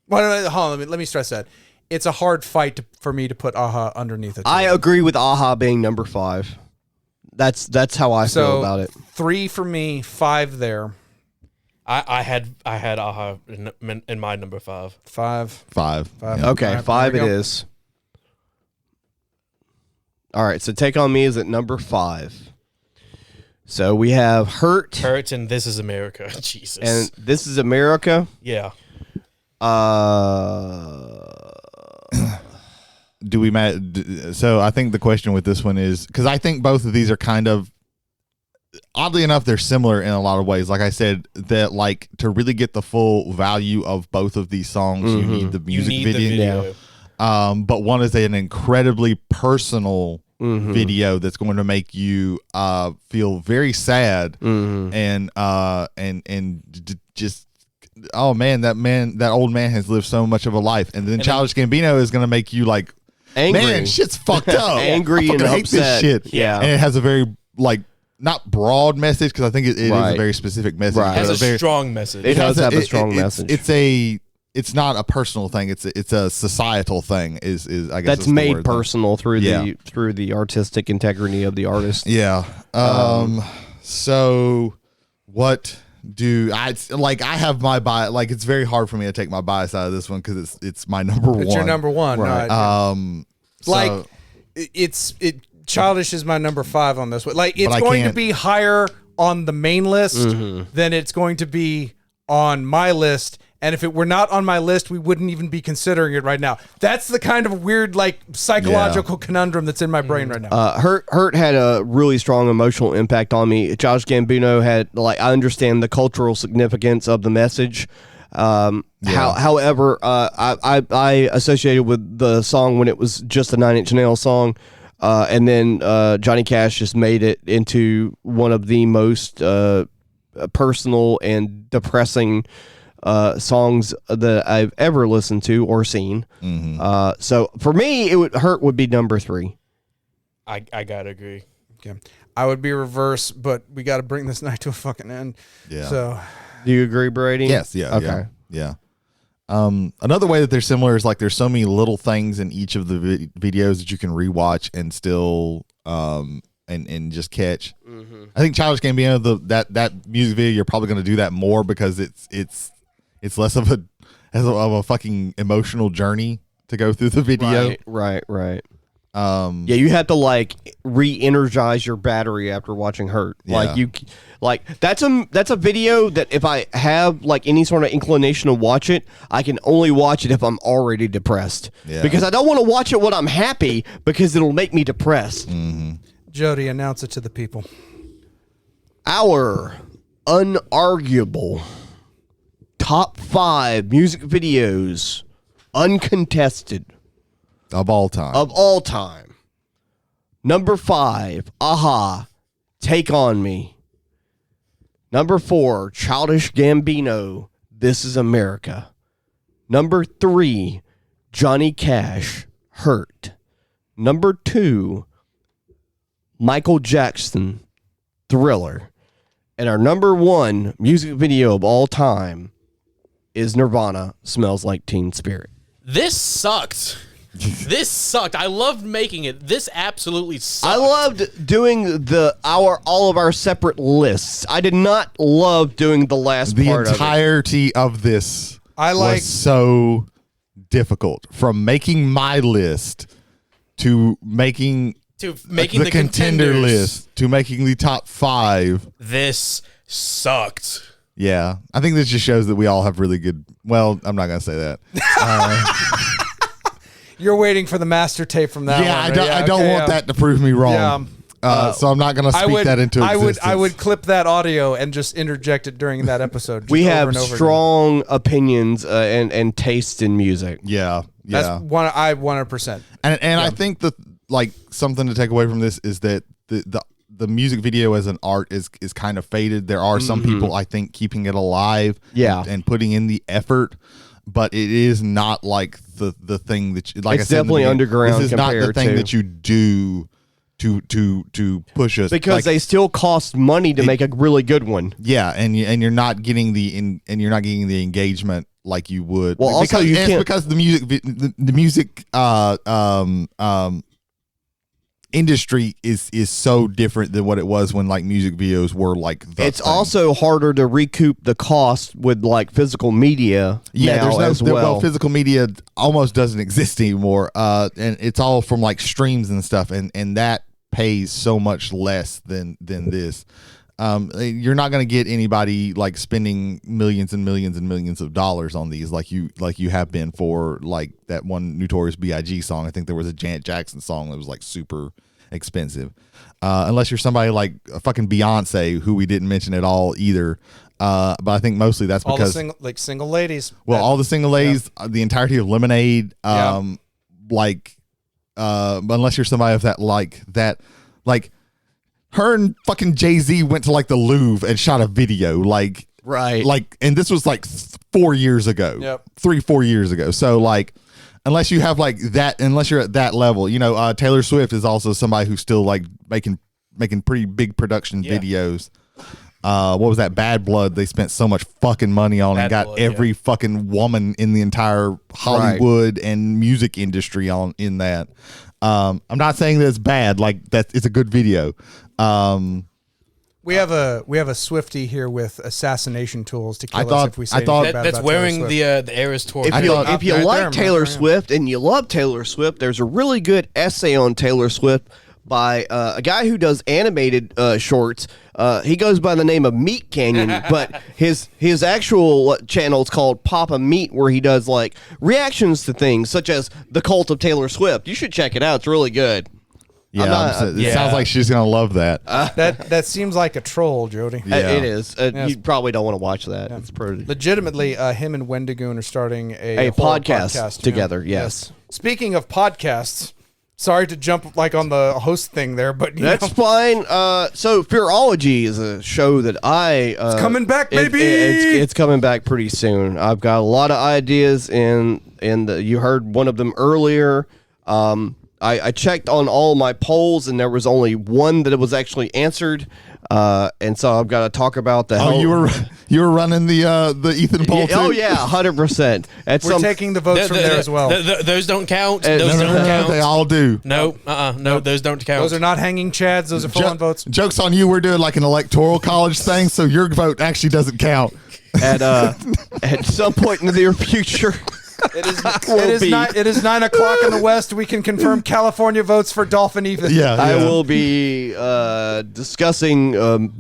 Well, hold on, let me stress that. It's a hard fight for me to put Aha underneath the 2. I agree with Aha being number 5. That's how I feel about it. 3 for me, 5 there. I had Aha in my number 5. 5. Yeah. Okay, right, 5 it is. All right, so Take On Me is at number 5. So we have Hurt, and This Is America. Jesus. and This Is America. Yeah. Do we so I think the question with this one is, because I think both of these are kind of, oddly enough, they're similar in a lot of ways. Like I said, that like to really get the full value of both of these songs, you need the music video. But one is an incredibly personal video that's going to make you feel very sad and just, oh man, that old man has lived so much of a life. And then Childish Gambino is going to make you like, angry. Man, shit's fucked up. Angry and hate upset. This shit. Yeah. And it has a very like not broad message, because I think it is a very specific message. It has a strong message. It does have a strong message. It's it's not a personal thing. It's a societal thing. Is I guess that's made personal through the artistic integrity of the artist. Yeah. So what do I like? I have my bias. Like, it's very hard for me to take my bias out of this one because it's my number one. It's your number one, right? Like Childish is my number 5 on this one. Like, it's going to be higher on the main list than it's going to be on my list. And if it were not on my list, we wouldn't even be considering it right now. That's the kind of weird, like, psychological conundrum that's in my brain right now. Hurt had a really strong emotional impact on me. Childish Gambino had, like, I understand the cultural significance of the message. However, I associated with the song when it was just a 9 Inch Nails song. And then Johnny Cash just made it into one of the most personal and depressing songs that I've ever listened to or seen. So for me, Hurt would be number 3. I gotta agree. Okay, I would be reverse, but we got to bring this night to a fucking end. Yeah. So, do you agree, Brady? Yes. Yeah. Okay. Yeah. Another way that they're similar is like there's so many little things in each of the videos that you can rewatch and still and just catch. I think Childish Gambino, that music video, you're probably going to do that more because it's less of a fucking emotional journey to go through the video. Right. Yeah, you have to like re-energize your battery after watching Hurt. Like that's a video that if I have like any sort of inclination to watch it, I can only watch it if I'm already depressed. Yeah. Because I don't want to watch it when I'm happy because it'll make me depressed. Jody, announce it to the people. Our unarguable top 5 music videos, uncontested. Of all time. Number 5, Aha, Take On Me. Number 4, Childish Gambino, This Is America. Number 3, Johnny Cash, Hurt. Number 2, Michael Jackson, Thriller. And our number 1 music video of all time is Nirvana, Smells Like Teen Spirit. This sucked. This sucked. I loved making it. This absolutely sucked. I loved doing all of our separate lists. I did not love doing the last part of it. The entirety of this was so difficult. From making my list to making the contender list to making the top 5. This sucked. Yeah. I think this just shows that we all have really good... Well, I'm not going to say that. You're waiting for the master tape from that one. Right? I don't want that to prove me wrong. So I'm not going to speak that into existence. I would clip that audio and just interject it during that episode. We have strong opinions and taste in music. Yeah. That's 100%. And I think that like something to take away from this is that the music video as an art is kind of faded. There are some people, I think, keeping it alive and putting in the effort, but it is not like the thing that you, like it's I said, definitely underground. This is not the thing that you do to push us, because they still cost money to make a really good one. Yeah, and you're not getting the engagement like you would. Well, also because the music industry is so different than what it was when like music videos were like it's thing. Also harder to recoup the cost with like physical media. Well, physical media almost doesn't exist anymore, and it's all from like streams and stuff, and that pays so much less than this. You're not going to get anybody like spending millions and millions and millions of dollars on these like you have been for like that one Notorious B.I.G. song. I think there was a Janet Jackson song that was like super expensive, unless you're somebody like a fucking Beyonce, who we didn't mention at all either. But I think mostly that's because all the single ladies. Well, all the single ladies, the entirety of Lemonade, unless you're somebody of that her and fucking Jay-Z went to like the Louvre and shot a video, and this was like 4 years ago. Yep. 3-4 years ago. So like, unless you have like that, unless you're at that level, Taylor Swift is also somebody who's still like making pretty big production videos. what was that? Bad Blood. They spent so much fucking money on and got every fucking woman in the entire Hollywood and music industry in that. I'm not saying that it's bad. Like that, it's a good video. We have a Swiftie here with assassination tools to kill us if we say anything bad that's about wearing Taylor the Eras tour. If you like Taylor Swift and you love Taylor Swift, there's a really good essay on Taylor Swift by a guy who does animated shorts. He goes by the name of Meat Canyon, but his actual channel is called Papa Meat, where he does like reactions to things such as the cult of Taylor Swift. You should check it out; it's really good. Yeah, it sounds like she's gonna love that. That seems like a troll, Jody. Yeah. It is. You probably don't want to watch that. It's pretty. Legitimately, him and Wendigoon are starting a podcast together. Yes. Speaking of podcasts, sorry to jump like on the host thing there, but that's fine. So Fearology is a show that it's coming back, baby. It's coming back pretty soon. I've got a lot of ideas you heard one of them earlier. I checked on all my polls, and there was only one that was actually answered. And so I've got to talk about the. Oh, you were running the Ethan poll too? Oh yeah, 100%. We're taking the votes from there as well. Those don't count. Those don't count. They all do. No, those don't count. Those are not hanging chads. Those are full-on votes. Joke's on you. We're doing like an electoral college thing, so your vote actually doesn't count. At some point in the near future. It is 9 o'clock in the West. We can confirm California votes for Dolphin Ethan. Yeah. I will be discussing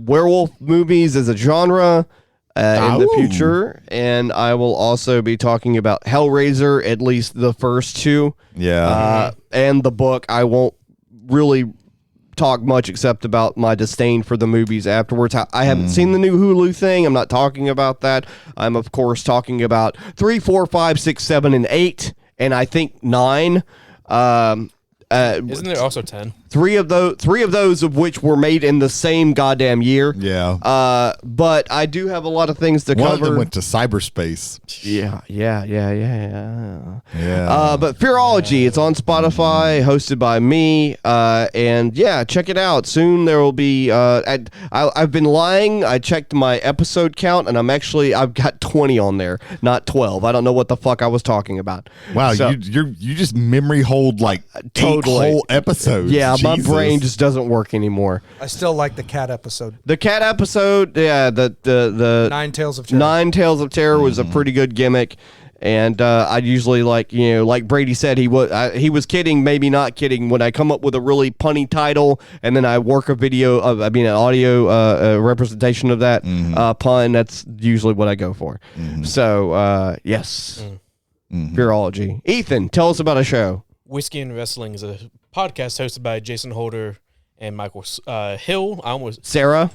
werewolf movies as a genre in the future, and I will also be talking about Hellraiser, at least the first two. Yeah. And the book. I won't really talk much except about my disdain for the movies afterwards. I haven't seen the new Hulu thing. I'm not talking about that. I'm of course talking about 3, 4, 5, 6, 7, and 8, and I think 9. Isn't there also 10? Three of those of which were made in the same goddamn year. Yeah. But I do have a lot of things to cover. One of them went to cyberspace. Yeah. But Fearology, it's on Spotify, hosted by me. And yeah, check it out. Soon there will be. I've been lying. I checked my episode count, and I've got 20 on there, not 12. I don't know what the fuck I was talking about. Wow, so, you just memory hold like totally 8 whole episodes. Yeah. Jesus. My brain just doesn't work anymore. I still like the cat episode. The cat episode, yeah, the 9 Tales of Terror. 9 Tales of Terror was a pretty good gimmick, and I usually like Brady said, he was kidding, maybe not kidding. When I come up with a really punny title, and then I work an audio representation of that pun, that's usually what I go for. So yes, Fearology. Ethan, tell us about a show. Whiskey and Wrestling is a podcast hosted by Jason Holder and Michael Hill. Sarah?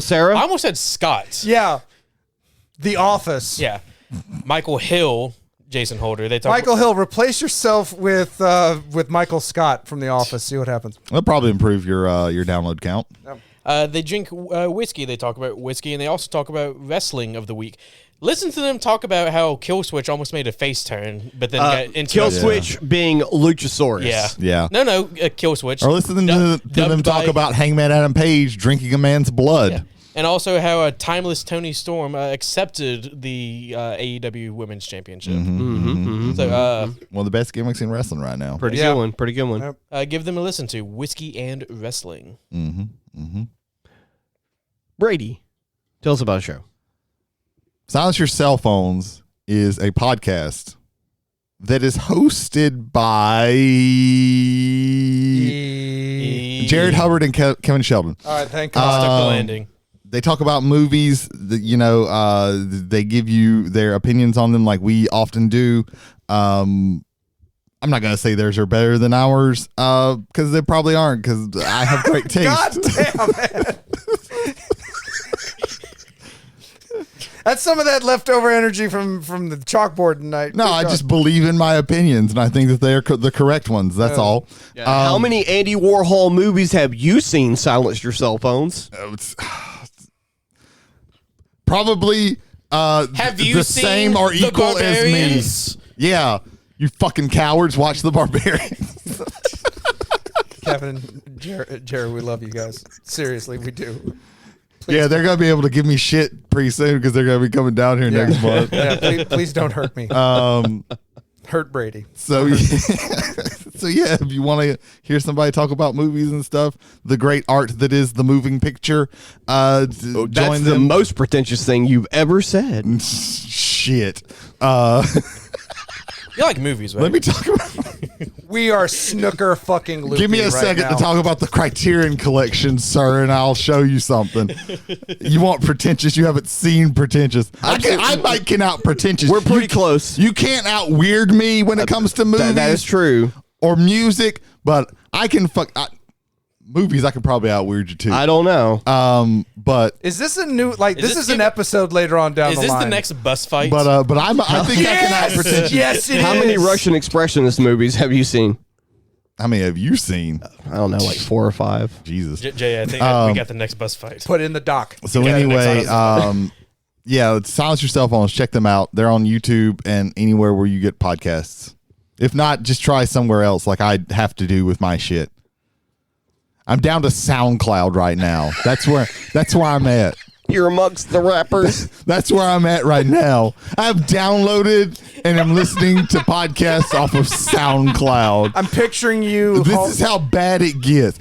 Sarah? I almost said Scott. Yeah. The Office. Yeah. Michael Hill, Jason Holder. Michael Hill, replace yourself with Michael Scott from The Office. See what happens. That'll probably improve your download count. Yep. They drink whiskey. They talk about whiskey, and they also talk about wrestling of the week. Listen to them talk about how Killswitch almost made a face turn, but then got into Killswitch being Luchasaurus. Yeah. No, Killswitch. Or listen to them talk about Hangman Adam Page drinking a man's blood. Yeah. And also how a timeless Tony Storm accepted the AEW Women's Championship. So, one of the best gimmicks in wrestling right now. Pretty good one. Yep. Give them a listen to Whiskey and Wrestling. Brady, tell us about a show. Silence Your Cell Phones is a podcast that is hosted by Jared Hubbard and Kevin Sheldon. All right, thank God. Stuck the landing. They talk about movies that, they give you their opinions on them like we often do. I'm not going to say theirs are better than ours because they probably aren't, because I have great taste. God damn it. That's some of that leftover energy from the chalkboard tonight. No, I just believe in my opinions, and I think that they are the correct ones. That's all. Yeah. How many Andy Warhol movies have you seen, Silence Your Cell Phones? Probably have you the seen same or The equal Barbarians? as me. Yeah. You fucking cowards, watch The Barbarians. Kevin, Jared, we love you guys. Seriously, we do. Yeah, they're gonna be able to give me shit pretty soon because they're gonna be coming down here next month. Yeah, please don't hurt me. Hurt Brady. So yeah, if you want to hear somebody talk about movies and stuff, the great art that is the moving picture, that's the most pretentious thing you've ever said. Shit. You like movies, right? Let me talk about. We are snooker fucking loopy. Give me a second to talk about the Criterion Collection, sir, and I'll show you something. You want pretentious? You haven't seen pretentious. I might can out pretentious. We're pretty close. You can't out weird me when it comes to movies. That is true. Or music, but I can movies. I could probably out weird you too. I don't know. But is this a new this is an episode later on down the line? Is this the next bus fight? But I think I can out pretentious. Yes, it is. How many Russian expressionist movies have you seen? How many have you seen? I don't know, like 4 or 5. Jesus. Jay, I think we got the next bus fight. Put in the doc. So anyway, yeah, Silence Your Cell Phones. Check them out. They're on YouTube and anywhere where you get podcasts. If not, just try somewhere else like I have to do with my shit. I'm down to SoundCloud right now. That's where I'm at. You're amongst the rappers. That's where I'm at right now. I've downloaded and I'm listening to podcasts off of SoundCloud. I'm picturing you. This is how bad it gets.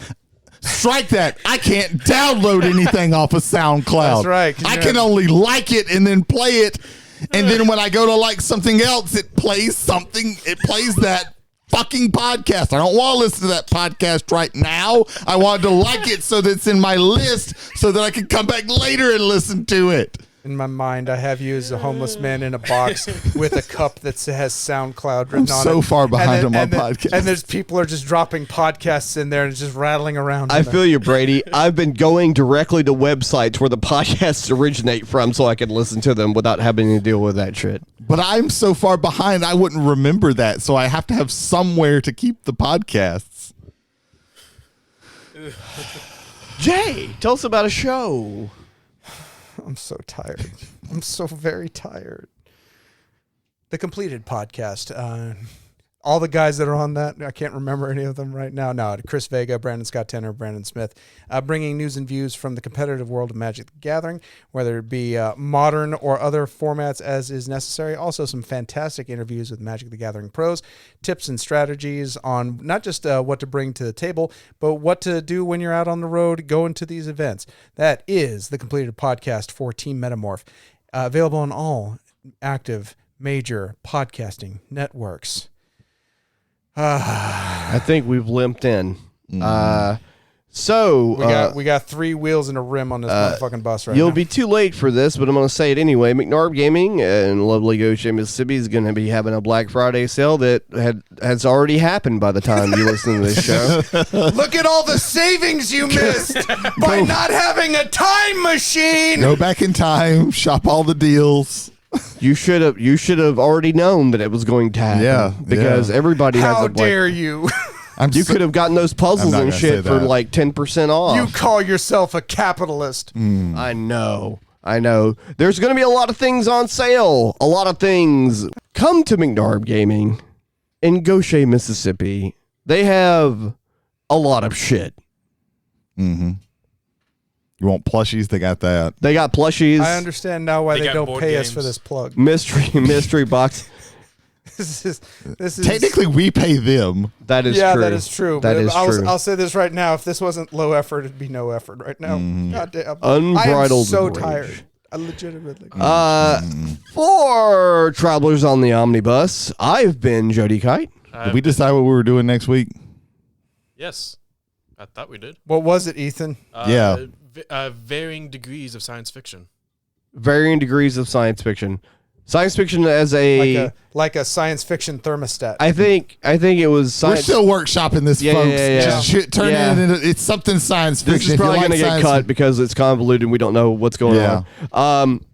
Strike that. I can't download anything off of SoundCloud. That's right. I can only like it and then play it. And then when I go to like something else, it plays something. It plays that fucking podcast. I don't want to listen to that podcast right now. I wanted to like it so that it's in my list so that I can come back later and listen to it. In my mind, I have you as a homeless man in a box with a cup that has SoundCloud written on it. So far behind on my podcast. And there's people are just dropping podcasts in there and just rattling around. I feel you, Brady. I've been going directly to websites where the podcasts originate from so I can listen to them without having to deal with that shit. But I'm so far behind, I wouldn't remember that. So I have to have somewhere to keep the podcasts. Jay, tell us about a show. I'm so tired. I'm so very tired. The Completed podcast. All the guys that are on that, I can't remember any of them right now. No, Chris Vega, Brandon Scott Tanner, Brandon Smith, bringing news and views from the competitive world of Magic the Gathering, whether it be modern or other formats as is necessary. Also some fantastic interviews with Magic the Gathering pros, tips and strategies on not just what to bring to the table, but what to do when you're out on the road going to these events. That is the Completed podcast for Team Metamorph. Available on all active major podcasting networks. I think we've limped in. We got 3 wheels and a rim on this motherfucking bus right now. You'll be too late for this, but I'm going to say it anyway. McNarb Gaming in lovely Goshen, Mississippi is going to be having a Black Friday sale that has already happened by the time you listen to this show. Look at all the savings you missed by not having a time machine. Go back in time, shop all the deals. You should have already known that it was going to happen. Because everybody has a How dare you? You could have gotten those puzzles and shit for like 10% off. You call yourself a capitalist. I know. There's going to be a lot of things on sale. A lot of things. Come to McNarb Gaming in Goshen, Mississippi. They have a lot of shit. Mm-hmm. You want plushies? They got that. They got plushies. I understand now why they don't pay us for this plug. Mystery box. This is technically we pay them. That is true. Yeah, that is true. True. I'll say this right now: if this wasn't low effort, it'd be no effort right now. God damn, unbridled. I am so rage. tired. I legitimately. For travelers on the omnibus, I've been Jody Kite. Did we decide what we were doing next week? Yes, I thought we did. What was it, Ethan? Varying degrees of science fiction. Varying degrees of science fiction. Science fiction as like a science fiction thermostat. I think it was science. We're still workshopping this, folks. Just turn it into it's something science fiction. This is probably going to get cut because it's convoluted and we don't know what's going on.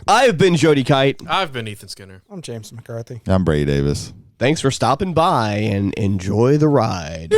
I have been Jody Kite. I've been Ethan Skinner. I'm James McCarthy. I'm Brady Davis. Thanks for stopping by and enjoy the ride.